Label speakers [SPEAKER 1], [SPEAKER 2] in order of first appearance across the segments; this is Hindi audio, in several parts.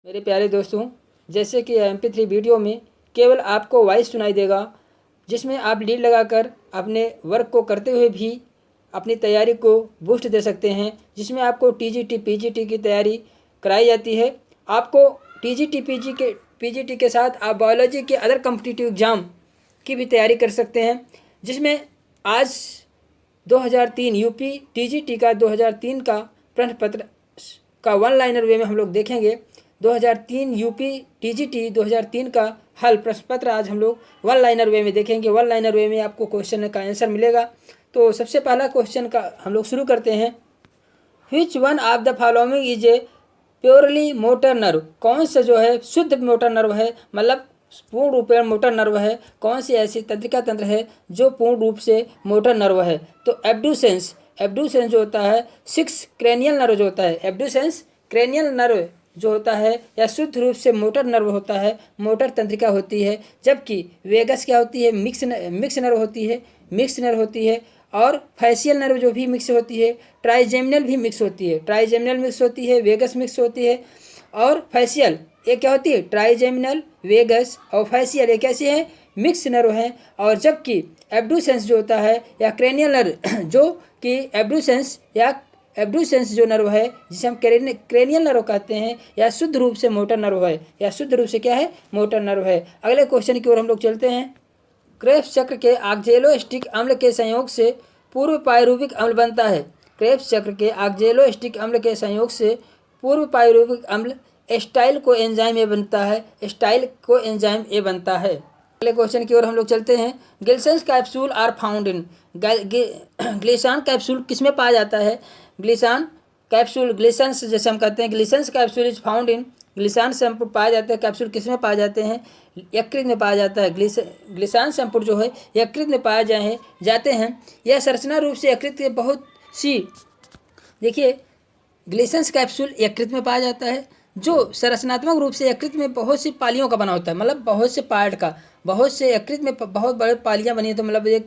[SPEAKER 1] मेरे प्यारे दोस्तों, जैसे कि MP3 वीडियो में केवल आपको वॉइस सुनाई देगा, जिसमें आप लीड लगाकर अपने वर्क को करते हुए भी अपनी तैयारी को बूस्ट दे सकते हैं, जिसमें आपको TGT PGT की तैयारी कराई जाती है। आपको TGT PGT के साथ आप बायोलॉजी के अदर कॉम्पिटिटिव एग्ज़ाम की भी तैयारी कर सकते हैं, जिसमें आज 2003 यूपी TGT का 2003 का प्रश्न पत्र का वन लाइनर वे में हम लोग देखेंगे। 2003 यूपी TGT 2003 का हल प्रश्न पत्र आज हम लोग वन लाइनर वे में देखेंगे। वन लाइनर वे में आपको क्वेश्चन का आंसर मिलेगा। तो सबसे पहला क्वेश्चन का हम लोग शुरू करते हैं। विच one of the following is A purely motor nerve? कौन सा जो है शुद्ध मोटर नर्व है, मतलब पूर्ण रूप में मोटर नर्व है? कौन सी ऐसी तंत्रिका तंत्र है जो पूर्ण रूप से मोटर नर्व है? तो एब्ड्यूसेंस जो होता है, 6 क्रेनियल नर्व जो होता है, एब्ड्यूसेंस क्रेनियल नर्व जो होता है या शुद्ध रूप से मोटर नर्व होता है, मोटर तंत्रिका होती है। जबकि वेगस क्या होती है, मिक्स नर्व होती है। और फैशियल नर्व जो भी मिक्स होती है, ट्राइजेमिनल भी मिक्स होती है, ट्राइजेमिनल मिक्स होती है, वेगस मिक्स होती है। और फैशियल ये क्या होती है, ट्राइजेमिनल, वेगस और फैशियल ये कैसे हैं, मिक्स नर्व हैं। और जबकि एब्ड्यूसेंस जो होता है या क्रेनियल नर्व जो कि एब्ड्यूसेंस जो नर्व है, जिसे हम क्रेनियल नर्व कहते हैं, या शुद्ध रूप से मोटर नर्व है, या शुद्ध रूप से क्या है, मोटर नर्व है। अगले क्वेश्चन की ओर हम लोग चलते हैं। क्रेब्स चक्र के ऑक्जेलोस्टिक अम्ल के संयोग से पूर्व पायरुविक अम्ल बनता है। क्रेब्स चक्र के ऑक्जेलोस्टिक अम्ल के संयोग से पूर्व पायरुविक अम्ल एस्टाइल को एंजाइम ए बनता है। अगले क्वेश्चन की ओर हम लोग चलते हैं। Glisson's capsule are found in? Glisson capsule किसमें पाया जाता है? ग्लिसन्स जैसे हम कहते हैं, Glisson's capsule is found in, Glisson शैम्पू पाए जाते हैं। कैप्सूल किसमें पाए जाते हैं? यकृत में पाया जाता है। ग्लिसान शैम्पू जो है यकृत में पाए जाते हैं। यह संरचना रूप से यकृत के बहुत सी, देखिए ग्लिसन्स कैप्सूल यकृत में पाया जाता है, जो संरचनात्मक रूप से यकृत में बहुत सी पालियों का बना होता है, मतलब बहुत से पार्ट का, बहुत से यकृत में बहुत बड़े पालियाँ बनी है, तो मतलब एक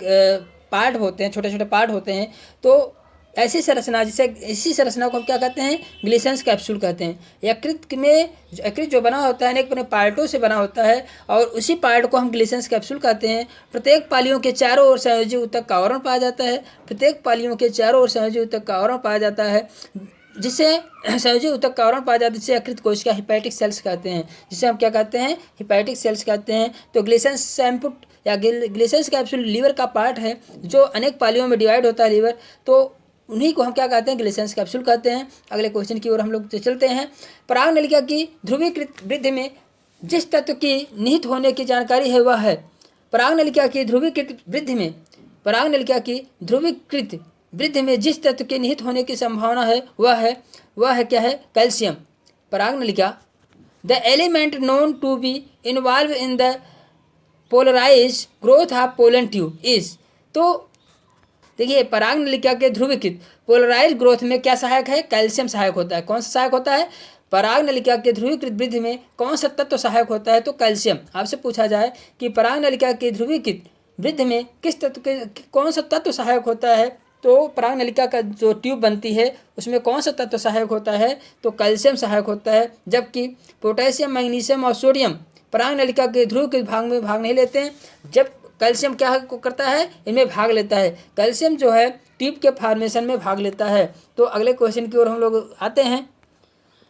[SPEAKER 1] पार्ट होते हैं, छोटे छोटे पार्ट होते हैं। तो ऐसी संरचना, जिसे इसी संरचना को हम क्या कहते हैं, ग्लिसन्स कैप्सूल कहते हैं। यकृत जो बना होता है अनेक अपने पार्टों से बना होता है, और उसी पार्ट को हम ग्लिसन्स कैप्सूल कहते हैं। प्रत्येक पालियों के चारों ओर संयोजी ऊतक का आवरण पाया जाता है। जिससे संयोजी ऊतक का आवरण पाया जाता है, जिसे यकृत कोशिका हिपैटिक सेल्स कहते हैं, जिसे हम क्या कहते हैं, हिपैटिक सेल्स कहते हैं। तो ग्लिसन्स शैम्पू या ग्लिसन्स कैप्सूल लीवर का पार्ट है, जो अनेक पालियों में डिवाइड होता है लीवर, तो उन्हीं को हम क्या कहते हैं, ग्लिसन्स कैप्सूल कहते हैं। अगले क्वेश्चन की ओर हम लोग चलते हैं। पराग नलिका की ध्रुवीकृत वृद्धि में जिस तत्व की निहित होने की जानकारी है वह है? पराग नलिका की ध्रुवीकृत वृद्धि में जिस तत्व के निहित होने की संभावना है वह है क्या है, कैल्शियम। पराग नलिका, the element known to be involve in the polarise growth of pollen tube is? तो देखिए, पराग नलिका के ध्रुवीकृत पोलराइज ग्रोथ में क्या सहायक है, कैल्शियम सहायक होता है। कौन सा सहायक होता है? पराग नलिका के ध्रुवीकृत वृद्धि में कौन सा तत्व सहायक होता है? तो कैल्शियम। आपसे पूछा जाए कि पराग नलिका की ध्रुवीकृत वृद्धि में किस तत्व के कौन सा तत्व सहायक होता है, तो पराग नलिका का जो ट्यूब बनती है उसमें कौन सा तत्व सहायक होता है, तो कैल्शियम सहायक होता है। जबकि पोटेशियम, मैग्नीशियम और सोडियम पराग नलिका के ध्रुवीकृत भाग में भाग नहीं लेते हैं, जब कैल्शियम क्या करता है, इनमें भाग लेता है। कैल्शियम जो है ट्यूब के फॉर्मेशन में भाग लेता है। तो अगले क्वेश्चन की ओर हम लोग आते हैं।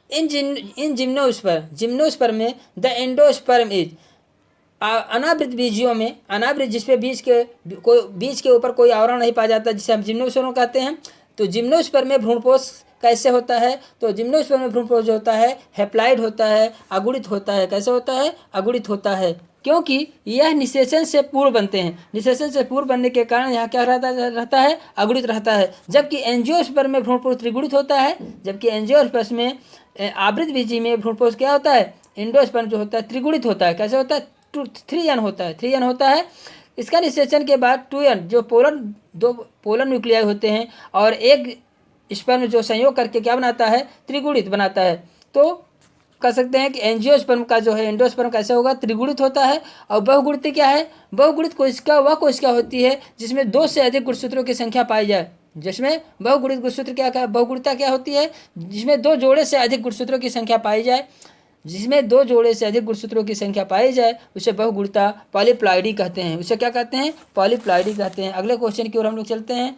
[SPEAKER 1] इन जिम्नोस्पर्म में द एंडोस्पर्म इज? अनावृत बीजियों में, अनावृत जिसपे बीज के ऊपर कोई आवरण नहीं पाया जाता, जिसे हम जिम्नोस्पर्म कहते हैं। तो जिम्नोस्पर्म में भ्रूणपोष कैसे होता है? तो जिम्नोस्पर्म में भ्रूणपोष जो होता है हैप्लाइड होता है, अगुणित होता है। कैसे होता है? अगुणित होता है, क्योंकि यह निषेचन से पूर्व बनते हैं। निषेचन से पूर्व बनने के कारण यहाँ क्या रहता है, अगुणित रहता है। जबकि एंजियोस्पर्म में भ्रूणपोष त्रिगुणित होता है। जबकि एंजियोस्पर्म में आवृत बीजी में भ्रूणपोष क्या होता है, एंडोस्पर्म जो होता है त्रिगुणित होता है। कैसे होता है? 3n होता है। इसका निषेचन के बाद 2n जो दो पोलर न्यूक्लियाई होते हैं, और एक स्पर्म जो संयोग करके क्या बनाता है, त्रिगुणित बनाता है। तो कह सकते हैं कि एंजियोस्पर्म का जो है एंडोस्पर्म कैसे होगा, त्रिगुणित होता है। और बहुगुणित क्या है? बहुगुणित कोशिका वह कोशिका होती है जिसमें 2 से अधिक गुणसूत्रों की संख्या पाई जाए। जिसमें बहुगुणित गुणसूत्र बहुगुणिता क्या होती है, जिसमें 2 जोड़े से अधिक गुणसूत्रों की संख्या पाई जाए। जिसमें 2 जोड़े से अधिक गुणसूत्रों की संख्या पाई जाए उसे बहुगुणिता पॉलीप्लॉइडी कहते हैं। उसे क्या कहते हैं? पॉलीप्लॉइडी कहते हैं। अगले क्वेश्चन की ओर हम लोग चलते हैं।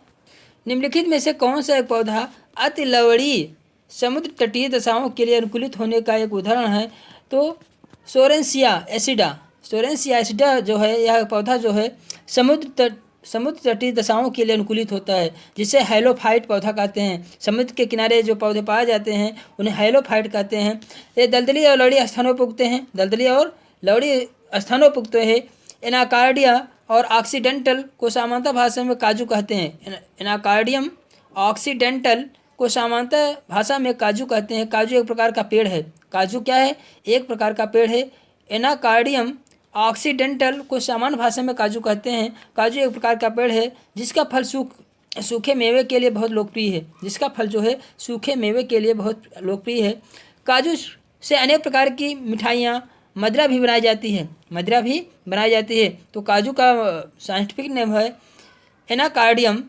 [SPEAKER 1] निम्नलिखित में से कौन सा एक पौधा अति लवणीय समुद्र तटीय दशाओं के लिए अनुकूलित होने का एक उदाहरण है? तो सोरेंसिया एसिडा जो है, यह पौधा जो है समुद्र तटीय दशाओं के लिए अनुकूलित होता है, जिसे हैलोफाइट पौधा कहते हैं। समुद्र के किनारे जो पौधे पाए जाते हैं उन्हें हैलोफाइट कहते हैं। ये दलदली और लवणीय स्थानों पर उगते हैं। दलदली और लवणीय स्थानों पर उगते हैं। एनाकार्डिया और ऑक्सीडेंटल को सामान्यतः भाषा में काजू कहते हैं। एनाकार्डियम ऑक्सीडेंटल को सामान्यतः भाषा में काजू कहते हैं। काजू एक प्रकार का पेड़ है। काजू क्या है? एक प्रकार का पेड़ है। एनाकार्डियम ऑक्सीडेंटल को सामान्य भाषा में काजू कहते हैं। काजू एक प्रकार का पेड़ है जिसका फल सूखे मेवे के लिए बहुत लोकप्रिय है। जिसका फल जो है सूखे मेवे के लिए बहुत लोकप्रिय है। काजू से अनेक प्रकार की मिठाइयाँ, मदिरा भी बनाई जाती है। तो काजू का साइंटिफिक नेम है एनाकार्डियम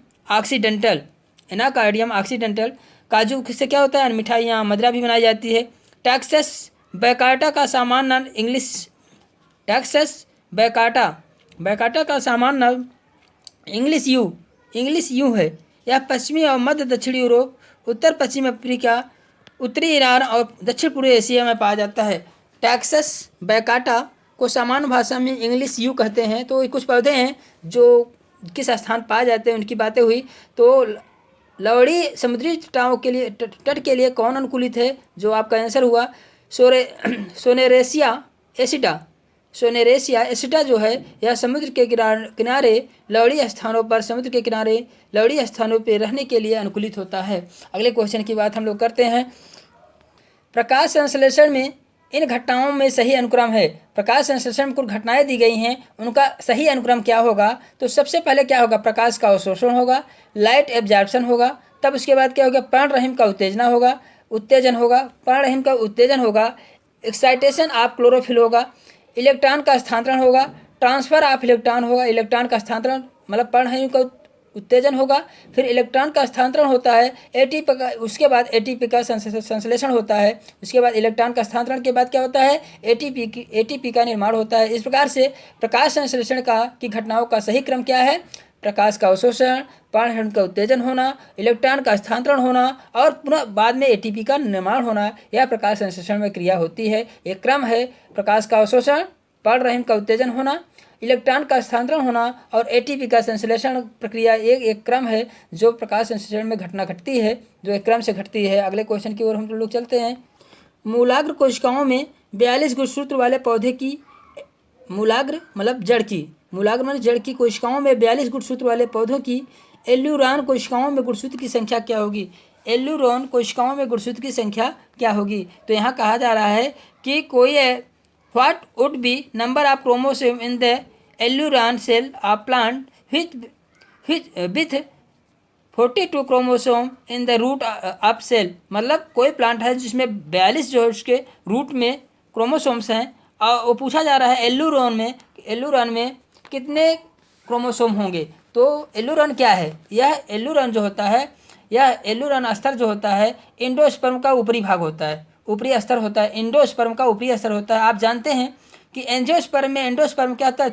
[SPEAKER 1] ऑक्सीडेंटल। काजू से क्या होता है? मिठाइयाँ, मदिरा भी बनाई जाती है। टेक्सास बैकाटा का सामान्य नाम इंग्लिश यू है। यह पश्चिमी और मध्य दक्षिणी यूरोप, उत्तर पश्चिम अफ्रीका, उत्तरी ईरान और दक्षिण पूर्वी एशिया में पाया जाता है। टेक्सास बैकाटा को सामान्य भाषा में इंग्लिश यू कहते हैं। तो कुछ पौधे हैं जो किस स्थान पाए जाते हैं उनकी बातें हुई। तो लवणीय समुद्री तट के लिए कौन अनुकूलित है? जो आपका आंसर हुआ सोनेरेसिया एसिडा जो है, यह समुद्र के किनारे लवणीय स्थानों पर रहने के लिए अनुकूलित होता है। अगले क्वेश्चन की बात हम लोग करते हैं। प्रकाश संश्लेषण में इन घटनाओं में सही अनुक्रम है। प्रकाश संश्लेषण में कुछ घटनाएं दी गई हैं, उनका सही अनुक्रम क्या होगा? तो सबसे पहले क्या होगा? प्रकाश का अवशोषण होगा, लाइट एब्जॉर्प्शन होगा। तब उसके बाद क्या होगा? पर्णरहिम का उत्तेजन होगा। एक्साइटेशन ऑफ क्लोरोफिल होगा। इलेक्ट्रॉन का स्थानांतरण होगा। ट्रांसफर ऑफ इलेक्ट्रॉन होगा। इलेक्ट्रॉन का स्थानांतरण मतलब पर्णरहिम का उत्तेजन होगा। फिर इलेक्ट्रॉन का स्थानांतरण होता है। उसके बाद एटीपी का संश्लेषण होता है। उसके बाद इलेक्ट्रॉन का स्थानांतरण के बाद क्या होता है? एटीपी का निर्माण होता है। इस प्रकार से प्रकाश संश्लेषण की घटनाओं का सही क्रम क्या है? प्रकाश का अवशोषण, पर्णरहिम का उत्तेजन होना, इलेक्ट्रॉन का स्थानांतरण होना और पुनः बाद में एटीपी का निर्माण होना, यह प्रकाश संश्लेषण में क्रिया होती है। एक क्रम है: प्रकाश का अवशोषण, पर्णरहिम का उत्तेजन होना, इलेक्ट्रॉन का स्थानांतरण होना और एटीपी का संश्लेषण प्रक्रिया एक क्रम है जो प्रकाश संश्लेषण में घटना घटती है, जो एक क्रम से घटती है। अगले क्वेश्चन की ओर हम लोग चलते हैं। मूलाग्र कोशिकाओं में 42 गुणसूत्र वाले पौधे की मूलाग्र मतलब जड़ की कोशिकाओं में 42 गुणसूत्र वाले पौधों की एल्यूरॉन कोशिकाओं में गुणसूत्र की संख्या क्या होगी? एल्यूरॉन कोशिकाओं में गुणसूत्र की संख्या क्या होगी? तो यहाँ कहा जा रहा है कि what would be number of chromosome in the aleurone cell of plant with 42 chromosome in the root of cell. मतलब कोई प्लांट है जिसमें 42 जो है उसके रूट में क्रोमोसोम्स हैं और वो पूछा जा रहा है एल्यूरॉन में कितने क्रोमोसोम होंगे। तो एल्यूरॉन क्या है? यह एल्यूरॉन स्तर जो होता है एंडोस्पर्म का ऊपरी भाग होता है, ऊपरी स्तर होता है। एंडोस्पर्म का ऊपरी स्तर होता है। आप जानते हैं कि एंजियोस्पर्म क्या होता है?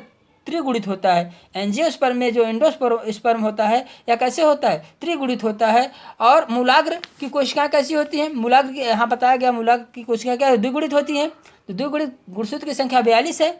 [SPEAKER 1] त्रिगुणित होता है। एंजियोस्पर्म में जो एंडोस्पर्म होता है या कैसे होता है? त्रिगुणित होता है। और मूलाग्र की कोशिकाएं कैसी होती हैं? मूलाग्र की यहाँ बताया गया मूलाग्र की कोशिकाएं क्या है? द्विगुणित होती हैं। तो द्विगुणित गुणसूत्र की संख्या 42 है।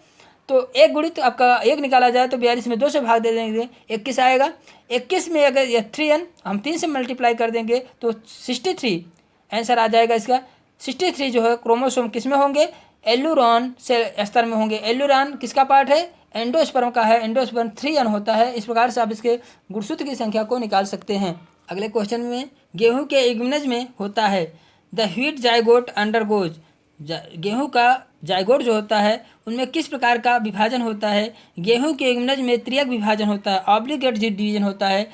[SPEAKER 1] तो एक गुणित आपका एक निकाला जाए तो 42 में 2 से भाग दे देंगे, 21 आएगा। 21 में अगर यह 3n हम 3 से मल्टीप्लाई कर देंगे तो 63 आंसर आ जाएगा इसका। 63 जो है क्रोमोसोम किस में होंगे? एल्यूरॉन से स्तर में होंगे। एल्यूरॉन किसका पार्ट है? एंडोस्पर्म का है। एंडोस्पर्म 3n होता है। इस प्रकार से आप इसके गुणसूत्र की संख्या को निकाल सकते हैं। अगले क्वेश्चन में गेहूं के इग्मनज में होता है द व्हीट जाइगोट अंडरगोज। गेहूं का जाइगोट जो होता है उनमें किस प्रकार का विभाजन होता है? गेहूं के इग्मनज में त्रियक विभाजन होता है, ऑब्लिगेट डिवीजन होता है।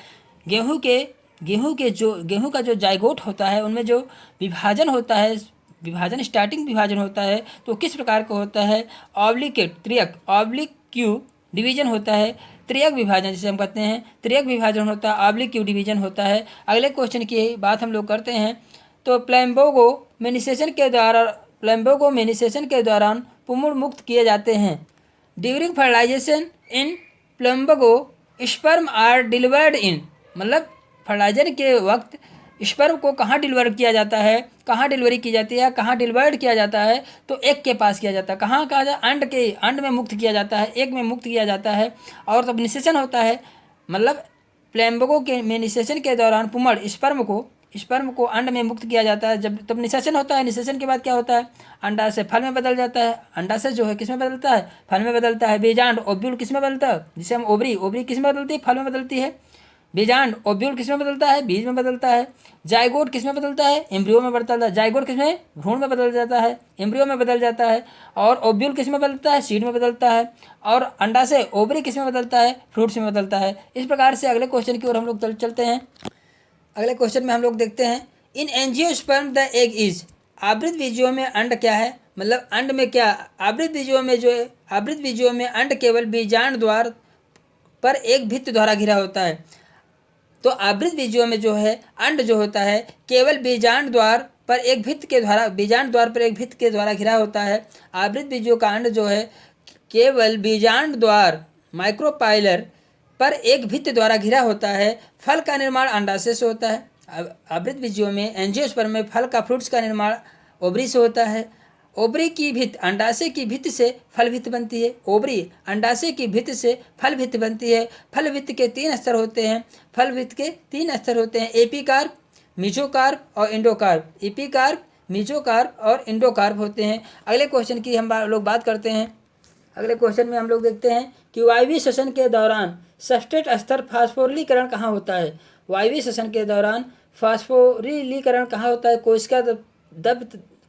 [SPEAKER 1] गेहूं का जो जाइगोट होता है उनमें जो विभाजन होता है, स्टार्टिंग विभाजन होता है तो किस प्रकार का होता है? ऑब्लिगेट त्रियक, ऑब्लिक क्यू डिवीजन होता है। त्रियक विभाजन जिसे हम कहते हैं त्रियक विभाजन होता है, ऑब्लिक क्यू डिवीजन होता है। अगले क्वेश्चन की बात हम लोग करते हैं। तो प्लैम्बोगो में निषेचन के प्लम्बोगोमेनिसेशन के दौरान पुमुड़ मुक्त किए जाते हैं। During fertilization in plumbago sperm are delivered in, मतलब फर्टिलाइजर के वक्त स्पर्म को कहाँ डिलीवर किया जाता है, कहाँ डिलीवरी की जाती है, कहाँ डिलीवर्ड किया जाता है, तो एक के पास किया जाता है। कहाँ कहा जाए, अंड में मुक्त किया जाता है, एक में मुक्त किया जाता है। और तब निषेचन होता है, मतलब प्लम्बोगो के निषेचन के दौरान पुमड़ स्पर्म को अंड में मुक्त किया जाता है। जब तब निषेचन होता है, निषेचन के बाद क्या होता है, अंडा से फल में बदल जाता है। अंडा से जो है किस में बदलता है, फल में बदलता है। बीजांड ओव्यूल किस में बदलता है, जिसे हम ओवरी किस में बदलती है, फल में बदलती है। बीजांड ओव्यूल किस में बदलता है, बीज में बदलता है। जाइगोट किस में बदलता है, एम्ब्रियो में बदलता है। जाइगोट किस में, भ्रूण में बदल जाता है, एम्ब्रियो में बदल जाता है। और ओव्यूल किस में बदलता है, सीड में बदलता है। और अंडा से ओवरी किस में बदलता है, फ्रूट्स में बदलता है। इस प्रकार से अगले क्वेश्चन की ओर हम लोग चलते हैं। अगले क्वेश्चन में हम लोग देखते हैं, in angiosperm the egg is, आवृत बीजों में अंड क्या है, मतलब अंड में क्या, आवृत बीजों में जो है, आवृत बीजों में अंड केवल बीजांड द्वार पर एक भित्ति द्वारा घिरा होता है। तो आवृत बीजों में जो है अंड जो होता है केवल बीजांड द्वार पर एक भित्ति के द्वारा, बीजांड द्वार पर एक भित्ति के द्वारा घिरा होता है। आवृत बीजों का अंड जो है केवल बीजांड द्वार माइक्रोपाइलर पर एक भित्ति द्वारा घिरा होता है। फल का निर्माण अंडाशय से होता है। आवृत बीजों में एंजियोस्पर्म में फल का, फ्रूट्स का निर्माण ओवरी से होता है। ओवरी की भित्ति अंडाशय की भित्ति से फल भित्ति बनती है। ओवरी अंडाशय की भित्ति से फल भित्ति बनती है। फल भित्ति के 3 स्तर होते हैं। फल भित्ति के 3 स्तर होते हैं, एपीकार्प, मीजोकार्प और इंडोकार्प। एपीकार्प, मीजोकार्प और इंडोकार्प होते हैं। अगले क्वेश्चन की हम लोग बात करते हैं। अगले क्वेश्चन में हम लोग देखते हैं कि वायवीय श्वसन के दौरान सबस्ट्रेट स्तर फास्फोरिलीकरण कहाँ होता है। वायवीय श्वसन के दौरान फास्फोरिलीकरण कहाँ होता है,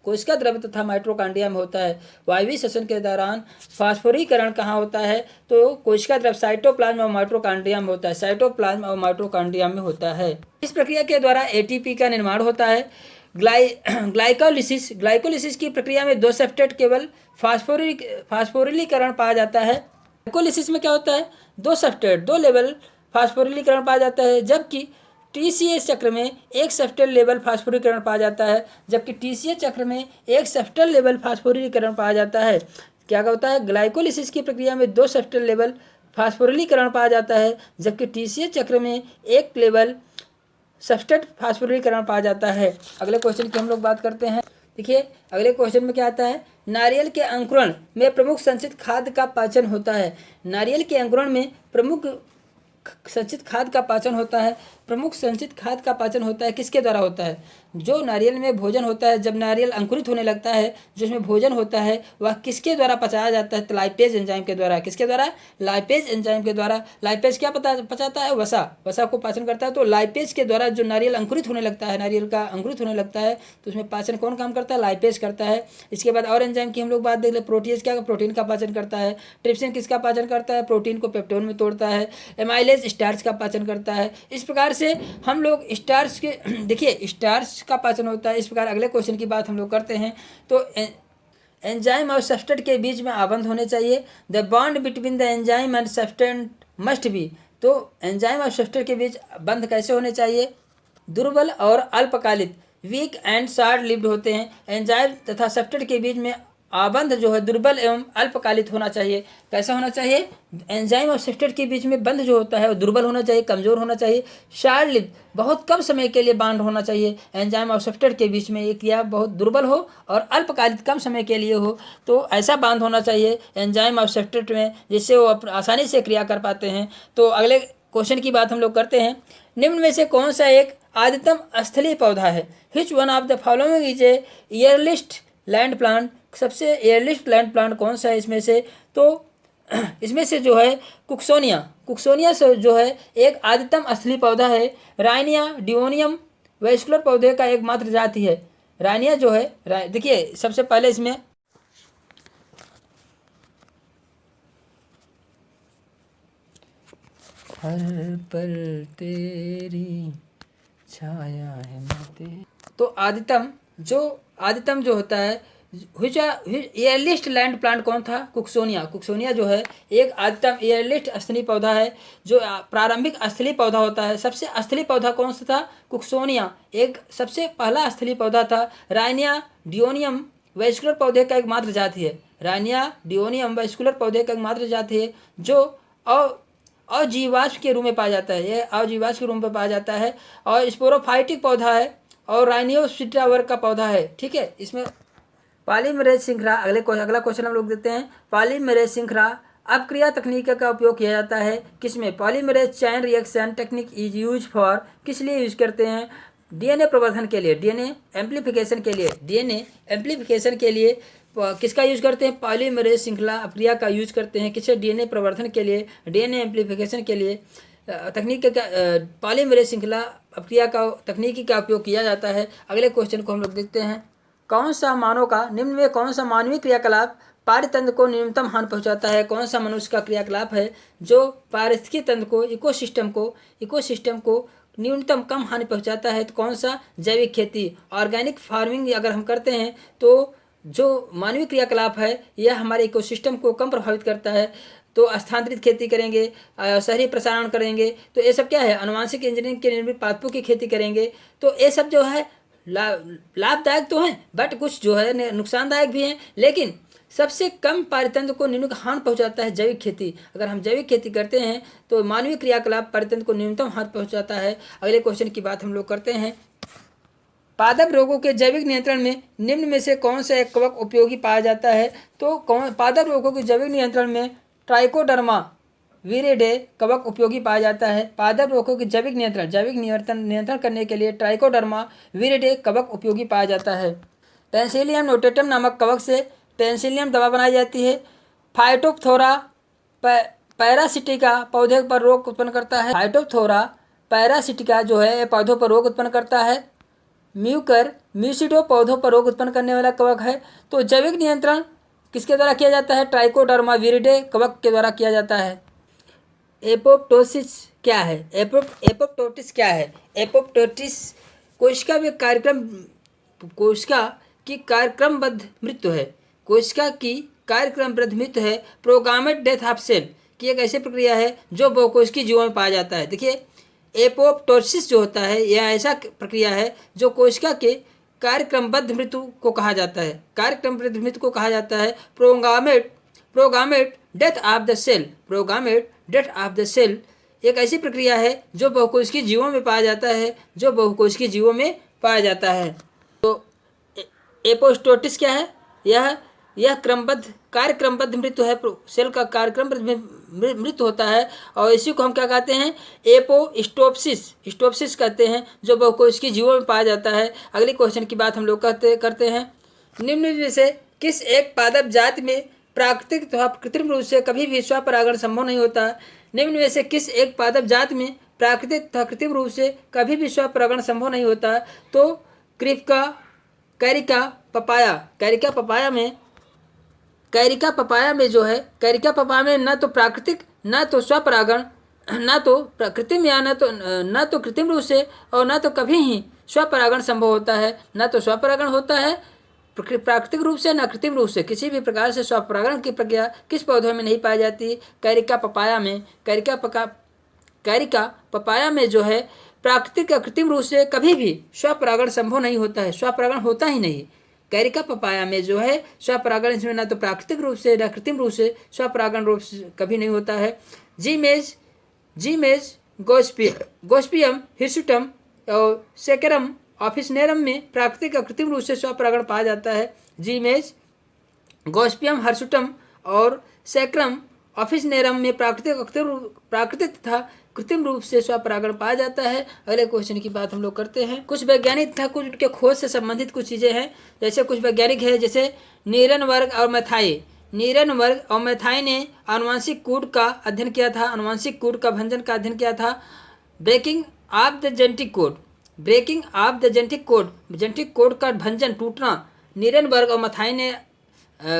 [SPEAKER 1] कोशिका द्रव्य तथा माइटोकॉन्ड्रिया में होता है। वायवीय श्वसन के दौरान फास्फोरीकरण कहाँ होता है, तो कोशिका द्रव्य साइटोप्लाज्म और माइटोकॉन्ड्रिया में होता है। साइटोप्लाज्म और माइटोकॉन्ड्रिया में होता है। इस प्रक्रिया के द्वारा एटीपी का निर्माण होता है। ग्लाइकोलिसिस की प्रक्रिया में 2 सबस्ट्रेट केवल फास्फोरिलीकरण पाया जाता है। ग्लाइकोलिसिस में क्या होता है, 2 सबस्ट्रेट 2 लेवल फास्फोरिलीकरण पाया जाता है, जबकि टीसीएस चक्र में एक सबस्ट्रेट लेवल फास्फोरिलीकरण पाया जाता है। जबकि टीसीएस चक्र में एक सबस्ट्रेट लेवल फास्फोरिलीकरण पाया जाता है। क्या होता है, ग्लाइकोलिसिस की प्रक्रिया में 2 सबस्ट्रेट लेवल फास्फोरिलीकरण पाया जाता है, जबकि टीसीएस चक्र में एक लेवल सबस्ट्रेट फास्फोरिलीकरण पाया जाता है। अगले क्वेश्चन की हम लोग बात करते हैं। देखिए अगले क्वेश्चन में क्या आता है, नारियल के अंकुरण में प्रमुख संचित खाद्य का पाचन होता है। नारियल के अंकुरण में प्रमुख संचित खाद्य का पाचन होता है। प्रमुख संचित खाद्य का पाचन होता है, किसके द्वारा होता है, जो नारियल में भोजन होता है, जब नारियल अंकुरित होने लगता है, जिसमें भोजन होता है वह किसके द्वारा पचाया जाता है, तो लाइपेज एंजाइम के द्वारा। किसके द्वारा, लाइपेज एंजाइम के द्वारा। लाइपेज क्या पचाता है, वसा को पाचन करता है। तो लाइपेज के द्वारा जो नारियल अंकुरित होने लगता है, नारियल का अंकुरित होने लगता है, तो उसमें पाचन कौन काम करता है, लाइपेज करता है। इसके बाद और एंजाइम की हम लोग बात देख ले, प्रोटीज क्या, प्रोटीन का पाचन करता है। ट्रिप्सिन किसका पाचन करता है, प्रोटीन को पेप्टोन में तोड़ता है। एमाइलेज स्टार्च का पाचन करता है। इस प्रकार से हम लोग स्टार्च के देखिए स्टार्च का पाचन होता है। इस प्रकार अगले क्वेश्चन की बात हम लोग करते हैं। तो एंजाइम और सब्सट्रेट के बीच में आबंध होने चाहिए। The bond between the enzyme and substrate must be. तो एंजाइम और सब्सट्रेट के बीच बंध कैसे होने चाहिए, दुर्बल और अल्पकालिक, वीक एंड शॉर्ट लिव्ड होते हैं। एंजाइम तथा सब्सट्रेट के बीच में आबंध जो है दुर्बल एवं अल्पकालिक होना चाहिए। कैसा होना चाहिए, एंजाइम और सब्सट्रेट के बीच में बंध जो होता है वो दुर्बल होना चाहिए, कमजोर होना चाहिए। शॉर्ट लिव, बहुत कम समय के लिए बांध होना चाहिए। एंजाइम और सब्सट्रेट के बीच में एक या बहुत दुर्बल हो और अल्पकालिक कम समय के लिए हो, तो ऐसा बांध होना चाहिए एंजाइम और सब्सट्रेट में, जिससे वो आसानी से क्रिया कर पाते हैं। तो अगले क्वेश्चन की बात हम लोग करते हैं। निम्न में से कौन सा एक आदितम स्थलीय पौधा है। Which one of the following is a earliest land plant. सबसे एयरलिस्ट लैंड प्लांट कौन सा है इसमें से, तो इसमें से जो है कुक्सोनिया से जो है एक आदितम स्थलीय पौधा है। राइनिया डिओनियम वेस्कुलर पौधे का एकमात्र जाति है। राइनिया जो है, देखिए सबसे पहले इसमें हर पल तेरी छाया है मते। तो आदितम जो होता है, एयरलिस्ट लैंड प्लांट कौन था, कुक्सोनिया जो है एक आदितम एयरलिस्ट स्थलीय पौधा है, जो प्रारंभिक स्थलीय पौधा होता है। सबसे स्थलीय पौधा कौन सा था, कुक्सोनिया एक सबसे पहला स्थलीय पौधा था। राइनिया डिओनियम वैस्कुलर पौधे का एकमात्र जाति है। रानिया डिओनियम वैस्कुलर पौधे का एकमात्र जाति है जो अजीवाश्म के रूप में पाया जाता है। यह अजीवाश्म के रूप में पाया जाता है और स्पोरोफाइटिक पौधा है और राइनियोसिट्रा वर्ग का पौधा है। ठीक है, इसमें पॉलीमरेज श्रृंखला अगला क्वेश्चन हम लोग देते हैं। पॉलीमरेज श्रृंखला अपक्रिया तकनीक का उपयोग किया जाता है किसमें? Polymerase chain reaction technique is use for, किस लिए यूज करते हैं? डीएनए प्रवर्धन के लिए, डीएनए एम्प्लीफिकेशन के लिए, डीएनए एम्प्लीफिकेशन के लिए किसका यूज करते हैं? पॉलीमरेज श्रृंखला अपक्रिया का यूज करते हैं। किससे? डीएनए प्रवर्धन के लिए, डीएनए एम्प्लीफिकेशन के लिए तकनीक का पॉलीमरेज श्रृंखला अपक्रिया का तकनीकी का उपयोग किया जाता है। अगले क्वेश्चन को हम लोग देखते हैं। कौन सा मानव का निम्न में कौन सा मानवीय क्रियाकलाप पारितंत्र को न्यूनतम हानि पहुंचाता है? कौन सा मनुष्य का क्रियाकलाप है जो पारिस्थितिकी तंत्र को इकोसिस्टम को न्यूनतम कम हानि पहुंचाता है? तो कौन सा? जैविक खेती, ऑर्गेनिक फार्मिंग अगर हम करते हैं तो जो मानवीय क्रियाकलाप है यह हमारे इकोसिस्टम को कम प्रभावित करता है। तो स्थानांतरित खेती करेंगे, शहरी प्रसारण करेंगे, तो ये सब क्या है? आनुवांशिक इंजीनियरिंग के निर्मित पादपों की खेती करेंगे, तो ये सब जो है लाभदायक तो हैं बट कुछ जो है नुकसानदायक भी हैं। लेकिन सबसे कम पारितंत्र को न्यूनतम हानि पहुंचाता है जैविक खेती। अगर हम जैविक खेती करते हैं तो मानवीय क्रियाकलाप पारितंत्र को न्यूनतम हानि पहुंचाता है। अगले क्वेश्चन की बात हम लोग करते हैं। पादप रोगों के जैविक नियंत्रण में निम्न में से कौन सा एक कवक उपयोगी पाया जाता है? तो पादप रोगों के जैविक नियंत्रण में ट्राइकोडर्मा विरिडे कवक उपयोगी पाया जाता है। पादप रोगों के जैविक नियंत्रण करने के लिए ट्राइकोडर्मा विरिडे कवक उपयोगी पाया जाता है। पेंसिलियम नोटेटम नामक कवक से पेंसिलियम दवा बनाई जाती है। फाइटोप्थोरा पैरासिटिका पौधे पर रोग उत्पन्न करता है। फाइटोप्थोरा पैरासिटिका जो है पौधों पर रोग उत्पन्न करता है। म्यूसिडो पौधों पर रोग उत्पन्न करने वाला कवक है। तो जैविक नियंत्रण किसके द्वारा किया जाता है? ट्राइकोडर्मा विरिडे कवक के द्वारा किया जाता है। एपोप्टोसिस क्या है? एपोप्टोसिस क्या है? एपोप्टोसिस कोशिका की कार्यक्रमबद्ध मृत्यु है। कोशिका की कार्यक्रमबद्ध मृत्यु है। प्रोग्रामेड डेथ ऑफ सेल की एक ऐसी प्रक्रिया है जो बहुकोशिकीय जीवों में पाया जाता है। देखिए, एपोप्टोसिस जो होता है यह ऐसा प्रक्रिया है जो कोशिका के कार्यक्रमबद्ध मृत्यु को कहा जाता है। कार्यक्रमबद्ध मृत्यु को कहा जाता है programmed death of the cell. Programmed death of the cell एक ऐसी प्रक्रिया है जो बहुकोशिकीय जीवों में पाया जाता है। तो एपोप्टोसिस क्या है? यह कार्यक्रमबद्ध मृत्यु है। सेल का कार्यक्रमबद्ध मृत्यु होता है और इसी को हम क्या कहते हैं? एपोप्टोसिस कहते हैं जो बहुकोशिकीय जीवों में पाया जाता है। अगले क्वेश्चन की बात हम लोग करते हैं। निम्न में से किस एक पादप जाति में प्राकृतिक तथा कृत्रिम रूप से कभी भी स्वपरागण संभव नहीं होता? निम्न में से किस एक पादप जाति में प्राकृतिक तथा कृत्रिम रूप से कभी भी स्वपरागण संभव नहीं होता? तो कैरिका पपाया में जो है कैरिका पपाया में न तो प्राकृतिक न तो स्वपरागण न तो कृत्रिम या न तो कृत्रिम रूप से और न तो कभी ही स्वपरागण संभव होता है। न तो स्वपरागण होता है प्राकृतिक रूप से न कृत्रिम रूप से। किसी भी प्रकार से स्वपरागण की प्रक्रिया किस पौधे में नहीं पाई जाती? कैरिका पपाया में जो है प्राकृतिक या कृत्रिम रूप से कभी भी स्वपरागण संभव नहीं होता है। स्वपरागण होता ही नहीं। कैरिका पपाया में जो है स्वपरागण इसमें न तो प्राकृतिक रूप से न कृत्रिम रूप से स्वपरागण रूप से कभी नहीं होता है। जीमेज गोस्पियम हिर्सुटम और सेकेरम ऑफिसनेरम में प्राकृतिक और कृत्रिम रूप से स्वपरागण पाया जाता है। जीमेज गोस्पियम हर्सुटम और सेक्रम ऑफिसनेरम में प्राकृतिक तथा कृत्रिम रूप से स्वपरागण पाया जाता है। अगले क्वेश्चन की बात हम लोग करते हैं। कुछ वैज्ञानिक तथा कुछ उनके खोज से संबंधित कुछ चीज़ें हैं। जैसे कुछ वैज्ञानिक है जैसे नीरनबर्ग और मैथाई ने आनुवंशिक कोड का अध्ययन किया था। आनुवंशिक कोड का भंजन का अध्ययन किया था। Breaking of the genetic code का भंजन टूटना नीरनबर्ग और मैथाई ने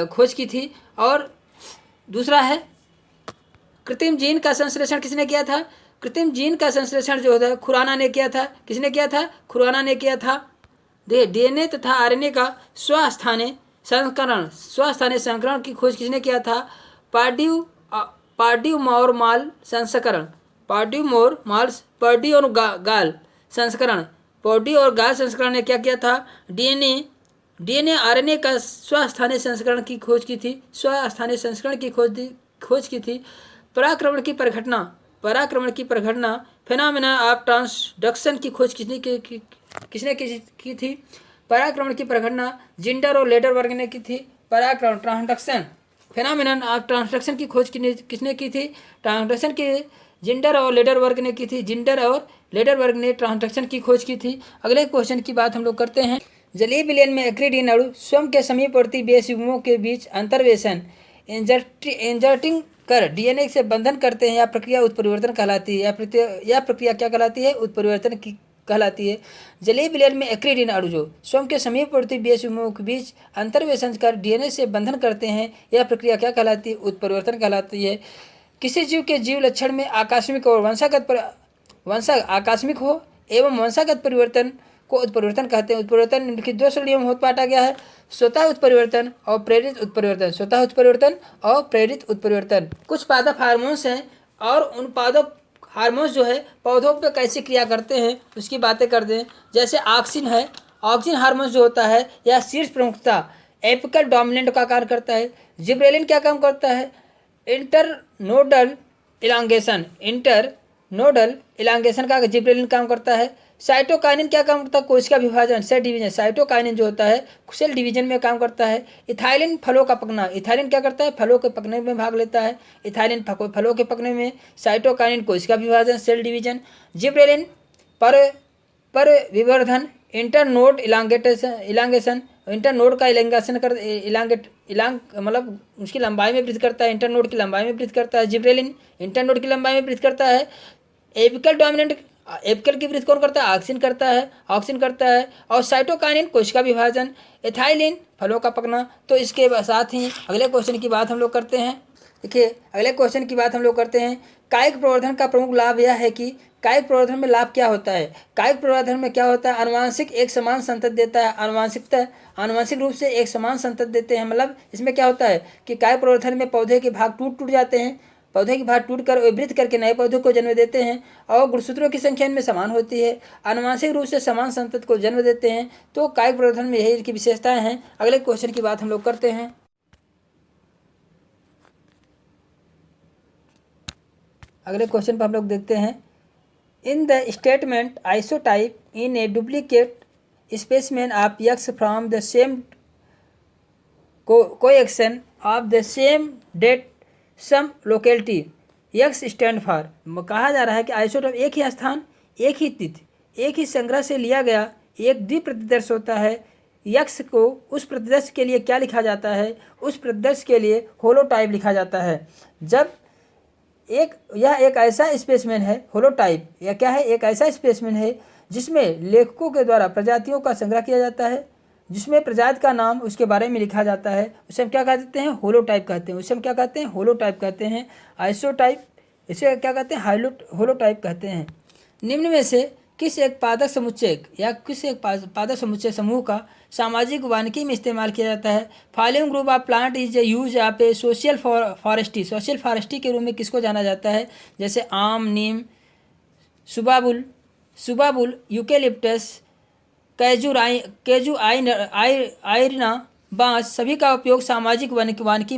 [SPEAKER 1] खोज की थी। और दूसरा है कृत्रिम जीन का संश्लेषण किसने किया था? कृत्रिम जीन का संश्लेषण जो होता है खुराना ने किया था। किसने किया था? खुराना ने किया था। डीएनए तथा आरएनए का स्वस्थानीय संस्करण की खोज किसने किया था? पार्ड्यू-मॉर-माल संस्करण। पार्ड्यू और गाल संस्करण ने क्या किया था? डीएनए आरएनए का स्वस्थानीय संस्करण की खोज की थी, स्वस्थानीय संस्करण की खोज की थी। पराक्रमण की परिघटना फेनामिना ऑफ ट्रांसडक्शन की खोज किसने की थी? पराक्रमण की परिघटना जिंडर और लेडर वर्ग ने की थी। पराक्रमण ट्रांसडक्शन फेनामिनन ऑफ ट्रांसडक्शन की खोज किसने की थी? ट्रांसडक्शन की जिंडर और लेडर वर्ग ने की थी। जिंडर और लेडर वर्ग ने ट्रांसडक्शन की खोज की थी। अगले क्वेश्चन की बात हम लोग करते हैं। जलीय विलयन में एक्रिडीन अणु स्वयं के समीपवर्ती बेस युग्मों के बीच अंतर्वेशन इंजर्टिंग कर डीएनए से बंधन करते हैं। यह प्रक्रिया उत्परिवर्तन कहलाती है। यह प्रक्रिया क्या कहलाती है? उत्परिवर्तन की कहलाती है। जलीय विलयन में एक्रिडीन अणु जो स्वयं के समीपवर्ती बेस युग्मों के बीच अंतर्वेशन कर डीएनए से बंधन करते हैं, यह प्रक्रिया क्या कहलाती है? उत्परिवर्तन कहलाती है। किसी जीव के जीव लक्षण में आकस्मिक और आकस्मिक हो एवं वंशागत परिवर्तन को उत्परिवर्तन कहते हैं। उत्परिवर्तन निम्न की दो श्रेणियों में होता बांटा गया है, स्वतः उत्परिवर्तन और प्रेरित उत्परिवर्तन। स्वतः उत्परिवर्तन और प्रेरित उत्परिवर्तन। कुछ पादप हार्मोन्स हैं और उन पादप हार्मोन्स जो है पौधों पर कैसे क्रिया करते हैं उसकी बातें करते हैं। जैसे ऑक्सिन है, ऑक्सिन हार्मोन्स जो होता है यह शीर्ष प्रमुखता एपिकल डोमिनेंट का कार्य करता है। जिब्रेलिन क्या काम करता है? इंटरनोडल इलांगेशन का जिब्रेलिन काम करता है। साइटोकाइनिन क्या काम करता है? कोशिका विभाजन, सेल डिवीजन। साइटोकाइनिन जो होता है सेल डिवीजन में काम करता है। इथाइलिन फलों का पकना, इथाइलिन क्या करता है? फलों के पकने में भाग लेता है। इथाइलिन फलों के पकने में। साइटोकाइनिन कोशिका विभाजन, सेल डिवीजन। जिब्रेलिन पर विवर्धन, इंटरनोड इलांगेशन, इंटरनोड का मतलब उसकी लंबाई में वृद्धि करता है। इंटरनोड की लंबाई में वृद्धि करता है। जिब्रेलिन इंटरनोड की लंबाई में वृद्धि करता है। एपिकल डोमिनेंट, एपिकल की वृद्धि कौन करता है? ऑक्सिन करता है। और साइटोकाइनिन कोशिका विभाजन, एथाइलिन फलों का पकना। तो इसके साथ ही अगले क्वेश्चन की बात हम लोग करते हैं। देखिए अगले क्वेश्चन की बात हम लोग करते हैं। कायिक प्रवर्धन का प्रमुख लाभ यह है कि कायिक प्रवर्धन में लाभ क्या होता है? कायिक प्रवर्धन में क्या होता है? आनुवांशिक एक समान संतत देता है। आनुवांशिक रूप से एक समान संतत देते हैं। मतलब इसमें क्या होता है कि कायिक प्रवर्धन में पौधे के भाग टूट जाते हैं। पौधे के भाग टूट कर वृद्धि करके नए पौधों को जन्म देते हैं और गुणसूत्रों की संख्या इनमें समान होती है। आनुवांशिक रूप से समान संतत को जन्म देते हैं। तो कायिक प्रवर्धन में यही इनकी विशेषताएं हैं। अगले क्वेश्चन की बात हम लोग करते हैं। अगले क्वेश्चन पर हम लोग देखते हैं। In the statement isotype in a duplicate specimen of X from the same collection of the same date same locality X stand for. कहा जा रहा है कि आइसोटोप एक ही स्थान, एक ही तिथि, एक ही संग्रह से लिया गया एक द्विप्रतिदर्श होता है। यक्स को उस प्रतिदर्श के लिए क्या लिखा जाता है? उस प्रतिदर्श के लिए होलोटाइप लिखा जाता है। जब यह एक ऐसा स्पेसमेन है, होलोटाइप यह क्या है? एक ऐसा स्पेसमेन है जिसमें लेखकों के द्वारा प्रजातियों का संग्रह किया जाता है, जिसमें प्रजाति का नाम उसके बारे में लिखा जाता है। उसे हम क्या कहते हैं? होलोटाइप कहते हैं। उसे हम क्या कहते हैं? होलोटाइप कहते हैं। आइसोटाइप इसे क्या कहते हैं? होलोटाइप कहते हैं। निम्न में से किस एक पादक समुच्चय या किस एक पादक समुच्चय समूह का सामाजिक वानिकी में इस्तेमाल किया जाता है? Following group of plant is use of A social forestry के रूप में किसको जाना जाता है? जैसे आम, नीम, सुबाबुल, यूकेलिप्टस, आयरना, बांस सभी का उपयोग सामाजिक वानिकी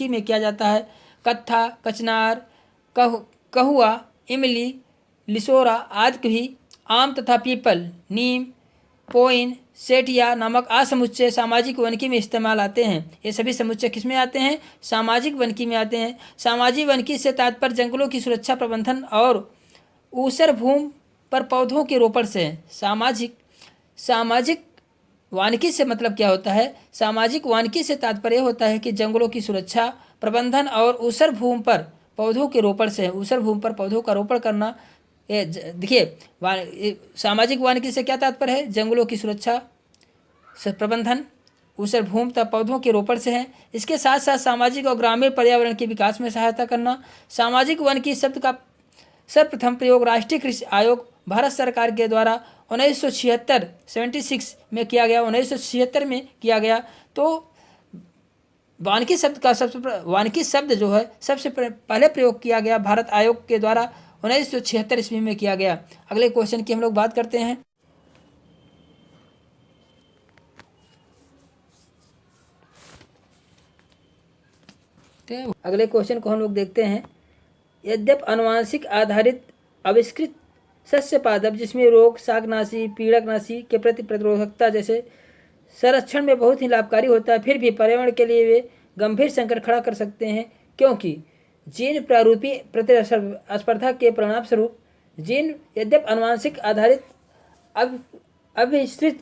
[SPEAKER 1] में किया जाता है। कत्था, कचनार, कहुआ, इमली, लिसोरा आदि भी आम तथा पीपल, नीम, पोइन, सेठिया नामक समुच्चय सामाजिक वानिकी में इस्तेमाल आते हैं। ये सभी समुच्चय किस में आते हैं? सामाजिक वानिकी में आते हैं। सामाजिक वानिकी से तात्पर्य जंगलों की सुरक्षा, प्रबंधन और ऊसर भूमि पर पौधों के रोपण से है। सामाजिक वानिकी से मतलब क्या होता है? सामाजिक वानिकी से तात्पर्य होता है कि जंगलों की सुरक्षा, प्रबंधन और ऊसर भूमि पर पौधों के रोपण से है। ऊसर भूमि पर पौधों का रोपण करना। देखिए सामाजिक वानिकी से क्या तात्पर्य है? जंगलों की सुरक्षा, प्रबंधन, ऊसर भूमि तथा पौधों के रोपण से है। इसके साथ साथ सामाजिक और ग्रामीण पर्यावरण के विकास में सहायता करना। सामाजिक वानिकी शब्द का सर्वप्रथम प्रयोग राष्ट्रीय कृषि आयोग भारत सरकार के द्वारा 1976 में किया गया। 1976 में किया गया। तो वानिकी शब्द जो है सबसे पहले प्रयोग किया गया भारत आयोग के द्वारा 1976 ईस्वी में किया गया। अगले क्वेश्चन की हम लोग बात करते हैं। नेक्स्ट है अगले क्वेश्चन को हम लोग देखते हैं। यद्यप आनुवांशिक आधारित आविष्कृत शस्य पादप जिसमें रोग, शाकनाशी, पीड़कनाशी के प्रति प्रतिरोधकता जैसे संरक्षण में बहुत ही लाभकारी होता है, फिर भी पर्यावरण के लिए वे गंभीर संकट खड़ा कर सकते हैं, क्योंकि जीन प्रारूपी प्रतिस्पर्धा के परिणाम स्वरूप जीन यद्यप आनुवांशिक आधारित अभिश्रित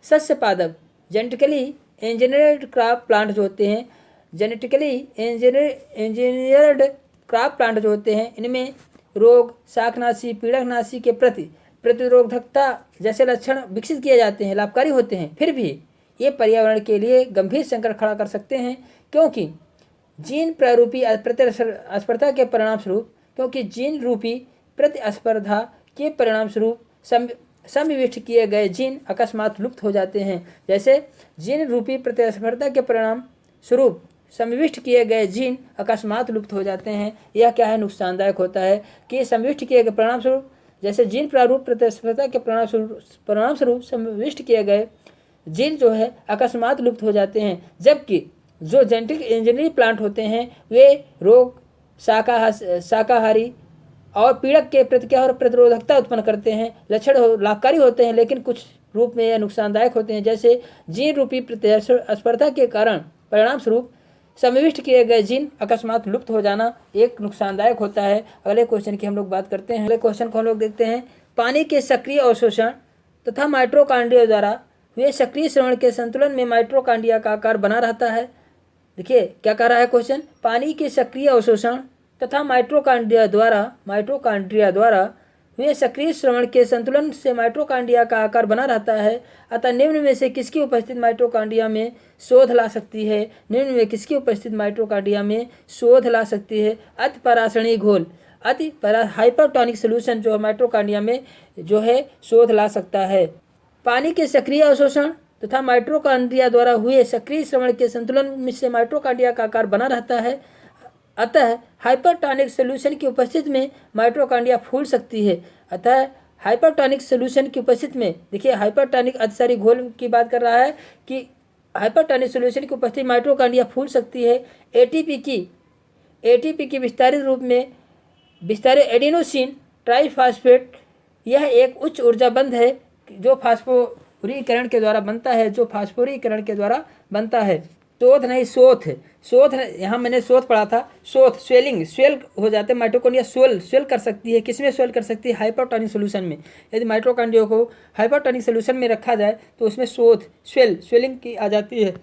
[SPEAKER 1] शस्य पादप जेनेटिकली इंजीनियर्ड क्रॉप प्लांट जो होते हैं, जेनेटिकली इंजीनियर्ड क्रॉप प्लांट जो होते हैं, इनमें रोग, शाकनाशी, पीड़कनाशी के प्रति प्रतिरोधकता जैसे लक्षण विकसित किए जाते हैं, लाभकारी होते हैं, फिर भी ये पर्यावरण के लिए गंभीर संकट खड़ा कर सकते हैं, क्योंकि जीन प्रारूपी प्रतिस्पर्धा के परिणाम स्वरूप के परिणाम स्वरूप समाविष्ट किए गए जीन अकस्मात लुप्त हो जाते हैं। जैसे जीन रूपी प्रतिस्पर्धा के परिणाम स्वरूप समाविष्ट किए गए जीन अकस्मात लुप्त हो जाते हैं। यह क्या है, नुकसानदायक होता है कि समाविष्ट किए गए परिणाम स्वरूप, जैसे जीन प्रारूप प्रतिस्पर्धा के परिणाम स्वरूप समाविष्ट किए गए जीन जो है अकस्मात लुप्त हो जाते हैं, जबकि जो जेनेटिक इंजीनियरिंग प्लांट होते हैं वे रोग, शाकाहारी और पीड़क के प्रति क्या और प्रतिरोधकता उत्पन्न करते हैं। लक्षण लाभकारी होते हैं, लेकिन कुछ रूप में यह नुकसानदायक होते हैं। जैसे जीन रूपी प्रतिस्पर्धा के कारण परिणाम स्वरूप समाविष्ट किए गए जीन अकस्मात लुप्त हो जाना एक नुकसानदायक होता है। अगले क्वेश्चन की हम लोग बात करते हैं। अगले क्वेश्चन को हम लोग देखते हैं। पानी के सक्रिय अवशोषण तथा माइटोकॉन्ड्रिया द्वारा हुए सक्रिय श्रवण के संतुलन में माइटोकॉन्ड्रिया का आकार बना रहता है। देखिए क्या कह रहा है क्वेश्चन, पानी के सक्रिय अवशोषण तथा माइटोकॉन्ड्रिया द्वारा हुए सक्रिय श्रवण के संतुलन से माइटोकॉन्ड्रिया का आकार बना रहता है। अतः निम्न में से किसकी उपस्थिति माइटोकॉन्ड्रिया में शोध ला सकती है? निम्न में किसकी उपस्थिति माइटोकॉन्ड्रिया में शोध ला सकती है? अति परासरणी घोल, हाइपरटोनिक सोल्यूशन जो माइटोकॉन्ड्रिया में जो है शोध ला सकता है। पानी के सक्रिय अवशोषण तथा माइटोकॉन्ड्रिया द्वारा हुए सक्रिय श्रवण के संतुलन से माइटोकॉन्ड्रिया का आकार बना रहता है। अतः हाइपरटोनिक सोल्यूशन की उपस्थिति में माइटोकॉन्ड्रिया फूल सकती है। अतः हाइपरटोनिक सोल्यूशन की उपस्थिति में, देखिए हाइपरटोनिक अतिसारी घोल की बात कर रहा है कि हाइपरटोनिक सोल्यूशन की उपस्थिति में माइटोकॉन्ड्रिया फूल सकती है। एटीपी की विस्तारित एडिनोसिन ट्राइफॉस्फेट, यह एक उच्च ऊर्जा बंध है जो फास्फोरीकरण के द्वारा बनता है। शोथ यहाँ मैंने शोथ पढ़ा था। स्वेल हो जाते हैं माइटोकॉन्ड्रिया, स्वेल कर सकती है। किसमें स्वेल कर सकती है? हाइपरटोनिक सोल्यूशन में। यदि माइटोकॉन्ड्रिया को हाइपरटोनिक सोल्यूशन में रखा जाए तो उसमें स्वेलिंग की आ जाती है।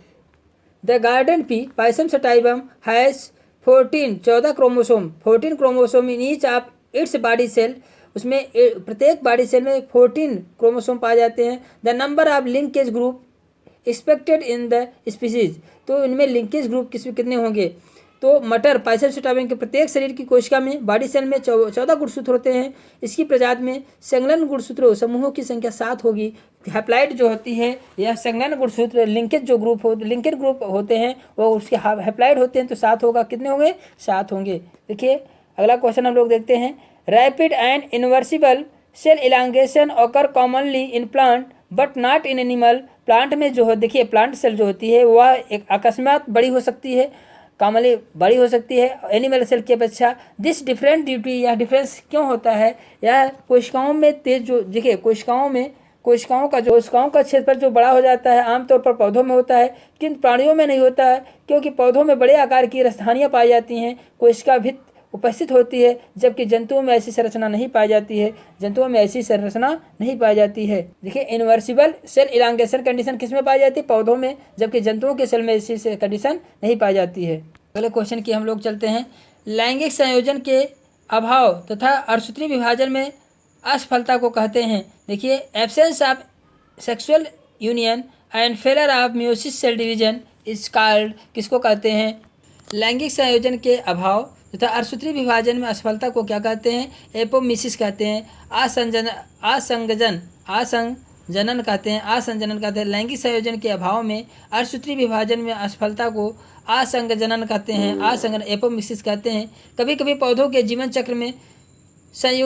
[SPEAKER 1] The garden pea pisum sativum has 14 chromosome in each of its body cell. उसमें प्रत्येक बॉडी सेल में 14 क्रोमोसोम पाए जाते हैं। The number of linkage group expected in the species, तो इनमें लिंकेज ग्रुप कितने होंगे? तो मटर पाइसम सटाइवम के प्रत्येक शरीर की कोशिका में बॉडी सेल में 14 गुणसूत्र होते हैं। इसकी प्रजाति में संलग्न गुणसूत्रों समूहों की संख्या 7 होगी। हैप्लाइड जो होती है यह संलग्न गुणसूत्र लिंकेज ग्रुप होते हैं वो उसके हैप्लाइड होते हैं, तो 7 होगा। कितने होंगे? 7 होंगे। देखिए अगला क्वेश्चन हम लोग देखते हैं। Rapid and irreversible cell elongation occur commonly in plant but not in animal. Plant में जो है, देखिए प्लांट सेल जो होती है वह एक अकस्मात बड़ी हो सकती है, कॉमनली बड़ी हो सकती है एनिमल सेल की अपेक्षा। दिस डिफरेंट ड्यूटी, यह डिफरेंस क्यों होता है? यह कोशिकाओं में तेज जो, देखिए कोशिकाओं का क्षेत्रफल जो बड़ा हो जाता है आमतौर पर पौधों में होता है, किंतु प्राणियों में नहीं होता है, क्योंकि पौधों में बड़े आकार की राजधानियाँ पाई जाती हैं, कोशिका भित्ति उपस्थित होती है, जबकि जंतुओं में ऐसी संरचना नहीं पाई जाती है। देखिए इनवर्सिबल सेल इलांगेशन कंडीशन किस में पाई जाती है? पौधों में, जबकि जंतुओं के सेल में ऐसी कंडीशन नहीं पाई जाती है। अगले क्वेश्चन की हम लोग चलते हैं। लैंगिक संयोजन के अभाव तथा अर्धसूत्री विभाजन में असफलता को कहते हैं। देखिए absence of sexual union and failure of meiosis cell division is called, किसको कहते हैं? लैंगिक संयोजन के अभाव तथा अर्धसूत्री विभाजन में असफलता को क्या कहते हैं? एपोमिसिस कहते हैं। आसंजनन कहते हैं। लैंगिक संयोजन के अभाव में अर्धसूत्री विभाजन में असफलता को आसंजनन कहते हैं, एपोमिसिस कहते हैं। कभी कभी पौधों के जीवन चक्र में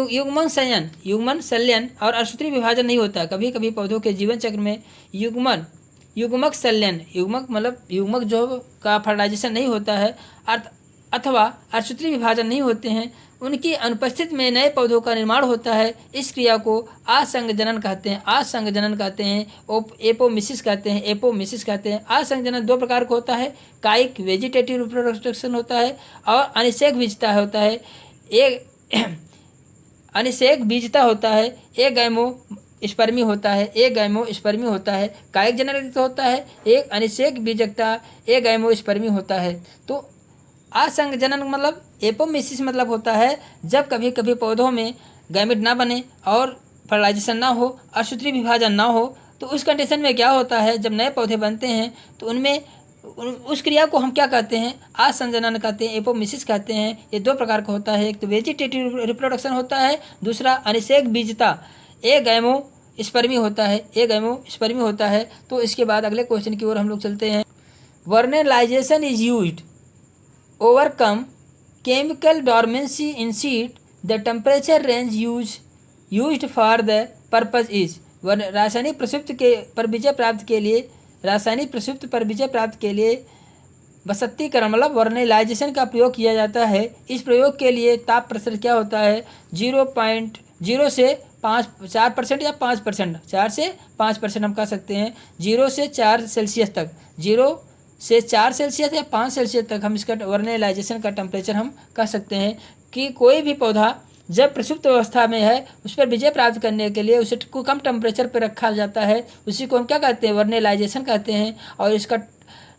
[SPEAKER 1] युग्मन संलयन और अर्धसूत्री विभाजन नहीं होता। कभी कभी पौधों के जीवन चक्र में युग्मन युग्मक संलयन, युग्मक मतलब युग्मक जो का फर्टिलाइजेशन नहीं होता है अथवा अर्धसूत्री विभाजन नहीं होते हैं, उनकी अनुपस्थिति में नए पौधों का निर्माण होता है। इस क्रिया को असंगजनन कहते हैं। असंगजनन कहते हैं, एपोमिसिस कहते हैं, एपोमिसिस कहते हैं। असंगजनन दो प्रकार का होता है, कायिक वेजिटेटिव रिप्रोडक्शन होता है और अनिषेक बीजता होता है। एक अनिषेक बीजता होता है, एक गैमो स्पर्मी होता है, एक गैमो स्पर्मी होता है। कायिक जनन होता है, एक अनिषेक बीजकता, एक गैमो स्पर्मी होता है। तो असंगजनन मतलब एपोमिसिस मतलब होता है जब कभी कभी पौधों में गैमेट ना बने और फर्टिलाइजेशन ना हो, अर्धसूत्री विभाजन ना हो, तो उस कंडीशन में क्या होता है, जब नए पौधे बनते हैं तो उनमें उस क्रिया को हम क्या कहते हैं, असंजनन कहते हैं, एपोमिसिस कहते हैं। ये दो प्रकार का होता है, एक तो वेजिटेटिव रिप्रोडक्शन होता है, दूसरा अनिषेक बीजता, एक गैमो स्पर्मी होता है, एक गैमो स्पर्मी होता है। तो इसके बाद अगले क्वेश्चन की ओर हम लोग चलते हैं। Vernalisation is used overcome chemical dormancy in seed. The temperature range used for the purpose is रासायनिक प्रसुप्त के पर विजय प्राप्त के लिए, रासायनिक प्रसुप्त पर विजय प्राप्त के लिए बसत्तीकरण मतलब वर्नेलाइजेशन का प्रयोग किया जाता है। इस प्रयोग के लिए ताप प्रसरण क्या होता है, 0.0 से 4% या 5%, 4 से 5% हम कह सकते हैं, 0 से 4 सेल्सियस तक, 0 से 4 सेल्सियस या 5 सेल्सियस तक हम इसका वर्नेलाइजेशन का टेम्परेचर हम कह सकते हैं। कि कोई भी पौधा जब प्रसुप्त अवस्था में है उस पर विजय प्राप्त करने के लिए उसे कम टेम्परेचर पर रखा जाता है, उसी को हम क्या कहते हैं, वर्नेलाइजेशन कहते हैं। और इसका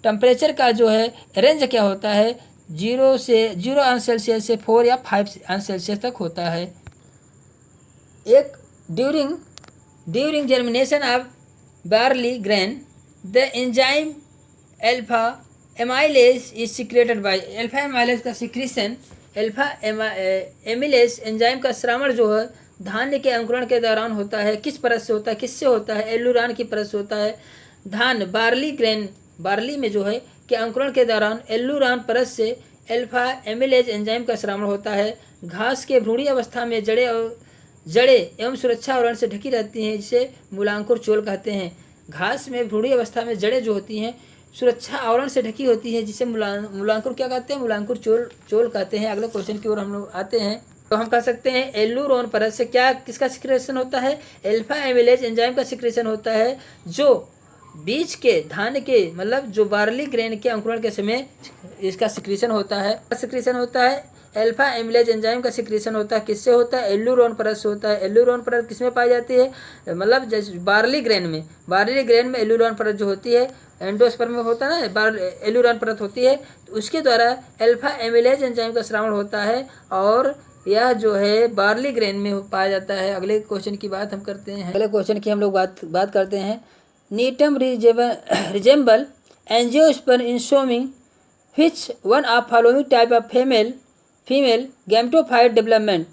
[SPEAKER 1] टेम्परेचर का जो है रेंज क्या होता है, 0 अंश सेल्सियस से 4 या 5 अंश सेल्सियस तक होता है। एक during germination of barley grain the enzyme alpha amylase is secreted by, alpha amylase का सिक्रीशन, अल्फा एमिलेज एंजाइम का श्रावण जो है धान्य के अंकुरण के दौरान होता है। किस परत से होता है, किससे होता है, एल्लुरान की परत से होता है। धान बार्ली ग्रेन, बार्ली में जो है कि अंकुरण के दौरान एल्लुरान परत से अल्फा एमिलेज एंजाइम का श्रावण होता है। घास के भ्रूणी अवस्था में जड़ें एवं सुरक्षा आवरण से ढकी रहती हैं, जिसे मूलांकुर चोल कहते हैं। घास में भ्रूणी अवस्था में जड़ें जो होती हैं सुरक्षा आवरण से ढकी होती है, जिसे मूलांकुर क्या कहते हैं, मूलांकुर चोल कहते हैं। अगले क्वेश्चन की ओर हम लोग आते हैं। तो हम कह सकते हैं एल्लुरोन परत से क्या किसका सिक्रेशन होता है, अल्फा एमिलेज एंजाइम का सिक्रेशन होता है, जो बीज के धान के मतलब जो बार्ली ग्रेन के अंकुरण के समय इसका सिक्रेशन होता है। सिक्रेशन होता है अल्फा एमिलेज एंजाइम का सिक्रेशन होता है, किससे होता है, एल्लुरोन परत से होता है। एल्लुरोन परत किसमें पाई जाती है, मतलब जैसे बार्ली ग्रेन में एल्लुरोन परत जो होती है एंडोस्पर्म में होता है ना, एल्लुरोन परत होती है, तो उसके द्वारा अल्फा एमिलेज एंजाइम का श्रावण होता है और यह जो है बार्ली ग्रेन में पाया जाता है। अगले क्वेश्चन की बात हम करते हैं। अगले क्वेश्चन की हम लोग बात करते हैं। नीटम resemble angiosperm in showing which one of following type of female gametophyte development.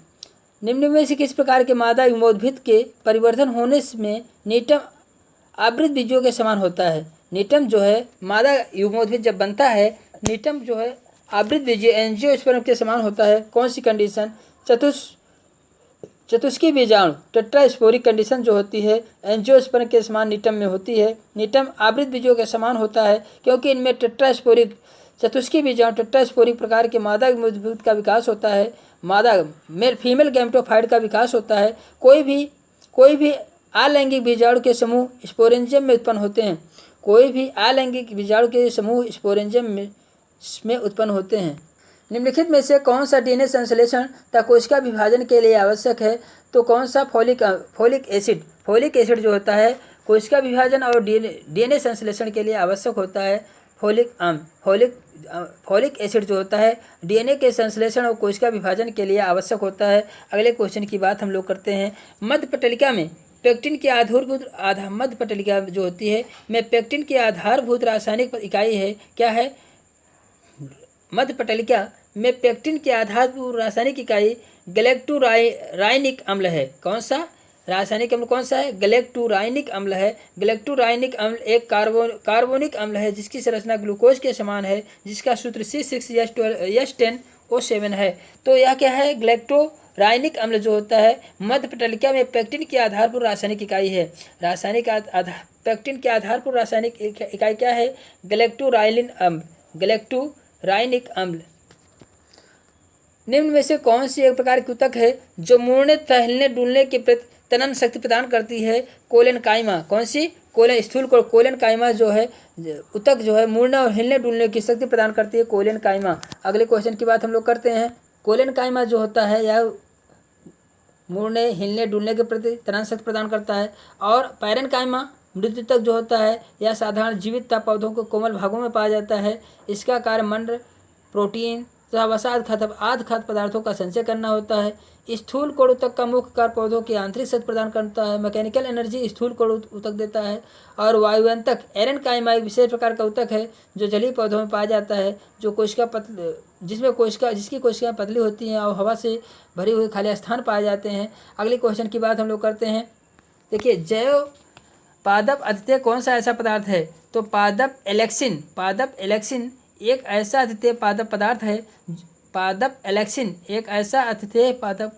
[SPEAKER 1] निम्न में से किस प्रकार के मादा युग्मोद्भिद के परिवर्धन होने में नीटम आवृत बीजों के समान होता है। नीटम जो है मादा युग्मोद्भिद जब बनता है, नीटम जो है आवृत बीजीय एंजियोस्पर्म के समान होता है। कौन सी कंडीशन, चतुष्की बीजाणु टेट्रास्पोरिक कंडीशन जो होती है एंजियोस्पर्म के समान नीटम में होती है। नीटम आवृत बीजों के समान होता है क्योंकि इनमें टेट्रास्पोरिक चतुष्की बीजाणु टेट्रास्पोरिक प्रकार के मादा युग्मोद्भिद का विकास होता है, फीमेल गैमेटोफाइट का विकास होता है। कोई भी अलैंगिक बीजाणु के समूह स्पोरेंजियम में उत्पन्न होते हैं। कोई भी अलैंगिक बीजाणु के समूह स्पोरेंजियम में उत्पन्न होते हैं। निम्नलिखित में से कौन सा डीएनए संश्लेषण तथा कोशिका विभाजन के लिए आवश्यक है, तो कौन सा फोलिक एसिड जो होता है कोशिका विभाजन और डीएनए संश्लेषण के लिए आवश्यक होता है। फोलिक एसिड जो होता है डीएनए के संश्लेषण और कोशिका विभाजन के लिए आवश्यक होता है। अगले क्वेश्चन की बात हम लोग करते हैं। मध्य पटलिका में पेक्टिन की मध्य पटलिका जो होती है में पेक्टिन की आधारभूत रासायनिक इकाई है, क्या है, मध्य पटलिका में पेक्टिन की आधारभूत रासायनिक इकाई गैलेक्टोराइनिक अम्ल है। कौन सा रासायनिक अम्ल कौन सा है, गैलेक्टोराइनिक अम्ल है। गैलेक्टोराइनिक अम्ल एक कार्बोनिक अम्ल है जिसकी संरचना ग्लूकोज के समान है, जिसका सूत्र C6H10O7 है। तो यह क्या है, गैलेक्टोराइनिक अम्ल जो होता है मध्य पटलिका में पेक्टिन की आधारभूत रासायनिक इकाई है। पेक्टिन के आधारभूत रासायनिक इकाई क्या है? गैलेक्टोराइलिन अम्ल, गैलेक्टोराइनिक अम्ल। निम्न में से कौन सी एक प्रकार की ऊतक है जो मुड़ने तथा हिलने डुलने के प्रति तनन शक्ति प्रदान करती है? कोलेनकाइमा। कौन सी? स्थूल कोलेनकाइमा जो है ऊतक जो है मुड़ने और हिलने डुलने की शक्ति प्रदान करती है, कोलेनकाइमा। अगले क्वेश्चन की बात हम लोग करते हैं। कोलेनकाइमा जो होता है यह मुड़ने हिलने डुलने के प्रति तनन शक्ति प्रदान करता है। और पैरेनकाइमा मृत ऊतक जो होता है यह साधारण जीवित तथा पौधों के कोमल भागों में पाया जाता है। इसका कार्य मंड, प्रोटीन तथा वसा खाद्य पदार्थों का संचय करना होता है। स्थूल कोण ऊतक का मुख्य कार्य पौधों की आंतरिक शक्ति प्रदान करता है। मैकेनिकल एनर्जी स्थूल कोण ऊतक देता है। और वायुअंतक एरेनकाइमा एक विशेष प्रकार का ऊतक है जो जलीय पौधों में पाया जाता है, जो जिसकी कोशिकाएं पतली होती हैं और हवा से भरी हुई खाली स्थान पाए जाते हैं। अगले क्वेश्चन की बात हम लोग करते हैं। देखिए, जैव पादप अद्वितीय कौन सा ऐसा पदार्थ है? तो पादप एलेक्सिन एक ऐसा अद्वितीय पादप पदार्थ है। पादप एलेक्सिन एक ऐसा अद्वितीय पादप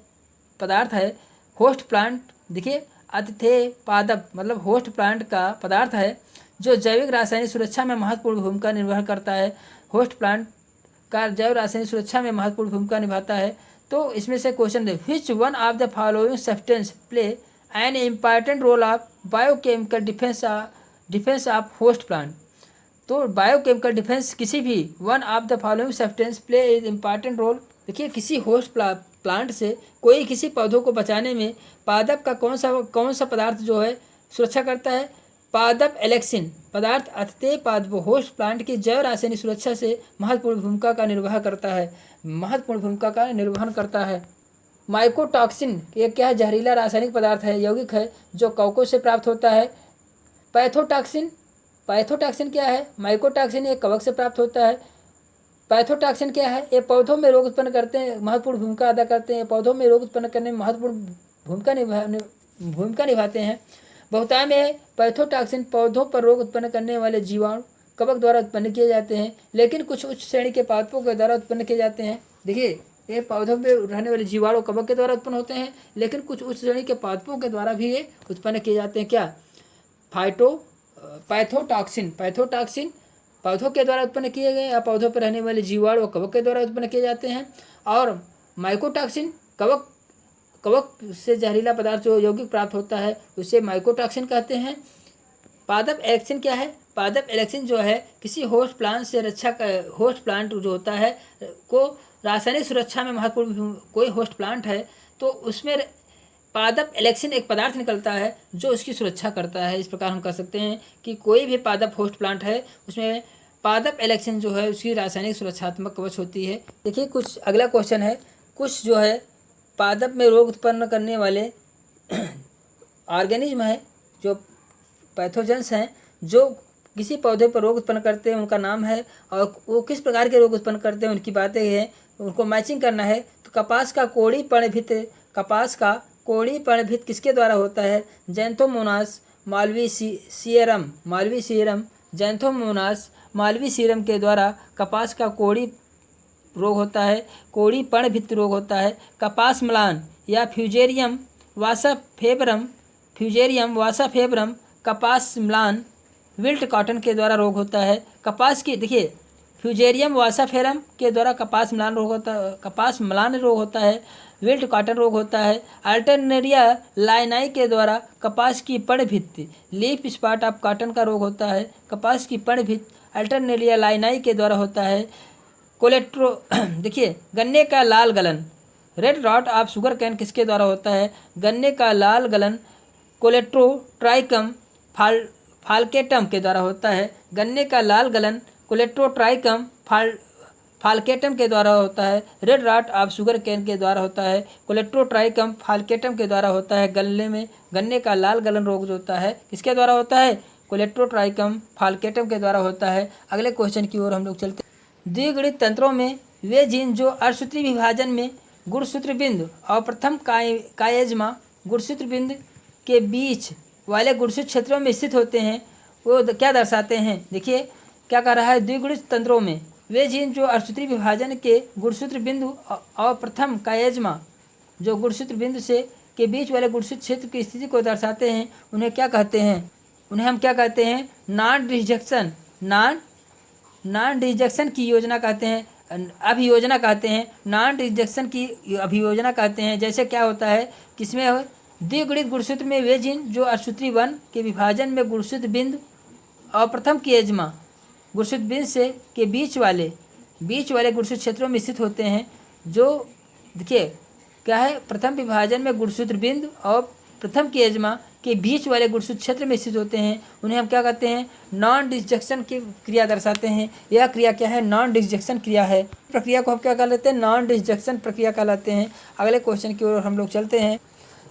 [SPEAKER 1] पदार्थ है। होस्ट प्लांट, देखिए अद्वितीय पादप मतलब होस्ट प्लांट का पदार्थ है जो जैविक रासायनिक सुरक्षा में महत्वपूर्ण भूमिका निर्वहन करता है। होस्ट प्लांट का जैव रासायनिक सुरक्षा में महत्वपूर्ण भूमिका निभाता है। तो इसमें से क्वेश्चन है, which one of the following substance play an important role of biochemical defence of host plant? तो बायोकेमिकल डिफेंस किसी भी one of the following substance play is important role. देखिए, किसी होस्ट प्लांट से कोई किसी पौधों को बचाने में पादप का कौन सा पदार्थ जो है सुरक्षा करता है? पादप एलेक्सिन पदार्थ अद्वितीय पादप होस्ट प्लांट की जैव रासायनिक सुरक्षा से महत्वपूर्ण भूमिका का निर्वहन करता है। माइकोटॉक्सिन ये क्या है? जहरीला रासायनिक पदार्थ है, यौगिक है जो कवकों से प्राप्त होता है। पैथोटॉक्सिन क्या है? माइकोटॉक्सिन एक कवक से प्राप्त होता है। पैथोटॉक्सिन क्या है? ये पौधों में रोग उत्पन्न करते हैं, महत्वपूर्ण भूमिका अदा करते हैं। पौधों में रोग उत्पन्न करने में महत्वपूर्ण भूमिका निभाते हैं। बहुतायत में पैथोटॉक्सिन पौधों पर रोग उत्पन्न करने वाले जीवाणु कवक द्वारा उत्पन्न किए जाते हैं, लेकिन कुछ उच्च श्रेणी के पादपों के द्वारा उत्पन्न किए जाते हैं। देखिए, ये पौधों में रहने वाले जीवाणु कवक के द्वारा उत्पन्न होते हैं, लेकिन कुछ उच्च श्रेणी के पादपों के द्वारा भी ये उत्पन्न किए जाते हैं। क्या? पैथोटॉक्सिन पौधों के द्वारा उत्पन्न किए गए या पौधों पर रहने वाले जीवाणु और कवक के द्वारा उत्पन्न किए जाते हैं। और माइकोटॉक्सिन कवक से जहरीला पदार्थ जो यौगिक प्राप्त होता है उसे माइकोटॉक्सिन कहते हैं। पादप एलेक्सिन क्या है? पादप एलेक्सिन जो है किसी होस्ट प्लांट जो होता है को रासायनिक सुरक्षा में महत्वपूर्ण, कोई होस्ट प्लांट है तो उसमें पादप एलेक्सिन एक पदार्थ निकलता है जो उसकी सुरक्षा करता है। इस प्रकार हम कह सकते हैं कि कोई भी पादप होस्ट प्लांट है उसमें पादप एलेक्सिन जो है उसकी रासायनिक सुरक्षात्मक कवच होती है। देखिए, कुछ अगला क्वेश्चन है, कुछ जो है पादप में रोग उत्पन्न करने वाले ऑर्गेनिज्म है जो पैथोजेंस हैं जो किसी पौधे पर रोग उत्पन्न करते हैं, उनका नाम है और वो किस प्रकार के रोग उत्पन्न करते हैं उनकी बातें हैं, उनको मैचिंग करना है। तो कपास का कोड़ी पर्णभित्त किसके द्वारा होता है? Xanthomonas Malvi serum Xanthomonas Malvi serum के द्वारा कपास का कोड़ी रोग होता है, कोड़ी पर्णभित्त रोग होता है। कपास म्लान या फ्यूजेरियम वासाफेबरम कपास म्लान विल्ट कॉटन के द्वारा रोग होता है। कपास की देखिए, फ्यूजेरियम वासाफेरम के द्वारा कपास म्लान रोग होता है। विल्ट कॉटन रोग होता है। अल्टरनेरिया लाइनाई के द्वारा कपास की पर्णभित्ति लीफ स्पॉट ऑफ कॉटन का रोग होता है। कपास की पर्णभित्ति अल्टरनेरिया लाइनाई के द्वारा होता है। देखिए, गन्ने का लाल गलन red rot of sugar cane किसके द्वारा होता है? गन्ने का लाल गलन कोलेट्रोट्राइकम फाल्केटम के द्वारा होता है। गन्ने का लाल गलन कोलेट्रोट्राइकम फाल्केटम के द्वारा होता है। Red rot of sugar cane के द्वारा होता है। कोलेट्रोट्राइकम फाल्केटम के द्वारा होता है। गन्ने का लाल गलन रोग जो होता है किसके द्वारा होता है? कोलेट्रोट्राइकम फाल्केटम के द्वारा होता है। अगले क्वेश्चन की ओर हम लोग चलते हैं। द्विगुणित तंत्रों में वे जीन जो अर्धसूत्री विभाजन में गुणसूत्र बिंदु और प्रथम कायज्मा गुणसूत्र बिंदु के बीच वाले गुणसूत्र क्षेत्रों में स्थित होते हैं वो क्या दर्शाते हैं? देखिए, क्या कह रहा है? द्विगुणित तंत्रों में वे जीन जो अर्धसूत्री विभाजन के गुणसूत्र बिंदु और प्रथम कायज्मा जो गुणसूत्र बिंदु से के बीच वाले गुणसूत्र क्षेत्र की स्थिति को दर्शाते हैं उन्हें क्या कहते हैं? उन्हें हम क्या कहते हैं, नॉन रिजेक्शन की योजना कहते हैं, अभियोजना कहते हैं, नॉन रिजेक्शन की अभियोजना कहते हैं। जैसे क्या होता है कि इसमें द्विगुणित गुणसूत्र में वे जिन जो असूत्री वन के विभाजन में गुणसूत्र बिंदु और प्रथम की एजमा गुणसूत्र बिंदु से के बीच वाले गुणसूत्र क्षेत्रों में स्थित होते हैं। जो देखिए क्या है, प्रथम विभाजन में गुणसूत्र बिंदु और प्रथम की एजमा के बीच वाले गुणसूत्र क्षेत्र में स्थित होते हैं, उन्हें हम क्या कहते हैं, नॉन डिसजंक्शन की क्रिया दर्शाते हैं। यह क्रिया क्या है, नॉन डिसजंक्शन क्रिया है। प्रक्रिया को हम क्या कहलाते हैं, नॉन डिसजंक्शन प्रक्रिया कहलाते हैं। अगले क्वेश्चन की ओर हम लोग चलते हैं।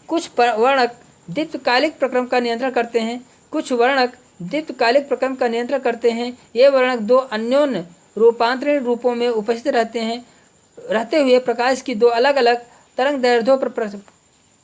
[SPEAKER 1] कुछ वर्णक दीर्घकालिक प्रक्रम का नियंत्रण करते हैं। कुछ वर्णक दीर्घकालिक प्रक्रम का नियंत्रण करते हैं। ये वर्णक दो अन्योन्य रूपांतरण रूपों में उपस्थित रहते हुए प्रकाश की दो अलग अलग तरंग दैर्ध्यों पर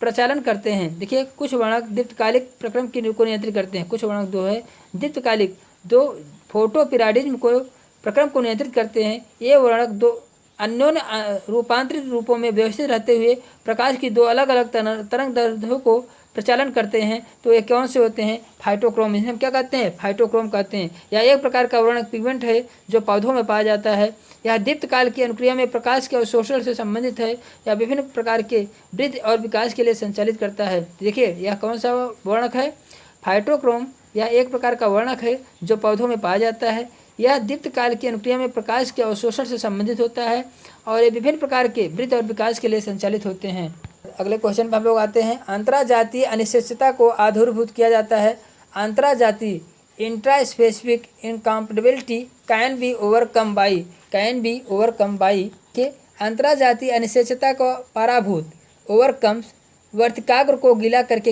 [SPEAKER 1] प्रचालन करते हैं। देखिए, कुछ वर्णक दीर्घकालिक प्रक्रम को नियंत्रित करते हैं। कुछ वर्णक दो है दीर्घकालिक दो फोटोपिराडिज्म को प्रक्रम को नियंत्रित करते हैं। ये वर्णक दो अन्योन्य रूपांतरित रूपों में व्यवस्थित रहते हुए प्रकाश की दो अलग अलग तरंग दैर्ध्यों को प्रचालन करते हैं। तो ये कौन से होते हैं, फाइटोक्रोम। इन्हें हम क्या कहते हैं, फाइटोक्रोम कहते हैं। यह एक प्रकार का वर्णक पिगमेंट है जो पौधों में पाया जाता है। यह दीप्तकाल की अनुक्रिया में प्रकाश के अवशोषण से संबंधित है। यह विभिन्न प्रकार के वृद्धि और विकास के लिए संचालित करता है। देखिए, यह कौन सा वर्णक है, फाइटोक्रोम। यह एक प्रकार का वर्णक है जो पौधों में पाया जाता है। यह दीप्तकाल की अनुक्रिया में प्रकाश के अवशोषण से संबंधित होता है और ये विभिन्न प्रकार के वृद्धि और विकास के लिए संचालित होते हैं। अगले क्वेश्चन पर हम लोग आते हैं। अंतराजातीय अनिश्चितता को आधारभूत किया जाता है। अंतराजातीय intra specific incompatibility can be overcome by के अंतराजातीय अनिश्चितता को पराभूत ओवरकम वर्तिकाग्र को गीला करके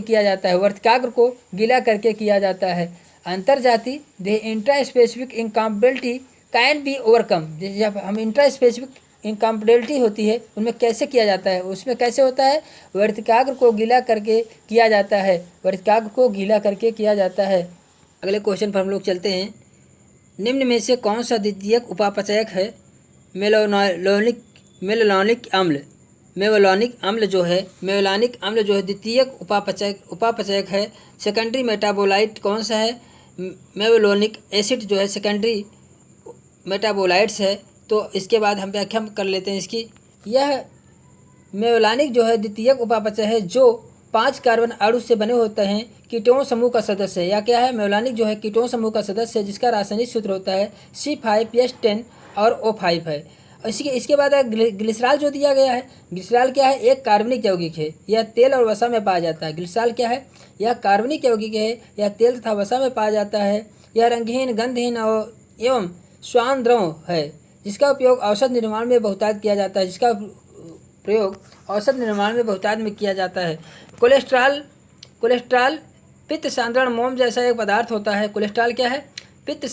[SPEAKER 1] किया जाता है। अंतर्जातीय the intra specific incompatibility can be overcome. जब हम इंट्रा स्पेसिफिक इनकम्पेटिबिलिटी होती है उनमें कैसे किया जाता है, उसमें कैसे होता है, वर्तिकाग्र को गीला करके किया जाता है। अगले क्वेश्चन पर हम लोग चलते हैं। निम्न में से कौन सा द्वितीयक उपापचयक है, मेलानिक अम्ल जो है द्वितीयक उपापचयक है। सेकेंडरी मेटाबोलाइट कौन सा है, मेवलोनिक एसिड जो है सेकेंडरी मेटाबोलाइट्स है। तो इसके बाद हम व्याख्या कर लेते हैं इसकी। यह मेवलानिक जो है द्वितीयक उपापचय है जो 5 कार्बन अणु से बने होते हैं, कीटोन समूह का सदस्य है। या क्या है, मेवलानिक जो है कीटोन समूह का सदस्य है जिसका रासायनिक सूत्र होता है C5H10 और O5 है। इसके बाद ग्लिसरॉल जो दिया गया है। ग्लिसरॉल क्या है, एक कार्बनिक यौगिक है। यह तेल और वसा में पाया जाता है। ग्लिसरॉल क्या है, यह कार्बनिक यौगिक है। यह तेल तथा वसा में पाया जाता है। यह रंगहीन, गंधहीन और एवं श्वान द्रव है जिसका उपयोग औषध निर्माण में बहुतायत किया जाता है। कोलेस्ट्रॉल पित्त सांद्रण मोम जैसा एक पदार्थ होता है। कोलेस्ट्रॉल क्या है, पित्त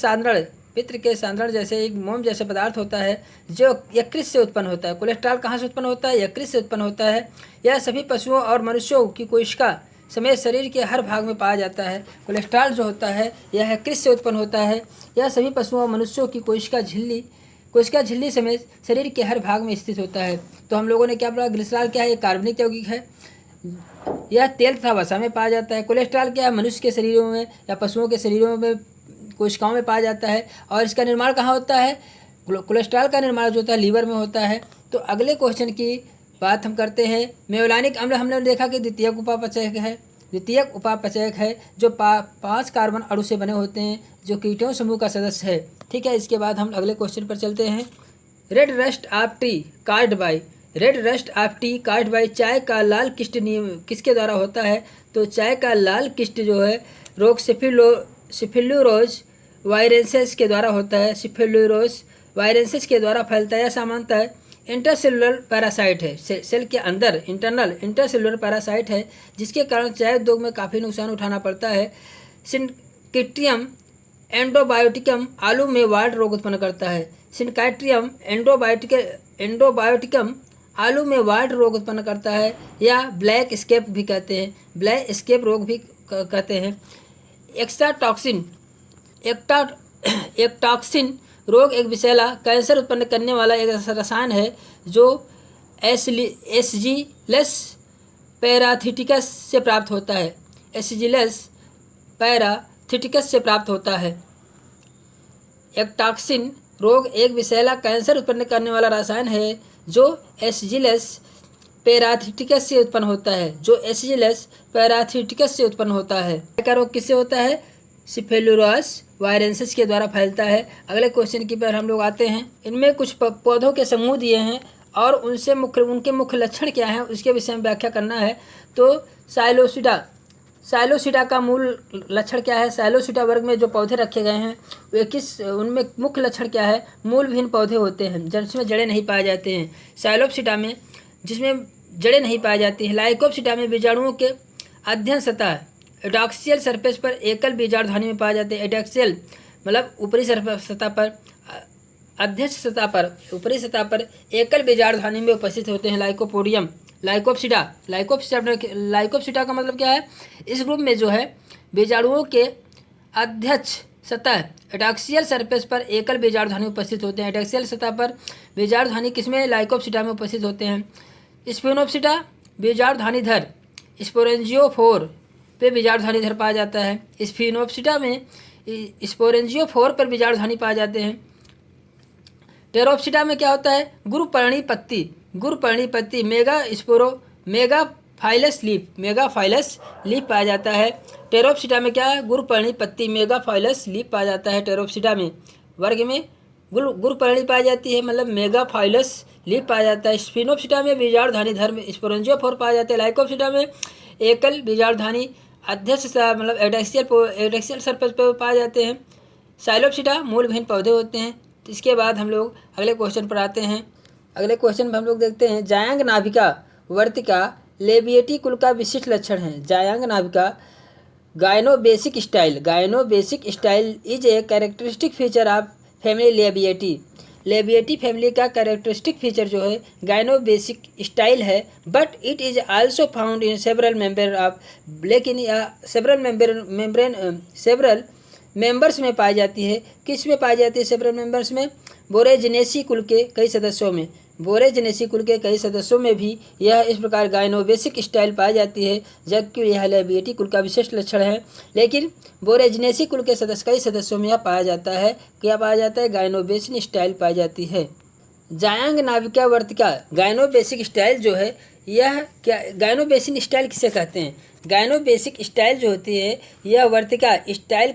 [SPEAKER 1] के सांद्रण जैसे एक मोम जैसे पदार्थ होता है जो यकृत से उत्पन्न होता है। कोलेस्ट्रॉल कहाँ से उत्पन्न होता है, यकृत से उत्पन्न होता है। यह सभी पशुओं और मनुष्यों की कोशिका समेत शरीर के हर भाग में पाया जाता है। कोलेस्ट्रॉल जो होता है यह यकृत से उत्पन्न होता है। यह सभी पशुओं और मनुष्यों की कोशिका झिल्ली समेत शरीर के हर भाग में स्थित होता है। तो हम लोगों ने क्या पढ़ा, ग्लिसरॉल क्या है, एक कार्बनिक यौगिक है। यह तेल तथा वसा में पाया जाता है। कोलेस्ट्रॉल क्या है, मनुष्य के शरीरों में या पशुओं के शरीरों में कोशिकाओं में पाया जाता है। और इसका निर्माण कहाँ होता है, कोलेस्ट्रॉल का निर्माण जो होता है लीवर में होता है। तो अगले क्वेश्चन की बात हम करते हैं। मेवलानिक अम्ल हमने देखा कि द्वितीयक उपापचयक है जो 5 कार्बन अणु से बने होते हैं जो कीटोन समूह का सदस्य है। ठीक है, इसके बाद हम अगले क्वेश्चन पर चलते हैं। Red rust of tea caused by चाय का लाल किस्ट किसके द्वारा होता है। तो चाय का लाल किस्ट जो है रोग सिफिलुरोज वायरेंसेस के द्वारा होता है। सिफिलुरोज वायरेंसेस के द्वारा फैलता है। सामान्यतः इंटरसेलुलर पैरासाइट है, सेल के अंदर इंटरसेलुलर पैरासाइट है जिसके कारण चाय उद्योग में काफ़ी नुकसान उठाना पड़ता है। सिनक्टियम एंडोबायोटिकम आलू में वार्ड रोग उत्पन्न करता है। सिनक्टियम एंडोबायोटिकम आलू में वार्ड रोग उत्पन्न करता है या ब्लैक स्केप भी कहते हैं, ब्लैक स्केप रोग भी कहते हैं। एक्टॉक्सिन रोग एक विषैला कैंसर उत्पन्न करने वाला एक रसायन है जो एस्जिलस पैराथिटिकस से प्राप्त होता है। एस्जिलस पैराथिटिकस पेराथिटिकस से प्राप्त होता है। एक टॉक्सिन रोग एक विषैला कैंसर उत्पन्न करने वाला रसायन है जो एस्जिलस पेराथिटिकस से उत्पन्न होता है। का रोग किससे होता है? सिफेलुरस वायरेंसिस के द्वारा फैलता है। अगले क्वेश्चन की पर हम लोग आते हैं। इनमें कुछ पौधों के समूह दिए हैं और उनके मुख्य लक्षण क्या हैं उसके विषय में व्याख्या करना है। तो साइलोसिडा का मूल लक्षण क्या है? साइलोसिडा वर्ग में जो पौधे रखे गए हैं उनमें मुख्य लक्षण क्या है? मूलविहीन पौधे होते हैं जिसमें जड़ें नहीं पाए जाते हैं। साइलोपसिडा में जिसमें जड़ें नहीं पाई जाती हैं। लाइकोपसिडा में बीजाणुओं के अध्ययन सतह एडैक्सियल सरफेस पर एकल बीजाणुधानी में पाए जाते हैं। एडैक्सियल मतलब ऊपरी सतह पर, अध्यक्ष सतह पर, ऊपरी सतह पर एकल बीजाणुधानी में उपस्थित होते हैं। लाइकोपसिडा का मतलब क्या है? इस ग्रुप में जो है बीजाणुओं के अध्यक्ष सतह एडैक्सियल सरफेस पर एकल बीजाणुधानी उपस्थित होते हैं। एडैक्सियल सतह पर बीजाणुधानी किसमें? लाइकोपसिडा में उपस्थित होते हैं। स्फेनोपसिडा बीजाणुधानीधर स्पोरेंजियोफोर पे बीजाणुधानीधर पाया जाता है। स्फेनोपसिडा में स्पोरेंजियोफोर पर बीजाणुधानी पाए जाते हैं। टेरोपसिडा में क्या होता है? गुरुपर्णी पत्ती मेगाफाइलस लीफ पाया जाता है। टेरोपसिडा में क्या है? गुरुपर्णी पत्ती मेगाफाइलस लीफ पाया जाता है। टेरोपसिडा में वर्ग में गुरुपर्णी पाई जाती है, मतलब मेगाफाइलस लीफ पाया जाता है। स्फेनोपसिडा में बीजाणुधानीधर में स्पोरेंजियोफोर पाया जाता है। लाइकोपसिडा में एकल बीजाणुधानी अध्यक्ष मतलब एडैक्सियल सरफेस पर पाए जाते हैं। साइलोपसिडा मूलविहीन पौधे होते हैं। तो इसके बाद हम लोग अगले क्वेश्चन पर आते हैं। अगले क्वेश्चन में हम लोग देखते हैं जायांग नाभिका वर्तिका लेबिएटी कुल का विशिष्ट लक्षण है। जायांग नाभिका gynobasic style is a characteristic feature of family Labiatae family का कैरेक्टरिस्टिक फीचर जो है गायनोबेसिक स्टाइल है। But it is also found in several members में पाई जाती है। किस में पाई जाती है? सेवरल मेंबर्स में बोरेजिनेसी कुल के कई सदस्यों में भी यह इस प्रकार गायनोबेसिक स्टाइल पाई जाती है, जबकि यह लेबिएटी कुल का विशिष्ट लक्षण है। लेकिन बोरेजिनेसी कुल के कई सदस्यों में यह पाया जाता है। क्या पाया जाता है? गायनोबेसिक स्टाइल पाई जाती है। जायांग नाभिका वर्तिका गायनोबेसिक स्टाइल जो है यह क्या? गायनोबेसिक स्टाइल किसे कहते हैं? गायनोबेसिक स्टाइल जो होती है यह वर्तिका स्टाइल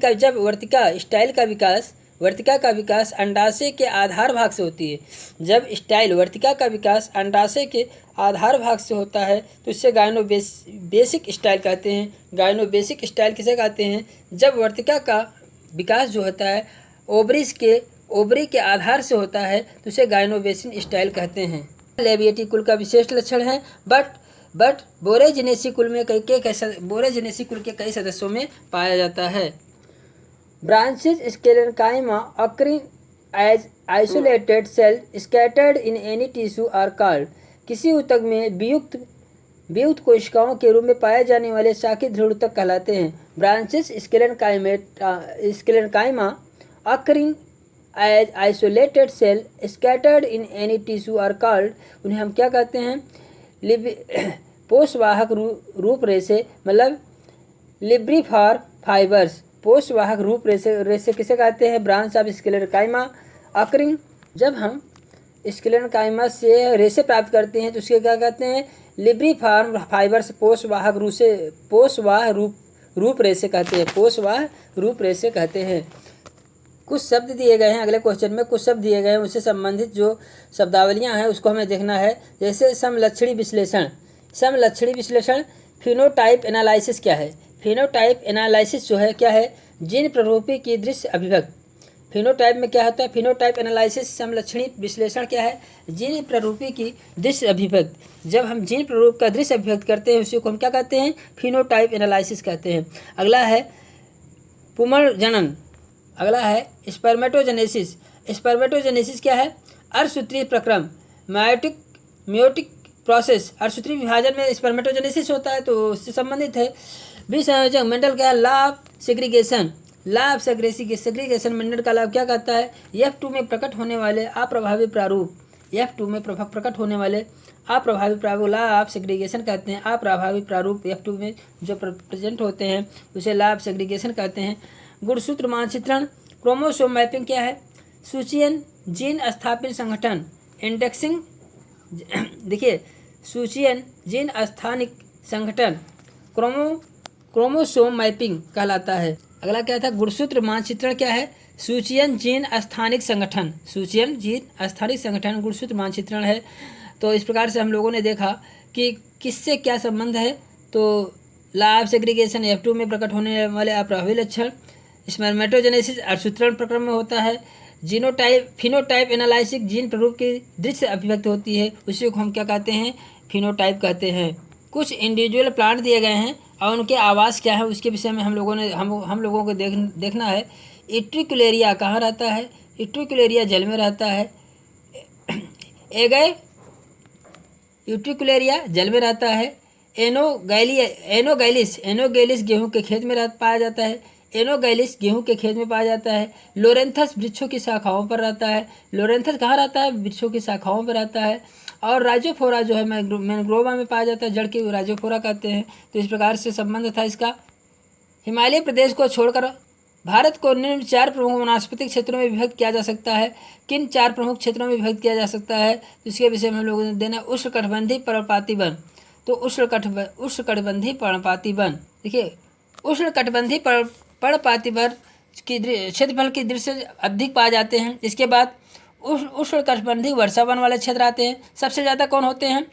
[SPEAKER 1] का वर्तिका का विकास अंडाशय के आधार भाग से होती है। जब वर्तिका का विकास अंडाशय के आधार भाग से होता है तो इससे गायनोबेसिक स्टाइल कहते हैं। गायनोबेसिक स्टाइल किसे कहते हैं? जब वर्तिका का विकास जो होता है ओवरी के आधार से होता है तो इसे गायनोबेसिक स्टाइल कहते हैं। लेबिएटी कुल का विशेष लक्षण है। बट बोरेजिनेसी कुल के कई सदस्यों में पाया जाता है। Branches sclerenchyma occurring as isolated cell scattered in any tissue are called। किसी ऊतक में वियुक्त कोशिकाओं के रूप में पाए जाने वाले शाखित दृढ़ ऊतक कहलाते हैं। Branches sclerenchyma occurring as isolated cell scattered in any tissue are called। उन्हें हम क्या कहते हैं? पोषवाहक रूप रेशे मतलब लिब्रिफार फाइबर्स। पोषवाहक रूप रेशे किसे कहते हैं? Branch of sclerenchyma occurring. जब हम स्केलेनकाइमा से रेशे प्राप्त करते हैं तो उसके क्या कहते हैं? लिब्रिफार्म फाइबर्स पोषवाहक रूप रेशे कहते हैं। कुछ शब्द दिए गए हैं अगले क्वेश्चन में, कुछ शब्द दिए गए हैं उससे संबंधित जो शब्दावलियां हैं उसको हमें देखना है। जैसे समलक्षणी विश्लेषण। फिनोटाइप एनालिसिस क्या है? फिनोटाइप एनालिसिस जो है क्या है? जीन प्ररूपी की दृश्य अभिव्यक्ति। फिनोटाइप में क्या होता है? फिनोटाइप एनालिसिस समलक्षणी विश्लेषण क्या है? जीन प्ररूपी की दृश्य अभिव्यक्ति। जब हम जीन प्ररूप का दृश्य अभिव्यक्ति करते हैं उसी को हम क्या कहते हैं? फिनोटाइप एनालिसिस कहते हैं। अगला है पुनर्जनन। अगला है स्पर्मेटोजेनेसिस। स्पर्मेटोजेनेसिस क्या है? अर्धसूत्रीय प्रक्रम म्योटिक प्रोसेस। अर्धसूत्रीय विभाजन में स्पर्मेटोजेनेसिस होता है तो उससे संबंधित है। विसंयोजक मंडल का लाभ सेग्रीगेशन। सेग्रीगेशन मंडल का लाभ क्या कहता है? F2 में प्रकट होने वाले अप्रभावी प्रारूप। लाभ सेग्रीगेशन कहते हैं। अप्रभावी प्रारूप F2 में जो प्रेजेंट होते हैं उसे लाभ सेग्रीगेशन कहते हैं। गुणसूत्र मानचित्रण। क्रोमोसोम मैपिंग क्या है? सूचीयन जीन स्थापित संगठन, इंडेक्सिंग। देखिए, सूचीयन जीन स्थानिक संगठन क्रोमोसोम मैपिंग कहलाता है। अगला क्या था? गुणसूत्र मानचित्रण क्या है? सूचीयन जीन स्थानिक संगठन, सूचीयन जीन स्थानिक संगठन गुणसूत्र मानचित्रण है। तो इस प्रकार से हम लोगों ने देखा कि किससे क्या संबंध है। तो लॉ ऑफ सेग्रीगेशन F2 में प्रकट होने वाले अप्रभावी लक्षण, स्पर्मेटोजेनेसिस अर्धसूत्रण प्रक्रम में होता है। जीनोटाइप फिनोटाइप एनालिसिस, जीन प्रारूप की दृश्य अभिव्यक्ति होती है, उसी को हम क्या कहते हैं? फिनोटाइप कहते हैं। कुछ इंडिविजुअल प्लांट दिए गए हैं और उनके आवास क्या है उसके विषय में हम लोगों को देखना है। इट्रिकुलेरिया कहाँ रहता है? इट्रिकुलेरिया जल में रहता है। यूट्रिकुलेरिया जल में रहता है। एनोगैलिस गेहूं के खेत में पाया जाता है। एनोगैलिस गेहूं के खेत में पाया जाता है। लोरेंथस वृक्षों की शाखाओं पर रहता है। लोरेंथस कहाँ रहता है? वृक्षों की शाखाओं पर रहता है। और राइजोफोरा जो है मैंग्रोवा में पाया जाता है, जड़ की राइजोफोरा कहते हैं। तो इस प्रकार से संबंध था इसका। हिमालय प्रदेश को छोड़कर भारत को निम्न 4 प्रमुख वनस्पतिक क्षेत्रों में विभक्त किया जा सकता है। किन 4 प्रमुख क्षेत्रों में विभक्त किया जा सकता है? तो इसके विषय में हम लोगों ने देना उष्णकटिबंधीय पर्णपाती वन। तो उष्णकटिबंधीय पर्णपाती वन, देखिए उष्णकटिबंधीय पर्णपाती वन की क्षेत्रफल की दृष्टि से अधिक पाए जाते हैं। इसके बाद उष्णकटिबंधीय वर्षा वन वाले क्षेत्र आते हैं। सबसे ज़्यादा कौन होते हैं?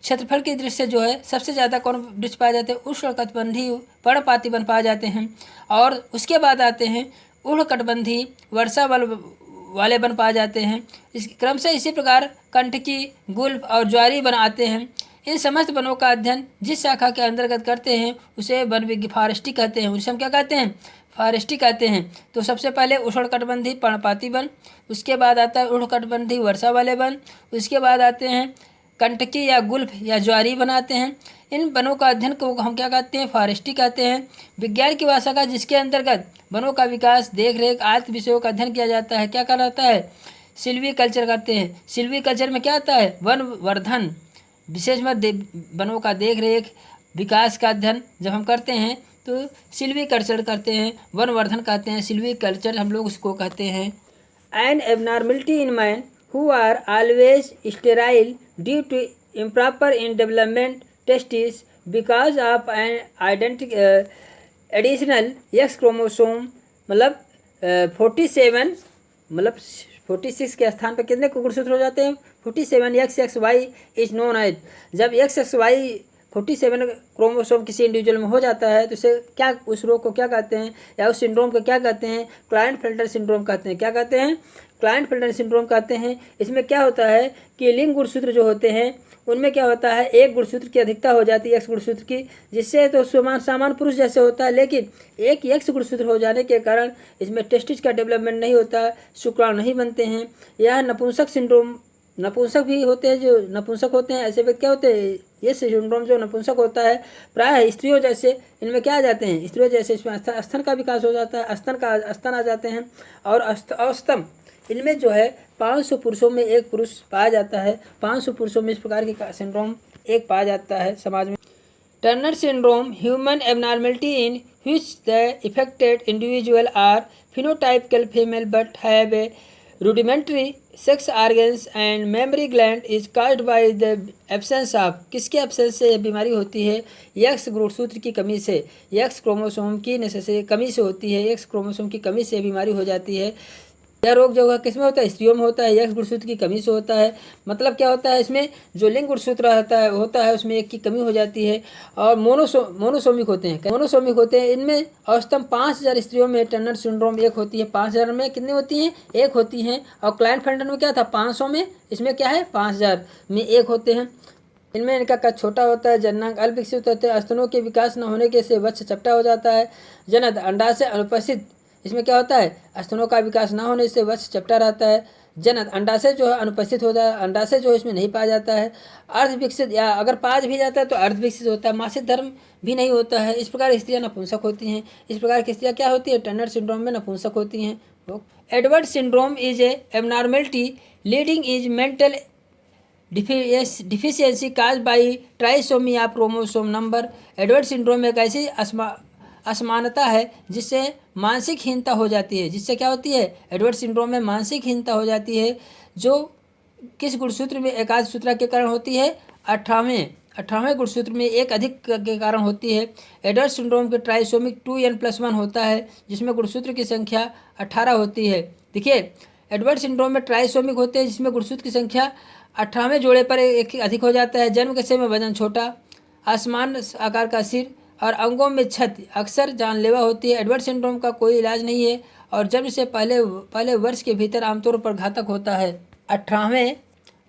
[SPEAKER 1] क्षेत्रफल की दृष्टि से जो है सबसे ज़्यादा कौन वृक्ष पाए जाते हैं? उष्णकटिबंधीय पर्णपाती वन पाए जाते हैं। और उसके बाद आते हैं उष्णकटिबंधीय वर्षा वाले वन पाए जाते हैं। इस क्रम से इसी प्रकार कंटकी, गुल्फ और ज्वारी वन आते हैं। इन समस्त वनों का अध्ययन जिस शाखा के अंतर्गत करते हैं उसे वन फॉरेस्ट्री कहते हैं। उसे हम क्या कहते हैं? फॉरेस्ट्री कहते हैं। तो सबसे पहले उष्णकटिबंधीय पर्णपाती वन, उसके बाद आता है उष्णकटिबंधीय वर्षा वाले वन, उसके बाद आते हैं कंटकी या गुल्फ या ज्वारी बनाते हैं। इन वनों का अध्ययन को हम क्या कहते हैं? फॉरेस्ट्री कहते हैं। विज्ञान की भाषा का जिसके अंतर्गत वनों का विकास, देख रेख आदि विषयों का अध्ययन किया जाता है, क्या कहलाता है? सिल्वीकल्चर कहते हैं। सिल्वीकल्चर में क्या आता है? वन वर्धन, विशेष वनों का देख रेख विकास का अध्ययन जब हम करते हैं तो सिल्वीकल्चर करते हैं, वन वर्धन कहते हैं, सिल्वीकल्चर हम लोग उसको कहते हैं। An abnormality in man who are always sterile due to improper in development testes because of an additional X chromosome, मतलब 47 मतलब 46 के स्थान पर कितने गुणसूत्र हो जाते हैं? 47 XXY इज नोन एज। जब XXY 47 क्रोमोसोम किसी इंडिविजुअल में हो जाता है तो इसे क्या, उस रोग को क्या कहते हैं या उस सिंड्रोम को क्या कहते हैं? क्लाइनेट-फेल्टर सिंड्रोम कहते हैं। क्या कहते हैं? क्लाइनेट-फेल्टर सिंड्रोम कहते हैं। इसमें क्या होता है कि लिंग गुणसूत्र जो होते हैं उनमें क्या होता है? एक गुणसूत्र की अधिकता हो जाती है X गुणसूत्र की, जिससे तो सामान्य पुरुष जैसे होता है, लेकिन एक X गुणसूत्र हो जाने के कारण इसमें टेस्टिस का डेवलपमेंट नहीं होता, शुक्राणु नहीं बनते हैं। यह नपुंसक सिंड्रोम, नपुंसक भी होते हैं जो नपुंसक होते हैं, ऐसे व्यक्ति क्या होते हैं? ये सिंड्रोम जो नपुंसक होता है प्रायः स्त्रियों जैसे इनमें क्या आ जाते हैं? स्त्रियों जैसे इसमें स्तन का विकास हो जाता है, स्तन आ जाते हैं। और औसतम इनमें जो है 500 पुरुषों में एक पुरुष पाया जाता है। 500 पुरुषों में इस प्रकार की सिंड्रोम एक पाया जाता है समाज में। Turner syndrome, human abnormality in which the affected individual are phenotypical female but have a rudimentary sex organs and mammary gland is caused by the absence of, किसके absence से यह बीमारी होती है? X गुणसूत्र की कमी से, X क्रोमोसोम की कमी से होती है। X क्रोमोसोम की कमी से बीमारी हो जाती है। यह रोग जो है किसमें होता है? स्त्रियों में होता है। X गुणसूत्र की कमी से होता है। मतलब क्या होता है? इसमें जो लिंग गुणसूत्र होता है उसमें एक की कमी हो जाती है। और मोनोसोमिक होते हैं। इनमें औसतन 5000 स्त्रियों में टर्नर सिंड्रोम एक होती है। 5000 में कितनी होती हैं? एक होती हैं। और क्लाइनेट-फेल्टर में क्या था? 500 में, इसमें क्या है? 5000 में एक होते हैं। इनमें इनका कद छोटा होता है, जननांग अल्प विकसित होते हैं, स्तनों के विकास न होने के से वत्स चपटा हो जाता है। जनन अंडाशय अनुपस्थित, इसमें क्या होता है? स्तनों का विकास ना होने से वत्स चपटा रहता है। जनन अंडाशय जो है अनुपस्थित होता है, अंडाशय जो है इसमें नहीं पाया जाता है। अर्ध विकसित, या अगर पाया भी जाता है तो अर्ध विकसित होता है। मासिक धर्म भी नहीं होता है। इस प्रकार स्त्रियाँ नपुंसक होती हैं। इस प्रकार की स्त्रियाँ क्या होती है? टर्नर सिंड्रोम में नपुंसक होती हैं। Edward syndrome is a abnormality leading is mental deficiency cause by trisomy of chromosome number. Edward syndrome एक ऐसी असमानता है जिससे मानसिक हीनता हो जाती है। जिससे क्या होती है? एडवर्ड सिंड्रोम में मानसिक हीनता हो जाती है, जो किस गुणसूत्र में एकाध सूत्रा के कारण होती है? 18वें गुणसूत्र में एक अधिक के कारण होती है। एडवर्ड सिंड्रोम के ट्राइसोमिक 2n+1 होता है, जिसमें गुणसूत्र की संख्या 18 होती है। देखिए, एडवर्ड सिंड्रोम में ट्राइसोमिक होते हैं जिसमें गुणसूत्र की संख्या 18वें जोड़े पर एक अधिक हो जाता है। जन्म के समय वजन छोटा, आसमान आकार का सिर और अंगों में क्षति अक्सर जानलेवा होती है। एडवर्ड सिंड्रोम का कोई इलाज नहीं है और जन्म से पहले वर्ष के भीतर आमतौर पर घातक होता है।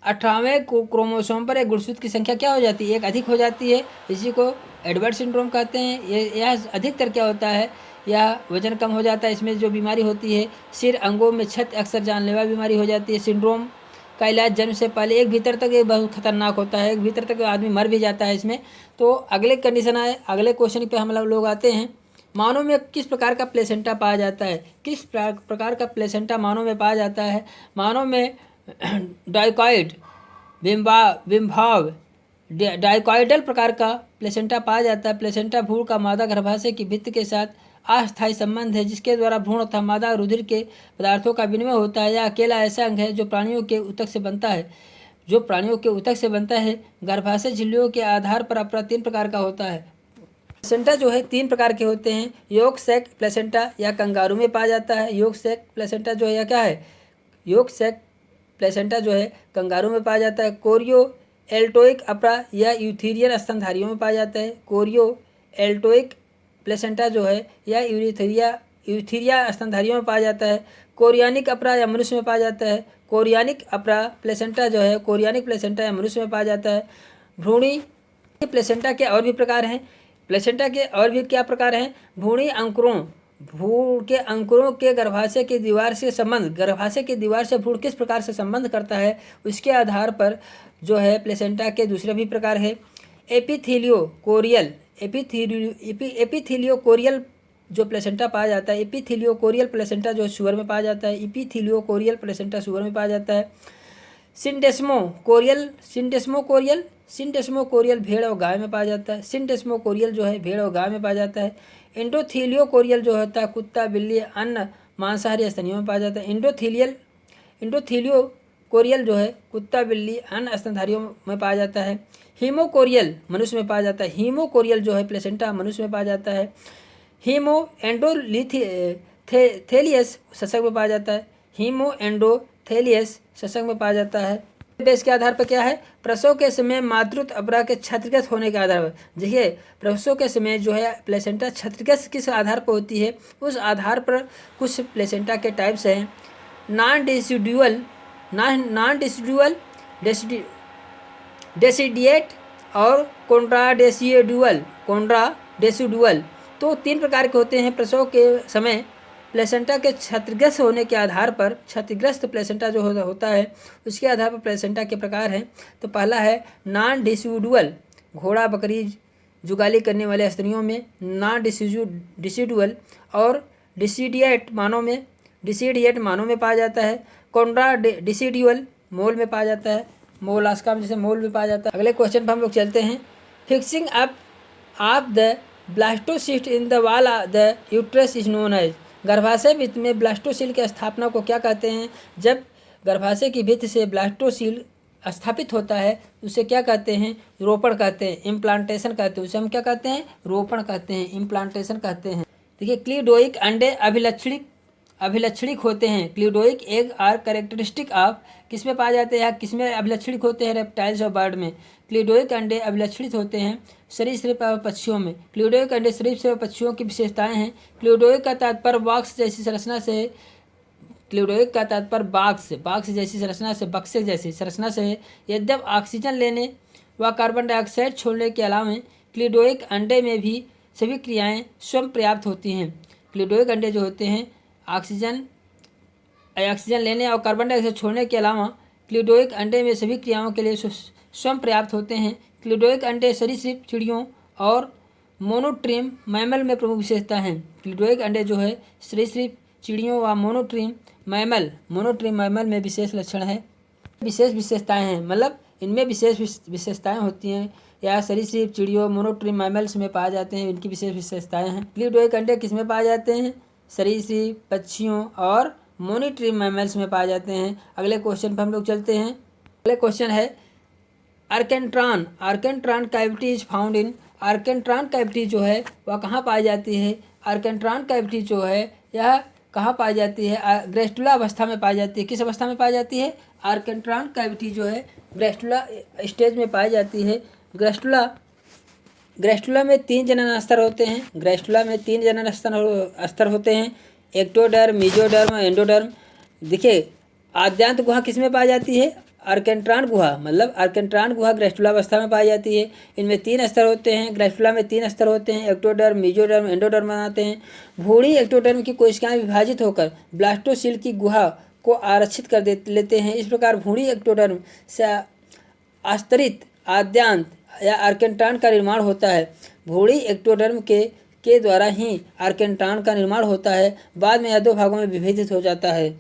[SPEAKER 1] 18वें क्रोमोसोम पर एक गुणसूत्र की संख्या क्या हो जाती है? एक अधिक हो जाती है। इसी को एडवर्ड सिंड्रोम कहते हैं। यह अधिकतर क्या होता है? यह वजन कम हो जाता है। इसमें जो बीमारी होती है, सिर अंगों में क्षत अक्सर जानलेवा बीमारी हो जाती है। सिंड्रोम का इलाज जन्म से पहले एक भीतर तक ये बहुत खतरनाक होता है, एक भीतर तक आदमी मर भी जाता है इसमें। तो अगले कंडीशन आए, अगले क्वेश्चन पे हम लोग आते हैं। मानव में किस प्रकार का प्लेसेंटा पाया जाता है? किस प्रकार का प्लेसेंटा मानव में पाया जाता है? मानव में डाइकॉइड बिम्भाव डाइकॉइडल प्रकार का प्लेसेंटा पाया जाता है। प्लेसेंटा भ्रूण का मादा गर्भाशय की भित्ति के साथ अस्थायी संबंध है, जिसके द्वारा भ्रूण तथा मादा रुधिर के पदार्थों का विनिमय होता है। यह अकेला ऐसा अंग है जो प्राणियों के ऊतक से बनता है। गर्भाशय झिल्लियों के आधार पर अपरा 3 प्रकार का होता है। प्लेसेंटा जो है 3 प्रकार के होते हैं। योग सैक प्लेसेंटा या कंगारू में पाया जाता है। योग सैक प्लेसेंटा जो है या क्या है? योग सैक प्लेसेंटा जो है कंगारू में पाया जाता है। कोरियो एल्टोइक अपरा या यूथेरियन स्तनधारियों में पाया जाता है। कोरियो एल्टोइक प्लेसेंटा जो है या यूथीरिया स्तनधारियों में पाया जाता है। कोरियानिक अपरा या मनुष्य में पाया जाता है। कोरियानिक अपरा प्लेसेंटा जो है कोरियानिक प्लेसेंटा या मनुष्य में पाया जाता है। भ्रूणी प्लेसेंटा के और भी प्रकार हैं। प्लेसेंटा के और भी क्या प्रकार हैं? भ्रूण के अंकुरों के गर्भाशय की दीवार से संबंध, गर्भाशय की दीवार से भ्रूण किस प्रकार से संबंध करता है, उसके आधार पर जो है प्लेसेंटा के दूसरे भी प्रकार है। एपिथीलियोकोरियल जो प्लेसेंटा पाया जाता है, एपिथीलियोकोरियल प्लेसेंटा जो सुअर में पाया जाता है। एपिथीलियोकोरियल प्लेसेंटा सुअर में पाया जाता है। सिंडेस्मोकोरियल भेड़ और गाय में पाया जाता है। सिंडेस्मोकोरियल जो है भेड़ और गाय में पाया जाता है। एंडोथीलियोकोरियल जो होता है कुत्ता, बिल्ली, अन्य मांसाहारी स्तनियों में पाया जाता है। एंडोथीलियोकोरियल जो है कुत्ता, बिल्ली, अन्य स्तनधारियों में पाया जाता है। हीमोकोरियल मनुष्य में पाया जाता है। हीमोकोरियल जो है प्लेसेंटा मनुष्य में पाया जाता है। हीमो एंडोथेलियस सशक में पाया जाता है। हीमो एंडोथेलियस सशक में पाया जाता है। इसके आधार पर क्या है? प्रसव के समय मातृत्व अपरा के क्षतिग्रस्त होने के आधार पर। देखिए, प्रसव के समय जो है प्लेसेंटा क्षतिग्रस्त किस आधार पर होती है, उस आधार पर कुछ प्लेसेंटा के टाइप्स हैं। नॉन डिसिडुअल डेसिडिएट और कॉन्ट्राडेसिडुअल तो 3 प्रकार के होते हैं। प्रसव के समय प्लेसेंटा के क्षतिग्रस्त होने के आधार पर, क्षतिग्रस्त प्लेसेंटा जो होता है उसके आधार पर प्लेसेंटा के प्रकार हैं। तो पहला है नॉन डिसिडुअल, घोड़ा बकरी जुगाली करने वाले स्त्रियों में नॉन डिसिडुअल, और डिसिडिएट मानव में पाया जाता है। कॉन्ट्राडेसिडुअल मोल में पाया जाता है। मोलास्का में जैसे मोल में पाया जाता है। अगले क्वेश्चन पर हम लोग चलते हैं। Fixing up of the blastocyst in the wall of the uterus is known as. गर्भाशय भित्ति में ब्लास्टोसिल की स्थापना को क्या कहते हैं? जब गर्भाशय की भित्ति से ब्लास्टोसिल स्थापित होता है उसे क्या कहते हैं? रोपण कहते हैं, इम्प्लांटेशन कहते हैं। उसे हम क्या कहते हैं? रोपण कहते हैं, इम्प्लांटेशन कहते हैं। देखिए, क्लीडोइक अंडे अभिलक्षणिक होते हैं। क्लीडोइक एग आर कैरेक्टरिस्टिक ऑफ किसमें पाए जाते हैं? किसमें अभिलक्षणिक होते हैं? रेप्टाइल्स और बर्ड में। क्लीडोइक अंडे अभिलक्षणित होते हैं सरीसृप और पक्षियों में। क्लीडोइक अंडे सरीसृप और पक्षियों की विशेषताएं हैं। क्लीडोइक का तात्पर्य बॉक्स जैसी संरचना से, बक्से जैसी संरचना से है। यद्यप ऑक्सीजन लेने व कार्बन डाइऑक्साइड छोड़ने के अलावा क्लीडोइक अंडे में भी सभी क्रियाएं स्वयं पर्याप्त होती हैं। क्लीडोइक अंडे जो होते हैं ऑक्सीजन लेने और कार्बन डाइऑक्साइड छोड़ने के अलावा क्लीडोइक अंडे में सभी क्रियाओं के लिए स्वयं पर्याप्त होते हैं। क्लीडोइक अंडे सरीसृप, चिड़ियों और मोनोट्रीम मैमल में प्रमुख विशेषता हैं। क्लीडोइक अंडे जो है सरीसृप, चिड़ियों व मोनोट्रीम मैमल में विशेष लक्षण है, विशेष विशेषताएं हैं, मतलब इनमें विशेष विशेषताएं होती हैं। या सरीसृप, चिड़ियों, मोनोट्रिम मैमल्स में पाए जाते हैं। इनकी विशेष विशेषताएं हैं। क्लिडोइक अंडे किस में पाए जाते हैं? सरीसृप, पक्षियों और मोनोट्रिम मैमल्स में पाए जाते हैं। अगले क्वेश्चन पर हम लोग चलते हैं। अगले क्वेश्चन है archenteron. Archenteron cavity is found in. Archenteron cavity जो है वह कहाँ पाई जाती है? आर्केंट्रॉन कैविटी जो है यह कहाँ पाई जाती है? ग्रेस्टुला अवस्था में पाई जाती है। किस अवस्था में पाई जाती है? आर्केंट्रॉन कैविटी जो है ग्रेस्टुला स्टेज में पाई जाती है। ग्रेस्टुला में 3 जनन स्तर होते हैं। ग्रेस्टुला में 3 जनन स्तर होते हैं, एक्टोडर्म, मेसोडर्म और एंडोडर्म। देखिए, आद्यांत गुहा किस में पाई जाती है? आर्केंट्रॉन गुहा, मतलब आर्केंट्रॉन गुहा ग्रेस्टुला अवस्था में पाई जाती है। इनमें 3 स्तर होते हैं। ग्रेस्टुला में 3 स्तर होते हैं, एक्टोडर्म, मेसोडर्म, एंडोडर्म बनाते हैं। भूरी एक्टोडर्म की कोशिकाएं विभाजित होकर ब्लास्टोसील की गुहा को आरक्षित कर लेते हैं। इस प्रकार भूरी एक्टोडर्म से आस्तरित आद्यांत या आर्केंट्रॉन का निर्माण होता है। भूरी एक्टोडर्म के द्वारा ही आर्केंट्रॉन का निर्माण होता है। बाद में यह 2 भागों में विभाजित हो जाता है।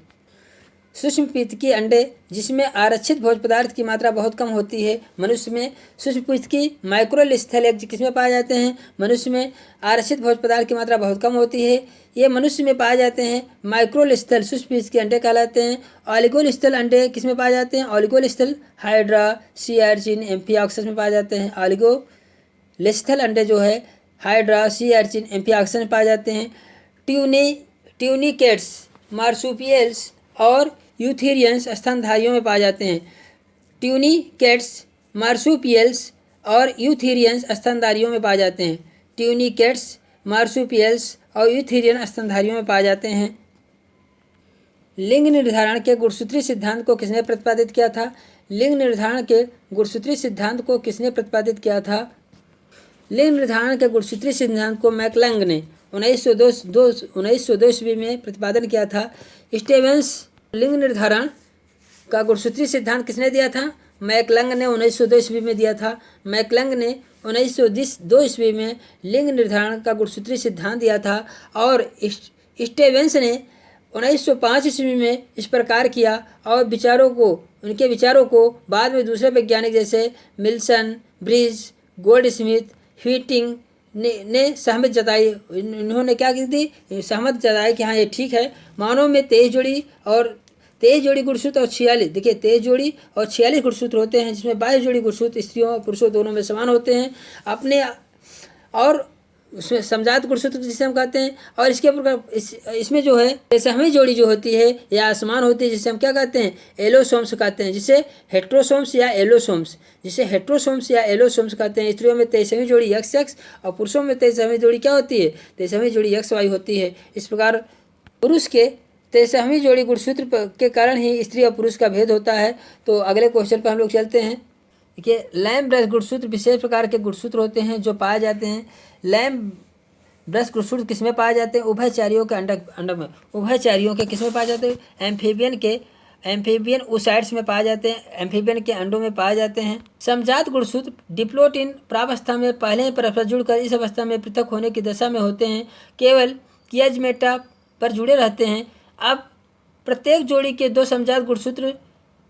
[SPEAKER 1] सूक्ष्म पीतकी अंडे जिसमें आरक्षित भोज्य पदार्थ की मात्रा बहुत कम होती है। मनुष्य में सूक्ष्म पीतकी माइक्रोलिस्थल एग किसमें पाए जाते हैं? मनुष्य में आरक्षित भोज्य पदार्थ की मात्रा बहुत कम होती है। ये मनुष्य में पाए जाते हैं। माइक्रोलिस्थल सूक्ष्म पीतकी अंडे कहलाते हैं। ऑलिगोलिस्थल अंडे किसमें पाए जाते हैं? ऑलिगोलिस्थल हाइड्रा, सी अर्चिन, एम्फिऑक्सस में पाए जाते हैं। ऑलिगोलिस्थल अंडे जो है हाइड्रा, सी अर्चिन, एम्फिऑक्सस में पाए जाते हैं। ट्यूनिकेट्स, मार्सुपियल्स और यूथेरियंस स्तनधारियों में पाए जाते हैं। ट्यूनिकेट्स, मार्सुपियल्स और यूथेरियंस स्तनधारियों में पाए जाते हैं। ट्यूनिकेट्स, मार्सुपियल्स और यूथेरियन स्तनधारियों में पाए जाते हैं। लिंग निर्धारण के गुणसूत्री सिद्धांत को किसने प्रतिपादित किया था? लिंग निर्धारण के गुणसूत्री सिद्धांत को किसने प्रतिपादित किया था? लिंग निर्धारण के गुणसूत्री सिद्धांत को मैकलंग ने 1902 ईस्वी में प्रतिपादन किया था। स्टीवेंस लिंग निर्धारण का गुणसूत्री सिद्धांत किसने दिया था? मैकलंग ने 1902 ईस्वी में दिया था। मैकलंग ने 1902 ईस्वी में लिंग निर्धारण का गुणसूत्री सिद्धांत दिया था और स्टीवेंस ने 1905 ईस्वी में इस प्रकार किया और उनके विचारों को बाद में दूसरे वैज्ञानिक जैसे मिल्सन, ब्रिज, गोल्डस्मिथ, व्हिटिंग ने सहमत जताई। इन्होंने क्या की थी? सहमत जताई कि हाँ ये ठीक है। मानव में 23 जोड़ी गुणसूत्र और 46, देखिए 23 जोड़ी और 46 गुणसूत्र होते हैं, जिसमें 22 जोड़ी गुणसूत्र स्त्रियों और पुरुषों दोनों में समान होते हैं अपने, और उसमें समजात गुणसूत्र जिसे हम कहते हैं। और इसके ऊपर इसमें जो है तेसहवीं जोड़ी जो होती है या असमान होती है, जिसे हम क्या कहते हैं? एलोसोम्स कहते हैं, जिसे हेट्रोसोम्स या एलोसोम्स कहते हैं। स्त्रियों में 23वीं जोड़ी XX और पुरुषों में 23वीं जोड़ी क्या होती है? 23वीं जोड़ी XY होती है। इस प्रकार पुरुष के 23वीं जोड़ी गुणसूत्र के कारण ही स्त्री और पुरुष का भेद होता है। तो अगले क्वेश्चन पर हम लोग चलते हैं। देखिए, लैम ब्रश गुणसूत्र विशेष प्रकार के गुणसूत्र होते हैं जो पाए जाते हैं। लैम ब्रश गुणसूत्र किसमें पाए जाते हैं? उभयचरियों के अंडों में। उभयचरियों के किसमें पाए जाते हैं? एम्फीबियन ओसाइट्स में पाए जाते हैं। एम्फीबियन के अंडों में पाए जाते हैं। समजात गुणसूत्र डिप्लोटिन प्रावस्था में पहले ही परस्पर जुड़कर इस अवस्था में पृथक होने की दशा में होते हैं, केवल कियाजमेटा पर जुड़े रहते हैं। अब प्रत्येक जोड़ी के 2 समजात गुणसूत्र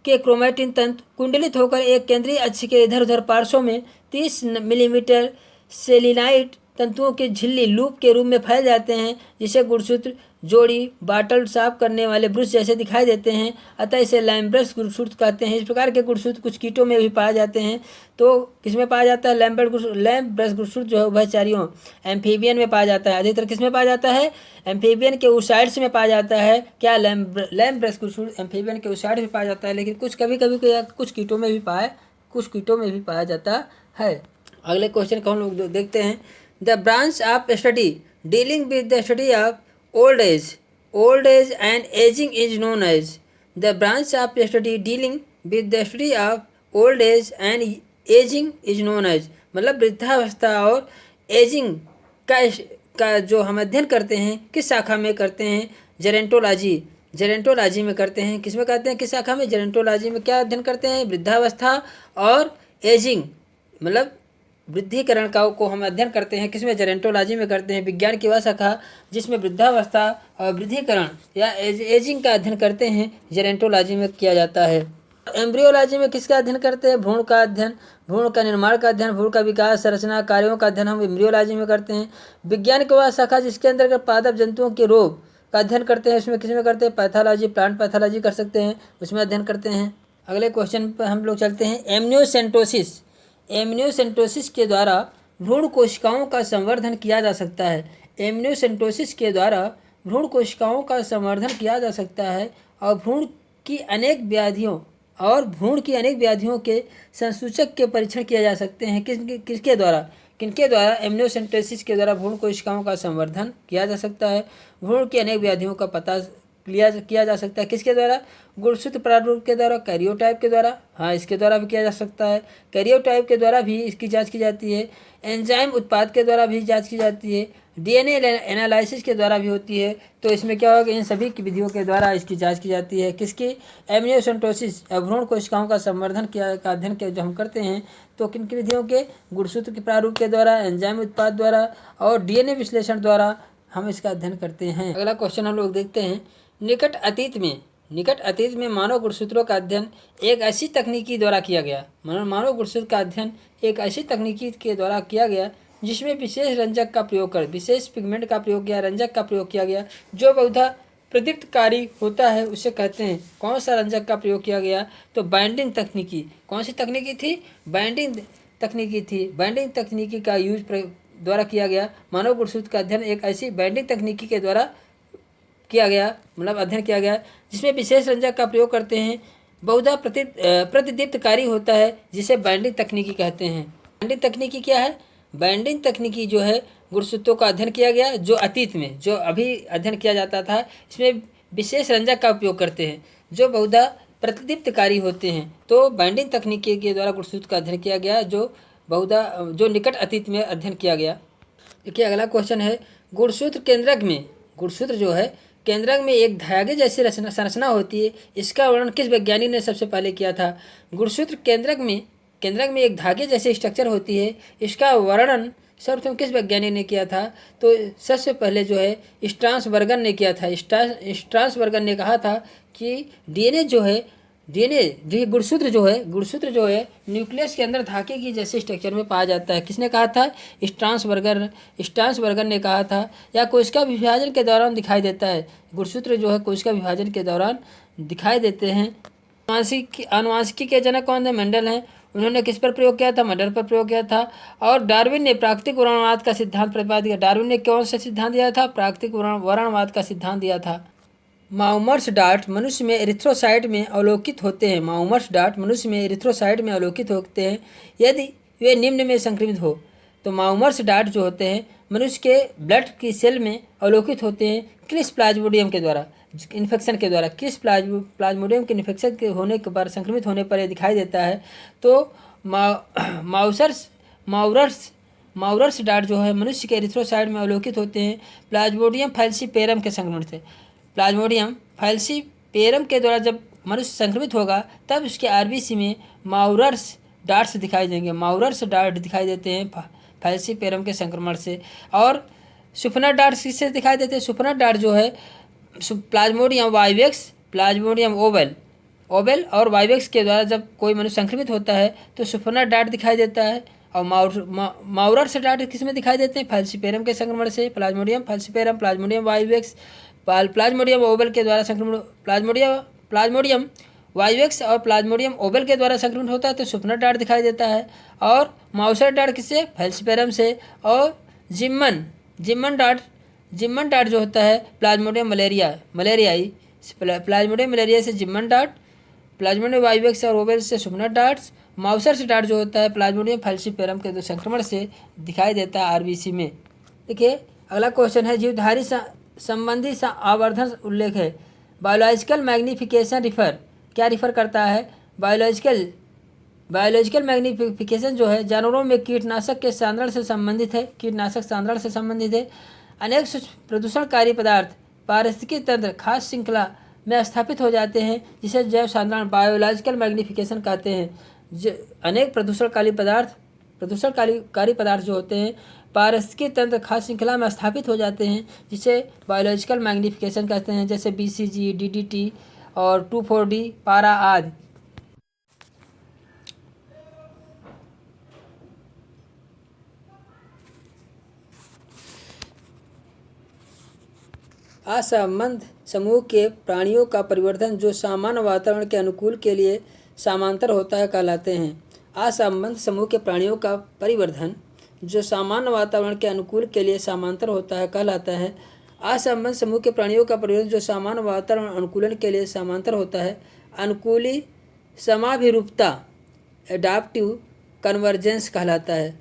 [SPEAKER 1] के क्रोमैटिन तंतु कुंडलित होकर एक केंद्रीय अक्ष के इधर उधर पार्श्वों में 30 मिलीमीटर सेलिनाइट तंतुओं के झिल्ली लूप के रूप में फैल जाते हैं, जिसे गुणसूत्र जोड़ी बाटल साफ करने वाले ब्रश जैसे दिखाई देते हैं। अतः इसे लैम ब्रश गुणसूत्र कहते हैं। इस प्रकार के गुणसूत्र कुछ कीटों में भी पाए जाते हैं। तो किसमें पाया जाता है? लैम ब्रश गुणसूत्र जो है उभयचरियों एम्फीबियन में पाया जाता है। अधिकतर किसमें पाया जाता है? एम्फीबियन के ओसाइड्स में पाया जाता है। क्या लैम ब्रश गुणसूत्र एम्फीबियन के ओसाइड में पाया जाता है, लेकिन कुछ कभी कुछ कीटों में भी पाया जाता है। अगले क्वेश्चन को हम लोग देखते हैं। The branch of study dealing with the study of old age and ageing is known as. The branch of study dealing with the study of old age and ageing is known as, मतलब वृद्धावस्था और एजिंग का जो हम अध्ययन करते हैं किस शाखा में करते हैं? जेरेंटोलॉजी में करते हैं। किस में करते हैं? किस शाखा में? जेरेंटोलॉजी में। क्या अध्ययन करते हैं? वृद्धावस्था और एजिंग, मतलब वृद्धिकरण को हम अध्ययन करते हैं। किसमें? जेरेंटोलॉजी में करते हैं। विज्ञान की वह शाखा जिसमें वृद्धावस्था और वृद्धिकरण या एजिंग का अध्ययन करते हैं, जेरेंटोलॉजी में किया जाता है। एम्ब्रियोलॉजी में किसका अध्ययन करते हैं? भ्रूण का अध्ययन, भ्रूण का निर्माण का अध्ययन, भ्रूण का विकास, संरचना, कार्यों का अध्ययन हम एम्ब्रियोलॉजी में करते हैं। विज्ञान की वह शाखा जिसके अंतर्गत पादप जंतुओं के रोग का अध्ययन करते हैं, उसमें किस में करते हैं? पैथोलॉजी, प्लांट पैथोलॉजी कर सकते हैं, उसमें अध्ययन करते हैं। अगले क्वेश्चन पर हम लोग चलते हैं। एमनियोसेंटोसिस, एमनियोसेंटोसिस के द्वारा भ्रूण कोशिकाओं का संवर्धन किया जा सकता है। एमनियोसेंटोसिस के द्वारा भ्रूण कोशिकाओं का संवर्धन किया जा सकता है और भ्रूण की अनेक व्याधियों के संसूचक के परीक्षण किए जा सकते हैं। किसके द्वारा? किनके द्वारा? एमनियोसेंटोसिस के द्वारा भ्रूण कोशिकाओं का संवर्धन किया जा सकता है, भ्रूण की अनेक व्याधियों का पता किया जा सकता है। किसके द्वारा? गुणसूत्र प्रारूप के द्वारा, कैरियोटाइप के द्वारा, हाँ इसके द्वारा भी किया जा सकता है। कैरियोटाइप के द्वारा भी इसकी जांच की जाती है। एंजाइम उत्पाद के द्वारा भी जांच की जाती है। डीएनए एनालिसिस के द्वारा भी होती है। तो इसमें क्या होगा? इन सभी की विधियों के द्वारा इसकी जांच की जाती है। किसकी? एमनियोसेंटोसिस, भ्रूण कोशिकाओं का संवर्धन का अध्ययन जो हम करते हैं तो किन की विधियों के? गुणसूत्र के प्रारूप के द्वारा, एंजाइम उत्पाद द्वारा और डीएनए विश्लेषण द्वारा हम इसका अध्ययन करते हैं। अगला क्वेश्चन हम लोग देखते हैं। निकट अतीत में मानव गुणसूत्रों का अध्ययन एक ऐसी तकनीकी द्वारा किया गया, मानव गुणसूत्र का अध्ययन एक ऐसी तकनीकी के द्वारा किया गया जिसमें विशेष रंजक का प्रयोग कर, विशेष पिगमेंट का प्रयोग किया, रंजक का प्रयोग किया गया जो बहुधा प्रदीप्तकारी होता है, उसे कहते हैं। कौन सा रंजक का प्रयोग किया गया? तो बाइंडिंग तकनीकी। कौन सी तकनीकी थी? बाइंडिंग तकनीकी थी। बाइंडिंग तकनीकी का यूज द्वारा किया गया। मानव गुणसूत्र का अध्ययन एक ऐसी बाइंडिंग तकनीकी के द्वारा किया गया, मतलब अध्ययन किया गया जिसमें विशेष रंजक का प्रयोग करते हैं, बहुधा प्रतिदीप्तकारी होता है, जिसे बाइंडिंग तकनीकी कहते हैं। बाइंडिंग तकनीकी क्या है? बाइंडिंग तकनीकी जो है गुणसूत्रों का अध्ययन किया गया जो अतीत में, जो अभी अध्ययन किया जाता था, इसमें विशेष रंजक का उपयोग करते हैं जो बहुधा प्रतिदीप्तकारी होते हैं। तो बाइंडिंग तकनीकी के द्वारा गुणसूत्र का अध्ययन किया गया जो निकट अतीत में अध्ययन किया गया। देखिए अगला क्वेश्चन है। गुणसूत्र केंद्रक में, गुणसूत्र जो है केंद्रक में एक धागे जैसी संरचना होती है, इसका वर्णन किस वैज्ञानिक ने सबसे पहले किया था? गुणसूत्र केंद्रक में एक धागे जैसी स्ट्रक्चर होती है, इसका वर्णन सर्वप्रथम किस वैज्ञानिक ने किया था? तो सबसे पहले जो है स्ट्रासबर्गर ने किया था। स्ट्रासबर्गर ने कहा था कि डीएनए गुणसूत्र जो है न्यूक्लियस के अंदर धागे की जैसे स्ट्रक्चर में पाया जाता है। किसने कहा था? स्ट्रासबर्गर ने कहा था। या कोशिका विभाजन के दौरान दिखाई देता है। गुणसूत्र जो है कोशिका विभाजन के दौरान दिखाई देते हैं। आनुवांशिकी के जनक कौन थे? मेंडल हैं। उन्होंने किस पर प्रयोग किया था? मर्डर पर प्रयोग किया था। और डार्विन ने प्राकृतिक वर्णवाद का सिद्धांत प्रतिपादित किया। डार्विन ने कौन सा सिद्धांत दिया था? प्राकृतिक वर्णवाद का सिद्धांत दिया था। माउमर्स डार्ट मनुष्य में एरिथ्रोसाइट में अवलोकित होते हैं। माउमर्स डार्ट मनुष्य में एरिथ्रोसाइट में अवलोकित होते हैं यदि वे निम्न में संक्रमित हो। तो माउमर्स डार्ट जो होते हैं मनुष्य के ब्लड की सेल में अवलोकित होते हैं किस प्लाज्मोडियम के द्वारा, इन्फेक्शन के द्वारा। किस प्लाज्मोडियम के इन्फेक्शन के होने के बाद, संक्रमित होने पर यह दिखाई देता है। तो माउरर्स डार्ट जो है मनुष्य के एरिथ्रोसाइट में अवलोकित होते हैं प्लाज्मोडियम फैल्सीपेरम के संक्रमण से। प्लाज्मोडियम फैल्सीपेरम के द्वारा जब मनुष्य संक्रमित होगा तब उसके आरबीसी में माउरर्स डार्ट्स दिखाई देंगे। माउरर्स डार्ट दिखाई देते हैं फैल्सीपेरम के संक्रमण से। और सुपना डार्ट्स किससे दिखाई देते हैं? सुपना डार्ट जो है प्लाज्मोडियम वाइवेक्स, प्लाज्मोडियम ओवेल और वाइवेक्स के द्वारा जब कोई मनुष्य संक्रमित होता है तो सुपना डार्ट दिखाई देता है। और माउरर्स डार्ट किस में दिखाई देते हैं? फैल्सीपेरम के संक्रमण से। Plasmodium falciparum, Plasmodium vivax, Plasmodium Oval के द्वारा संक्रमण, प्लाज्मोडियम वाइवेक्स और प्लाज्मोडियम ओवल के द्वारा संक्रमण होता है तो सुपना डार्ट दिखाई देता है। और माउसर डार्ट किससे? फैल्सीपेरम से। और जिम्मन डार्ट जो होता है प्लाज्मोडियम मलेरियाई, प्लाज्मोडियम मलेरिया से जिम्मन डार्ट, प्लाज्मोडियम वाइवेक्स और ओवल से सुपना डार्ट्स। माउसर डार्ट जो होता है प्लाज्मोडियम फैल्सीपेरम के संक्रमण से दिखाई देता है आरबीसी में। देखिए अगला क्वेश्चन है। जीवधारी संबंधी आवर्धन उल्लेख है। बायोलॉजिकल मैग्नीफिकेशन क्या रिफर करता है? बायोलॉजिकल मैग्नीफिकेशन जो है जानवरों में कीटनाशक के सांद्रण से संबंधित है। अनेक प्रदूषणकारी पदार्थ पारिस्थितिकी तंत्र खास श्रृंखला में स्थापित हो जाते हैं जिसे जैव सांद्रण बायोलॉजिकल मैग्नीफिकेशन कहते हैं। अनेक प्रदूषणकारी पदार्थ जो होते हैं पारिस्थितिकी तंत्र खास श्रृंखला में स्थापित हो जाते हैं जिसे बायोलॉजिकल मैग्नीफिकेशन कहते हैं, जैसे BCG, DDT और 2,4-D, पारा आदि। असंबद्ध समूह के प्राणियों का परिवर्तन जो सामान्य वातावरण के अनुकूल के लिए समांतर होता है कहलाते हैं। असंबद्ध समूह के प्राणियों का परिवर्तन जो सामान्य वातावरण के अनुकूल के लिए समांतर होता है कहलाता है। असंबद्ध समूह के प्राणियों का परिवर्तन जो सामान्य वातावरण अनुकूलन के लिए समांतर होता है अनुकूली समाभिरूपता एडाप्टिव कन्वर्जेंस कहलाता है।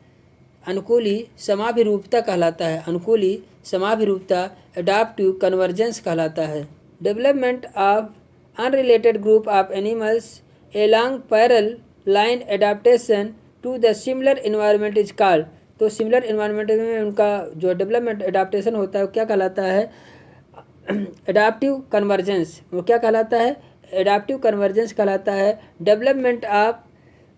[SPEAKER 1] अनुकूली समाभिरूपता कहलाता है। अनुकूली समाभिरूपता एडाप्टिव कन्वर्जेंस कहलाता है। Development of unrelated group of animals along parallel line adaptation to the similar environment is called. तो सिमिलर इन्वायरमेंट में उनका जो डेवलपमेंट एडाप्टेशन होता है वो क्या कहलाता है? Adaptive convergence. वो क्या कहलाता है? एडाप्टिव कन्वर्जेंस कहलाता है। Development of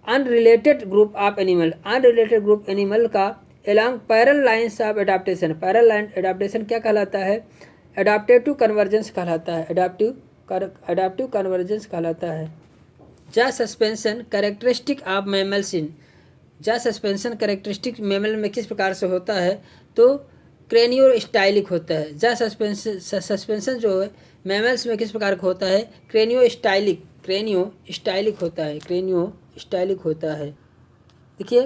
[SPEAKER 1] unrelated group of animal, unrelated group animal का along parallel lines of adaptation, parallel line adaptation क्या कहलाता है? एडाप्टेटिव कन्वर्जेंस कहलाता है। एडाप्टिव कन्वर्जेंस कहलाता है। जा सस्पेंशन कैरेक्टरिस्टिक ऑफ मैमल्स इन, जा सस्पेंशन कैरेक्टरिस्टिक मैमल में किस प्रकार से होता है? तो क्रेनियो स्टाइलिक होता है। जा सस्पेंशन जो है मैमल्स में किस प्रकार का होता है? क्रेनियो स्टाइलिक होता है। क्रेनियो स्टाइलिक होता है। देखिए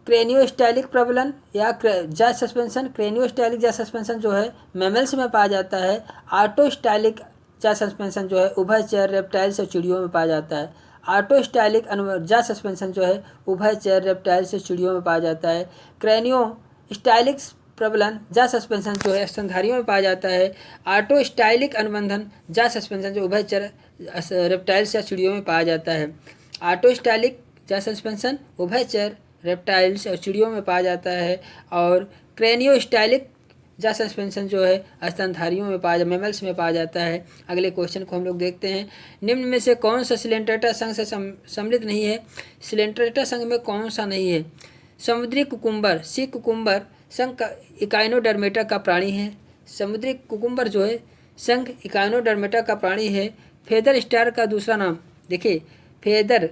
[SPEAKER 1] क्रेनियो स्टाइलिक प्रबलन या जा सस्पेंशन, क्रेनियो स्टाइलिक जा सस्पेंशन जो है मैमल्स में पाया जाता है। ऑटो स्टाइलिक जा सस्पेंशन जो है उभयचर रेप्टाइल्स और चिड़ियों में पाया जाता है। ऑटो स्टाइलिक जा सस्पेंशन जो है उभयचर रेप्टाइल्स और चिड़ियों में पाया जाता है। क्रेनियो स्टाइलिक प्रबलन जा सस्पेंशन जो है स्तनधारियों में पाया जाता है। ऑटो स्टाइलिक अनुबंधन जा सस्पेंशन जो उभयचर रेप्टाइल्स या चिड़ियों में पाया जाता है। ऑटो स्टाइलिक जा सस्पेंशन उभयचर रेप्टाइल्स और चिड़ियों में पाया जाता है। और क्रेनियो स्टाइलिक जा सस्पेंशन जो है स्तनधारियों में मैमल्स में पाया जाता है। अगले क्वेश्चन को हम लोग देखते हैं। निम्न में से कौन सा सिलेंट्रेटा संघ से सम्मिलित नहीं है? सिलेंट्रेटा संघ में कौन सा नहीं है? समुद्री कुकुम्बर, सी कुकुम्बर संघ का इकाइनोडर्मेटा का प्राणी है। समुद्री कुकुम्बर जो है संघ इकाइनोडर्मेटा का प्राणी है। फेदर स्टार का दूसरा नाम, देखिए फेदर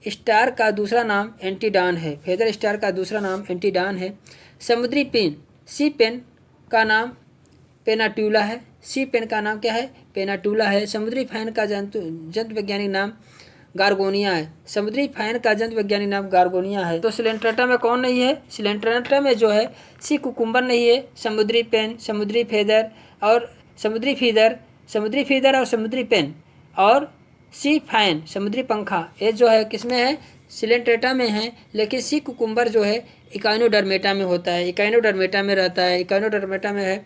[SPEAKER 1] स्टार का दूसरा नाम एंटीडान है। फेदर स्टार का दूसरा नाम एंटीडान है। समुद्री पेन, सी पेन का नाम पेनाट्यूला है। सी पेन का नाम क्या है? पेनाट्यूला है। समुद्री फैन का जंतु वैज्ञानिक नाम गार्गोनिया है। समुद्री फैन का जंतु वैज्ञानिक नाम गार्गोनिया है। तो सिलेंट्रेटा में कौन नहीं है? सिलेंट्रेटा में जो है सी कुकुम्बर नहीं है, समुद्री पेन, समुद्री फेदर और समुद्री फीदर और समुद्री पेन और सी फैन समुद्री पंखा, ये जो है किसमें है? सिलेंट्रेटा में है। लेकिन सी कुकुम्बर जो है इकाइनोडर्मेटा में होता है, इकाइनोडर्मेटा में रहता है, इकाइनोडर्मेटा में है।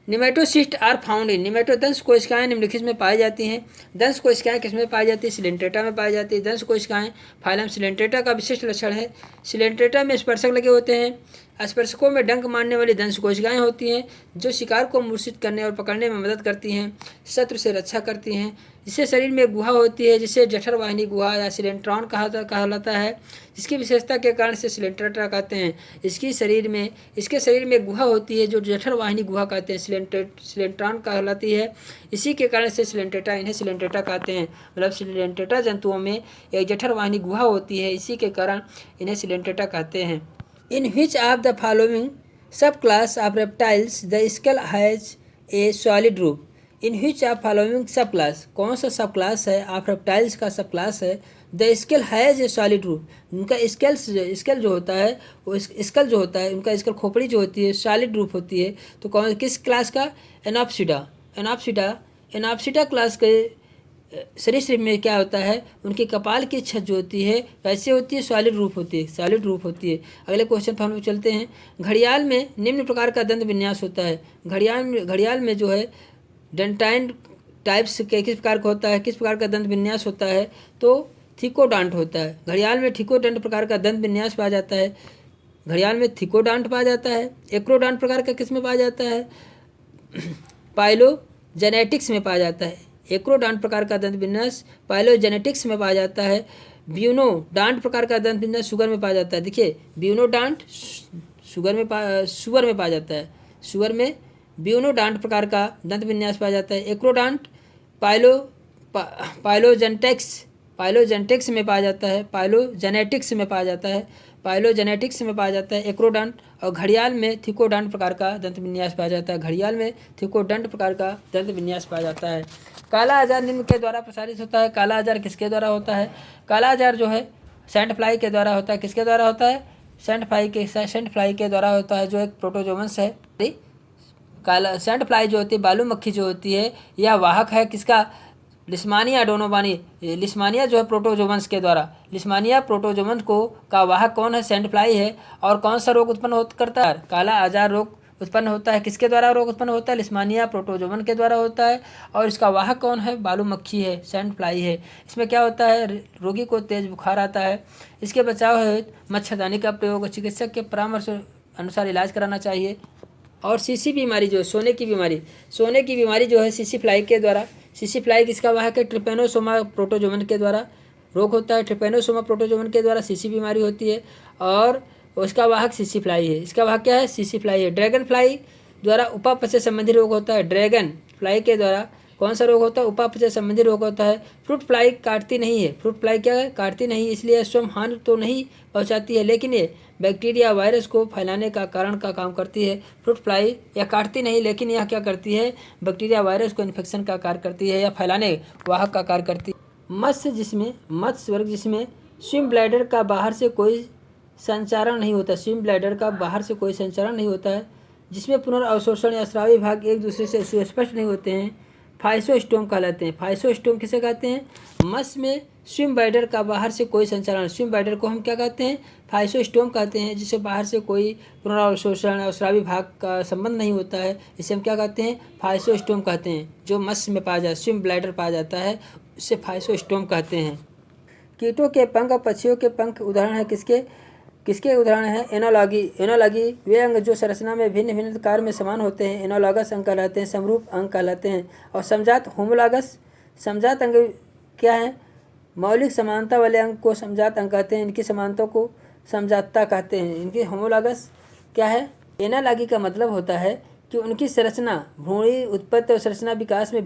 [SPEAKER 1] निमेटोसिस्ट आर फाउंड इन, निमेटोदंश कोशिकाएं निम्नलिखित में पाई जाती हैं। दंश कोशिकाएं किसमें पाई जाती है? सिलेंट्रेटा में पाई जाती है। दंश कोशिकाएं फाइलम सिलेंट्रेटा का विशिष्ट लक्षण है। सिलेंट्रेटा में स्पर्शक लगे होते हैं। स्पर्शकों में डंक मारने वाली दंश कोशिकाएं होती हैं जो शिकार को मूर्छित करने और पकड़ने में मदद करती हैं, शत्रु से रक्षा करती हैं। जिससे शरीर में गुहा होती है जिसे जठर वाहिनी गुहा या सिलेंट्रॉन कहलाता है, जिसकी विशेषता के कारण से सिलेंट्रेटा कहते हैं। इसके शरीर में गुहा होती है जो जठर वाहिनी गुहा कहते हैं, सिलेंट्रॉन कहलाती है। इसी के कारण से इन्हें सिलेंट्रेटा कहते हैं। मतलब सिलेंट्रेटा जंतुओं में एक जठर वाहिनी गुहा होती है, इसी के कारण इन्हें सिलेंट्रेटा कहते हैं। In which of the following sub class of reptiles the scale has a solid roof? In which of following sub class, कौन सा सब क्लास है? ऑफ रेप्टाइल्स का सब क्लास है। The scale has a solid roof, उनका स्केल जो होता है वो स्केल जो होता है उनका स्केल खोपड़ी जो होती है सॉलिड रूफ होती है। तो कौन किस क्लास का? एनाप्सिडा क्लास के सरीसृप में क्या होता है? उनके कपाल की छत जो होती है कैसे होती है? सॉलिड रूफ होती है। अगले क्वेश्चन पर हम लोग चलते हैं। घड़ियाल में निम्न प्रकार का दंत विन्यास होता है। घड़ियाल में जो है डेंटाइन टाइप्स के किस प्रकार का होता है? किस प्रकार का दंत विन्यास होता है? तो थिकोडांट होता है। घड़ियाल में थिकोडांट प्रकार का दंत विन्यास पाया जाता है। घड़ियाल में थिकोडांट पाया जाता है। एक्रोडांट प्रकार का किस में पाया जाता है? पाइलोजेनेटिक्स में पाया जाता है। एक्रोडांट प्रकार का दंत विन्यास पाइलोजेनेटिक्स में पाया जाता है। ब्यूनोडांट प्रकार का दंत विन्यास सुगर में पाया जाता है। देखिए ब्यूनोडांट सुअर में पाया जाता है। सुअर में ब्यूनोडांट प्रकार का दंत विन्यास पाया जाता है। एक्रोडांट पाइलोजेनेटिक्स में पाया जाता है, पाइलोजेनेटिक्स में पाया जाता है, पाइलोजेनेटिक्स में पाया जाता है एक्रोडंट। और घड़ियाल में थिकोडंट प्रकार का दंत विन्यास पाया जाता है, घड़ियाल में थिकोडंट प्रकार का दंत विन्यास पाया जाता है। काला आजार निम्न के द्वारा प्रसारित होता है। काला आजार किसके द्वारा होता है? काला आजार जो है सैंड फ्लाई के द्वारा होता है। किसके द्वारा होता है? सैंड फ्लाई के द्वारा होता है, जो एक प्रोटोजोवंस है। काला सैंड फ्लाई जो होती है, बालू मक्खी जो होती है, यह वाहक है किसका? लिस्मानिया डोनोबानी। लिस्मानिया जो है प्रोटोजोवंस के द्वारा, लिस्मानिया प्रोटोजोवंस को का वाहक कौन है? सैंड फ्लाई है। और कौन सा रोग उत्पन्न करता है? काला आजार रोग उत्पन्न होता है। किसके द्वारा रोग उत्पन्न होता है? लिस्मानिया प्रोटोजोवन के द्वारा होता है। और इसका वाहक कौन है? बालू मक्खी है, सैंड फ्लाई है। इसमें क्या होता है? रोगी को तेज बुखार आता है। इसके बचाव हेतु मच्छरदानी का प्रयोग, चिकित्सक के परामर्श अनुसार इलाज कराना चाहिए। और सीसी बीमारी जो है, सोने की बीमारी जो है सीसी फ्लाई के द्वारा, सीसी फ्लाई किसका वाहक है? ट्रिपेनोसोमा प्रोटोजोवन के द्वारा रोग होता है। ट्रिपेनोसोमा प्रोटोजोवन के द्वारा सीसी बीमारी होती है और उसका वाहक सीसी फ्लाई है। इसका वाहक क्या है? सीसी फ्लाई है। ड्रैगन फ्लाई द्वारा उपापचय संबंधी रोग होता है। ड्रैगन फ्लाई के द्वारा कौन सा रोग होता है? उपापचय संबंधी रोग होता है। फ्रूट फ्लाई काटती नहीं है। फ्रूट फ्लाई क्या है? काटती नहीं, इसलिए स्वयं हानि तो नहीं पहुंचाती है, लेकिन ये बैक्टीरिया वायरस को फैलाने का कारण का काम करती है। फ्रूट फ्लाई यह काटती नहीं, लेकिन यह क्या करती है? बैक्टीरिया वायरस को इन्फेक्शन का कार्य करती है या फैलाने वाहक का कार्य करती है। मत्स्य वर्ग जिसमें स्विम ब्लैडर का बाहर से कोई संचारण नहीं होता, स्विम ब्लैडर का बाहर से कोई संचारण नहीं होता है, जिसमें पुनर्अवशोषण या स्रावी भाग एक दूसरे से सुस्पष्ट नहीं होते हैं, फाइसोस्टोम कहलाते हैं। फाइसोस्टोम किसे कहते हैं? मत्स्य में स्विम ब्लैडर का बाहर से कोई संचारण, स्विम ब्लैडर को हम क्या कहते हैं? फाइसोस्टोम कहते हैं, जिससे बाहर से कोई पुनर्अवशोषण और स्रावी भाग का संबंध नहीं होता है, इसे हम क्या कहते हैं? फाइसोस्टोम कहते हैं। जो मत्स्य में पाया जाता है, स्विम ब्लैडर पाया जाता है, उसे फाइसोस्टोम कहते हैं। कीटों के पंख और पक्षियों के पंख उदाहरण है किसके उदाहरण है? एनोलॉगी वे अंग जो संरचना में भिन्न भिन्न कार्य में समान होते हैं, एनोलॉगस अंग कहलाते हैं, समरूप अंग कहलाते हैं। और समजात होमोलॉगस, समजात अंग क्या है? मौलिक समानता वाले अंग को समजात अंग कहते हैं, इनकी समानता को समजातता कहते हैं। इनकी होमोलॉगस क्या है? एनालॉगी का मतलब होता है कि उनकी संरचना भ्रूणी उत्पत्ति और संरचना विकास में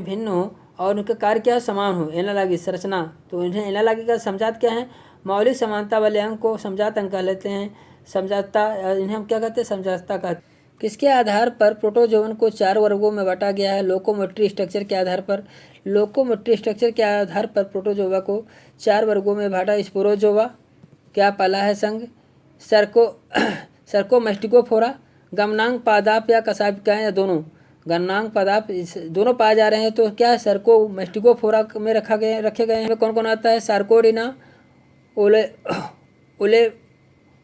[SPEAKER 1] भिन्न हो और उनका कार्य क्या समान हो, एनालॉगी संरचना। तो इन्हें एनालॉगी का समजात क्या है? मौलिक समानता वाले अंग को समजात अंग कह लेते हैं, समजातता, इन्हें हम क्या कहते हैं? समजातता कहते हैं। किसके आधार पर प्रोटोजोवन को 4 वर्गों में बांटा गया है? लोकोमोटरी स्ट्रक्चर के आधार पर। लोकोमोटरी स्ट्रक्चर के आधार पर प्रोटोजोवा को 4 वर्गों में बांटा। स्पोरोजोवा क्या पहला है संघ? सर्कोमेस्टिकोफोरा, गमनांग पादाप या कशापिकाएँ या दोनों? गमनांग पादाप दोनों पाए जा रहे हैं, तो क्या सर्कोमेस्टिकोफोरा में रखे गए हैं। कौन कौन आता है? सार्कोडिना,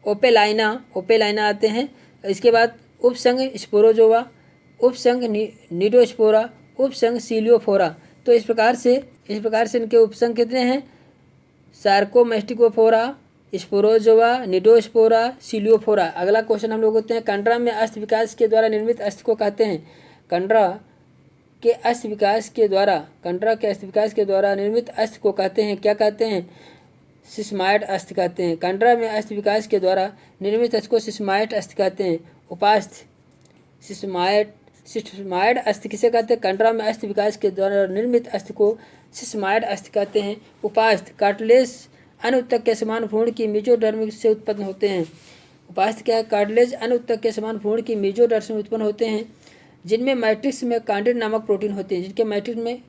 [SPEAKER 1] ओपेलाइना आते हैं। इसके बाद उपसंघ स्पोरोजोवा, उपसंघ निडोस्पोरा, उपसंघ सीलियोफोरा। तो इस प्रकार से इनके उपसंघ कितने हैं? सार्कोमेस्टिकोफोरा, स्पोरोजोवा, निडोस्पोरा, सीलियोफोरा। अगला क्वेश्चन हम लोग होते हैं, कंडरा में अस्थि विकास के द्वारा निर्मित अस्थि को कहते हैं। कंडरा के अस्थि विकास के द्वारा निर्मित अस्थि को कहते हैं, क्या कहते हैं? सिस्माइड अस्थि कहते हैं। कंडरा में अस्थि विकास के द्वारा निर्मित अस्थि को सिस्माइड अस्थि कहते हैं। उपास्थि सिस्माइड अस्थि किसे कहते हैं? कंडरा में अस्थि विकास के द्वारा निर्मित अस्थि को सिस्माइड अस्थि कहते हैं। उपास्थि कार्टिलेज अनुत्तक के समान भ्रूण की मेसोडर्म से उत्पन्न होते हैं। उपास्थि क्या है? कार्टिलेज अनुत्तक के समान भ्रूण की मेसोडर्म से उत्पन्न होते हैं, जिनमें मैट्रिक्स में कांड्रिन नामक प्रोटीन होते हैं। जिनके मैट्रिक्स में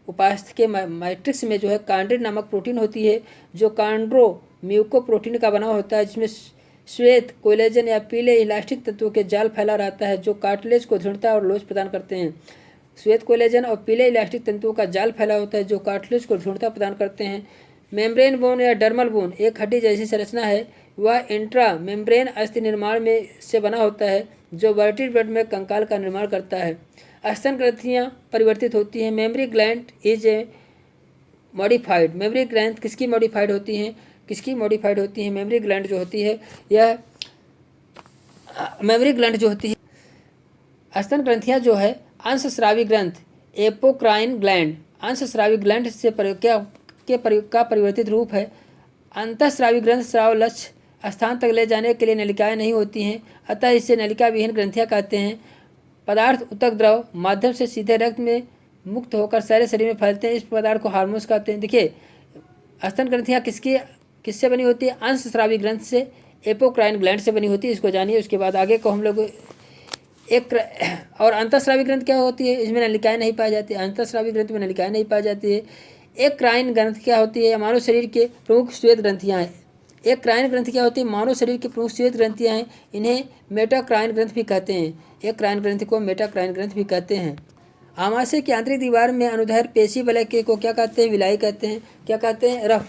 [SPEAKER 1] उपास्थि के मैट्रिक्स में जो है कांड्रिन नामक प्रोटीन होती है, जो कांड्रोम्यूकोप्रोटीन का बना होता है, जिसमें श्वेत कोलेजन या पीले इलास्टिक तत्वों के जाल फैला रहता है, जो कार्टिलेज को दृढ़ता और लोच प्रदान करते हैं। श्वेत कोलेजन और पीले इलास्टिक तंतुओं का जाल फैला होता है, जो कार्टिलेज को दृढ़ता प्रदान करते हैं। मेम्ब्रेन बोन या डर्मल बोन एक हड्डी जैसी संरचना है। वह इंट्रा मेम्ब्रेन अस्थि निर्माण में से बना होता है, जो वर्टिब्रेट में कंकाल का निर्माण करता है। स्तन ग्रंथियाँ परिवर्तित होती हैं। Mammary gland is a modified. Mammary gland किसकी मॉडिफाइड होती हैं? मेमरी ग्लैंड जो होती है, यह मेमरी ग्लैंड जो होती है, स्तन ग्रंथियाँ जो है अंशस्रावी ग्रंथ एपोक्राइन ग्लैंड, अंशस्रावी ग्लैंड से का परिवर्तित रूप है। अंतःस्रावी ग्रंथ स्राव लक्ष्य स्थान तक ले जाने के लिए नलिकाएं नहीं होती हैं, अतः इसे नलिका विहीन ग्रंथियाँ कहते हैं। पदार्थ ऊतक द्रव माध्यम से सीधे रक्त में मुक्त होकर सारे शरीर में फैलते हैं। इस पदार्थ को हार्मोन्स कहते हैं। देखिए, स्तन ग्रंथियाँ किससे बनी होती है? अंशस्रावी ग्रंथ से, एपोक्राइन ग्लैंड से बनी होती है। इसको जानिए। उसके बाद आगे को हम लोग और अंतःस्रावी ग्रंथ क्या होती है? इसमें नलिकाएं नहीं पाई जाती है। अंतःस्रावी ग्रंथ में नलिकाएं नहीं पाई जाती है। एक क्राइन ग्रंथ क्या होती है? मानव शरीर के प्रमुख श्वेत ग्रंथियाँ हैं। एक क्राइन ग्रंथ क्या होती है? मानव शरीर की प्रमुख श्वेत ग्रंथियाँ हैं। इन्हें मेटाक्राइन ग्रंथ भी कहते हैं। एक क्राइन ग्रंथ को मेटाक्राइन ग्रंथ भी कहते हैं। आमाशय की आंतरिक दीवार में अनुदैर्ध्य पेशी वलय के को क्या कहते हैं? विलाई कहते हैं। क्या कहते हैं? रफ।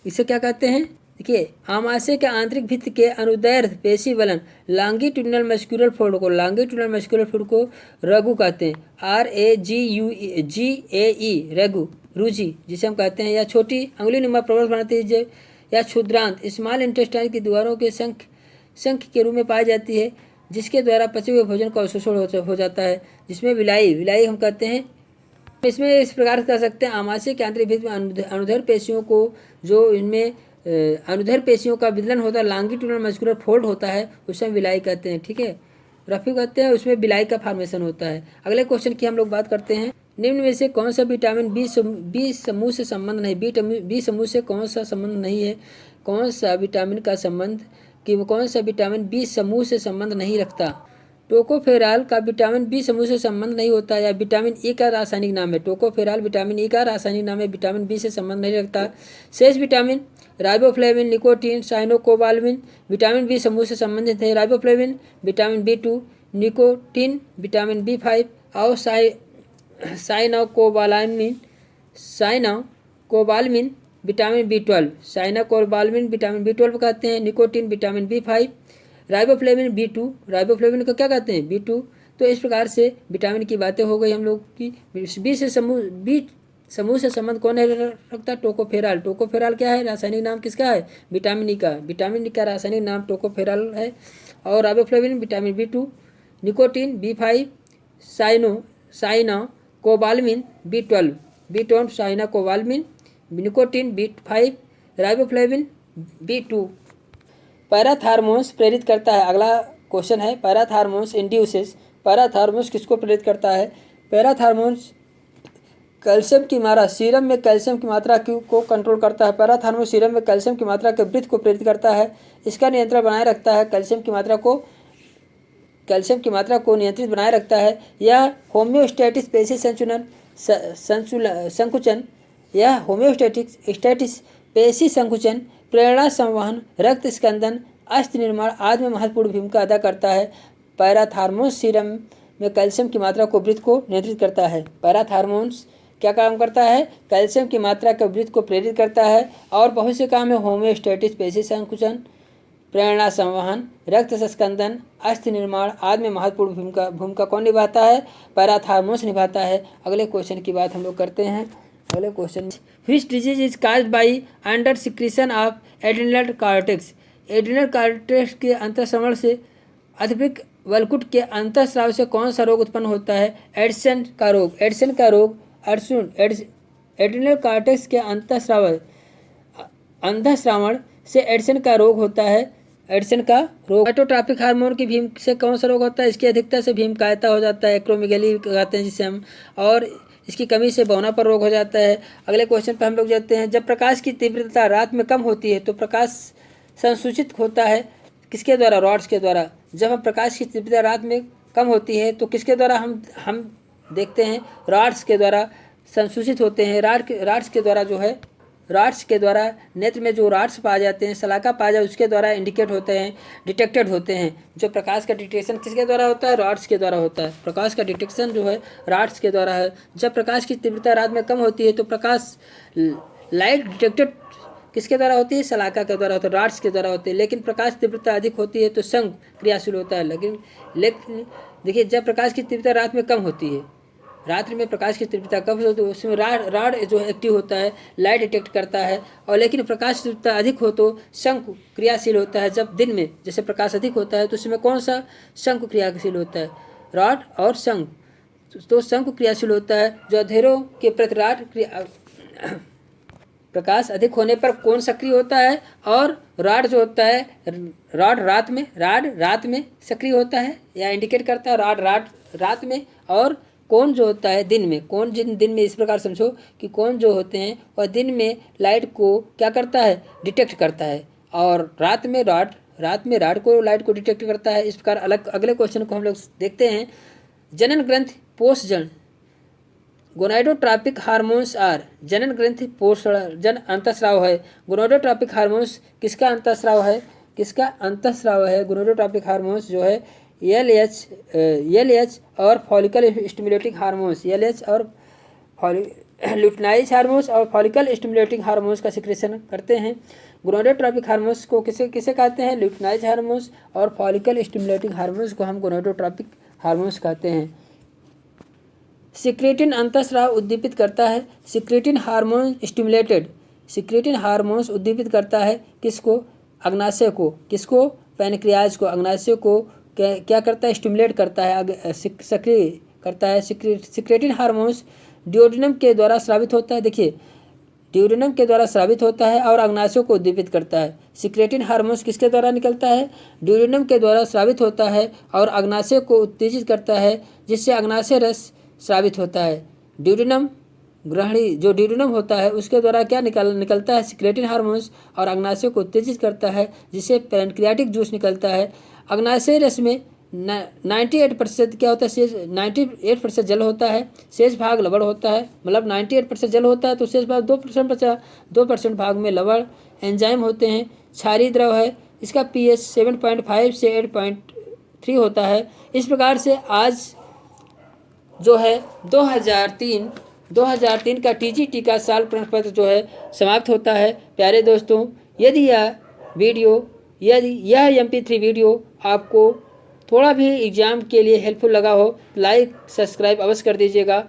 [SPEAKER 1] इसे क्या कहते हैं? देखिए, आमाशय के आंतरिक भित्ति के अनुदैर्ध्य पेशी वलन लॉन्गिट्यूडिनल मस्कुलर फ्लूइड को रघु कहते हैं। RAGUE रघु, रुचि जिसे हम कहते हैं, या छोटी अंगुली नुमा प्रवर्त बनाती है, या क्षुद्रांत स्मॉल इंटेस्टाइन की दीवारों के शंख के रूप में पाई जाती है, जिसके द्वारा पचे हुए भोजन का अवशोषण हो जाता है, जिसमें विलाई हम कहते हैं। इसमें इस प्रकार कर सकते हैं, आमाशय के आंतरिक भित्ति में अनुदैर्ध्य पेशियों को, जो इनमें अनुदैर्ध्य पेशियों का विदलन होता है, लॉन्गिट्यूडिनल मस्कुलर फोल्ड होता है, उसे हम विलाई कहते हैं। ठीक है, रफी कहते हैं, उसमें विलाई का फॉर्मेशन होता है। अगले क्वेश्चन की हम लोग बात करते हैं। निम्न में से कौन सा विटामिन बी समूह से संबंध नहीं? बी समूह से कौन सा संबंध नहीं है? कौन सा विटामिन बी समूह से संबंध नहीं रखता? टोकोफेराल का विटामिन बी समूह से संबंध नहीं होता, या विटामिन ई का रासायनिक नाम है। टोकोफेराल विटामिन ई का रासायनिक नाम है, विटामिन बी से संबंध नहीं रखता। शेष vitamin riboflavin, nicotine, cyanocobalamin vitamin B समूह से संबंधित है। Riboflavin vitamin B2, nicotine vitamin B5 और cyanocobalamin vitamin B12। Cyanocobalamin vitamin B12 कहते हैं। Nicotine vitamin B5, riboflavin B2, riboflavin को क्या कहते हैं? B2। तो इस प्रकार से विटामिन की बातें हो गई हम लोग की। बी समूह से संबंध कौन है रखता? टोकोफेराल। टोकोफेराल क्या है? रासायनिक नाम किसका है? विटामिन ई का। विटामिन ई का रासायनिक नाम टोकोफेराल है। और riboflavin vitamin B2, nicotine B5, cyanocobalamin B12, cyanocobalamin, nicotine B5, riboflavin B2। पैराथार्मोन्स प्रेरित करता है। अगला क्वेश्चन है, पैराथार्मोन्स इंड्यूसेस। पैराथार्मोन्स किसको प्रेरित करता है? पैराथार्मोन्स कैल्शियम की मात्रा, सीरम में कैल्शियम की मात्रा को कंट्रोल करता है। पैराथार्मोन्स सीरम में कैल्शियम की मात्रा के वृद्धि को प्रेरित करता है। इसका नियंत्रण बनाए रखता है। कैल्शियम की मात्रा को नियंत्रित बनाए रखता है। यह होम्योस्टैटिक पेशी संकुचन पेशी संकुचन, प्रेरणा संवहन, रक्त स्कंदन, अस्थि निर्माण आदि में महत्वपूर्ण भूमिका अदा करता है। पैराथार्मोन्स सीरम में कैल्शियम की मात्रा को वृद्धि को नियंत्रित करता है। पैराथार्मोन्स क्या काम करता है? कैल्शियम की मात्रा के वृद्धि को प्रेरित करता है। और बहुत से काम है, होम्योस्टैटिक पेशी संकुचन, प्रेरणा संवहन, रक्त स्कंदन, अस्थि निर्माण आदि में महत्वपूर्ण भूमिका कौन निभाता है? पैराथार्मोन्स निभाता है। अगले क्वेश्चन की बात हम लोग करते हैं। अगले question, which disease is caused by under secretion of adrenal cortex? Adrenal cortex के अंतःस्राव से अत्यधिक वल्कुट के अंतःस्राव से कौन सा रोग उत्पन्न होता है? एडिसन का रोग एड्रिनल कॉर्टेक्स के अंतःस्रावण से एडिसन का रोग होता है। एडिसन का रोग साइटोट्रॉपिक हार्मोन की भीम से कौन सा रोग होता है? इसकी अधिकता से भीम कायता हो जाता है, एक्रोमेगेली कहते हैं जिसे हम, और इसकी कमी से बौना पर रोग हो जाता है। अगले क्वेश्चन पर हम लोग जाते हैं। जब प्रकाश की तीव्रता रात में कम होती है तो प्रकाश संसूचित होता है किसके द्वारा? रॉड्स के द्वारा। जब हम प्रकाश की तीव्रता रात में कम होती है तो किसके द्वारा हम देखते हैं? रॉड्स के द्वारा संसूचित होते हैं। रॉड्स के द्वारा नेत्र में जो रॉड्स पाए जाते हैं, शलाका पाया जाए, उसके द्वारा डिटेक्टेड होते हैं। जो प्रकाश का डिटेक्शन किसके द्वारा होता है? रॉड्स के द्वारा होता है। प्रकाश का डिटेक्शन जो है रॉड्स के द्वारा है। जब प्रकाश की तीव्रता रात में कम होती है तो लाइट डिटेक्टेड किसके द्वारा होती है? शलाका के द्वारा होता है, रॉड्स के द्वारा होती है। लेकिन प्रकाश तीव्रता अधिक होती है तो शंकु क्रियाशील होता है। लेकिन देखिए, जब प्रकाश की तीव्रता रात में कम होती है, रात्रि में प्रकाश की तीव्रता कम होती है तो उसमें रॉड जो एक्टिव होता है, लाइट डिटेक्ट करता है। और लेकिन प्रकाश की तीव्रता अधिक हो तो शंकु क्रियाशील होता है। जब दिन में जैसे प्रकाश अधिक होता है तो उसमें कौन सा शंकु क्रियाशील होता है? रॉड और शंकु। तो शंकु क्रियाशील होता है। जो अंधेरों के प्रति प्रकाश अधिक होने पर कौन सक्रिय होता है? और रॉड जो होता है, रॉड रात में सक्रिय होता है या इंडिकेट करता है। रॉड रात में और कौन जो होता है दिन में, कौन दिन में इस प्रकार समझो कि कौन जो होते हैं वह दिन में लाइट को क्या करता है, डिटेक्ट करता है, और रात में राड को लाइट को डिटेक्ट करता है। इस प्रकार अलग अगले क्वेश्चन को हम लोग देखते हैं। जनन ग्रंथि पोषजन गोनाडोट्रॉपिक हार्मोन्स आर, जनन ग्रंथि पोषजन अंतःस्राव है। गोनाडोट्रॉपिक हार्मोन्स किसका अंतःस्राव है, गोनाडोट्रॉपिक हार्मोन्स जो है एलएच और फॉलिकल स्टिमुलेटिंग हार्मोन्स, एलएच और लुटिनाइज हार्मोन्स और फॉलिकल स्टिमुलेटिंग हार्मोन्स का सिक्रेशन करते हैं। गोनाडोट्रॉपिक हार्मोन्स को किसे कहते हैं, लुटिनाइज हार्मोन्स, और फॉलिकल स्टिमुलेटिंग हार्मोन्स को हम गोनाडोट्रॉपिक हार्मोन्स कहते हैं। सिक्रेटिन अंतःस्राव उद्दीपित करता है। सिक्रेटिन हार्मोन्स उद्दीपित करता है किसको, अग्नाशय को, किसको, पैनक्रियाज को, अग्नाशय को क्या करता है, स्टिमुलेट करता है, सक्रिय करता है। सिक्रेटिन हार्मोन्स ड्यूोडेनम के द्वारा स्रावित होता है। देखिए, ड्यूोडेनम के द्वारा स्रावित होता है और अग्नाशयों को उद्दीपित करता है। सिक्रेटिन हार्मोन्स किसके द्वारा निकलता है, ड्यूोडेनम के द्वारा स्रावित होता है और अग्नाशय को उत्तेजित करता है, जिससे अग्नाशय रस स्रावित होता है। ड्यूोडेनम ग्रहणी जो ड्यूोडेनम होता है उसके द्वारा क्या निकलता है, सिक्रेटिन हार्मोन्स, और अग्नाशय को उत्तेजित करता है, जिससे पैनक्रियाटिक जूस निकलता है। अग्नाशय रस में 98% क्या होता है, 98% जल होता है, शेष भाग लवण होता है। मतलब 98% जल होता है तो शेष भाग 2% बचा, 2% भाग में लवण एंजाइम होते हैं। क्षारीय द्रव है, इसका pH 7.5 से 8.3 होता है। इस प्रकार से आज जो है 2003 का TGT का साल प्रश्न पत्र जो है समाप्त होता है। प्यारे दोस्तों, यदि यह MP3 वीडियो आपको थोड़ा भी एग्जाम के लिए हेल्पफुल लगा हो, लाइक सब्सक्राइब अवश्य कर दीजिएगा।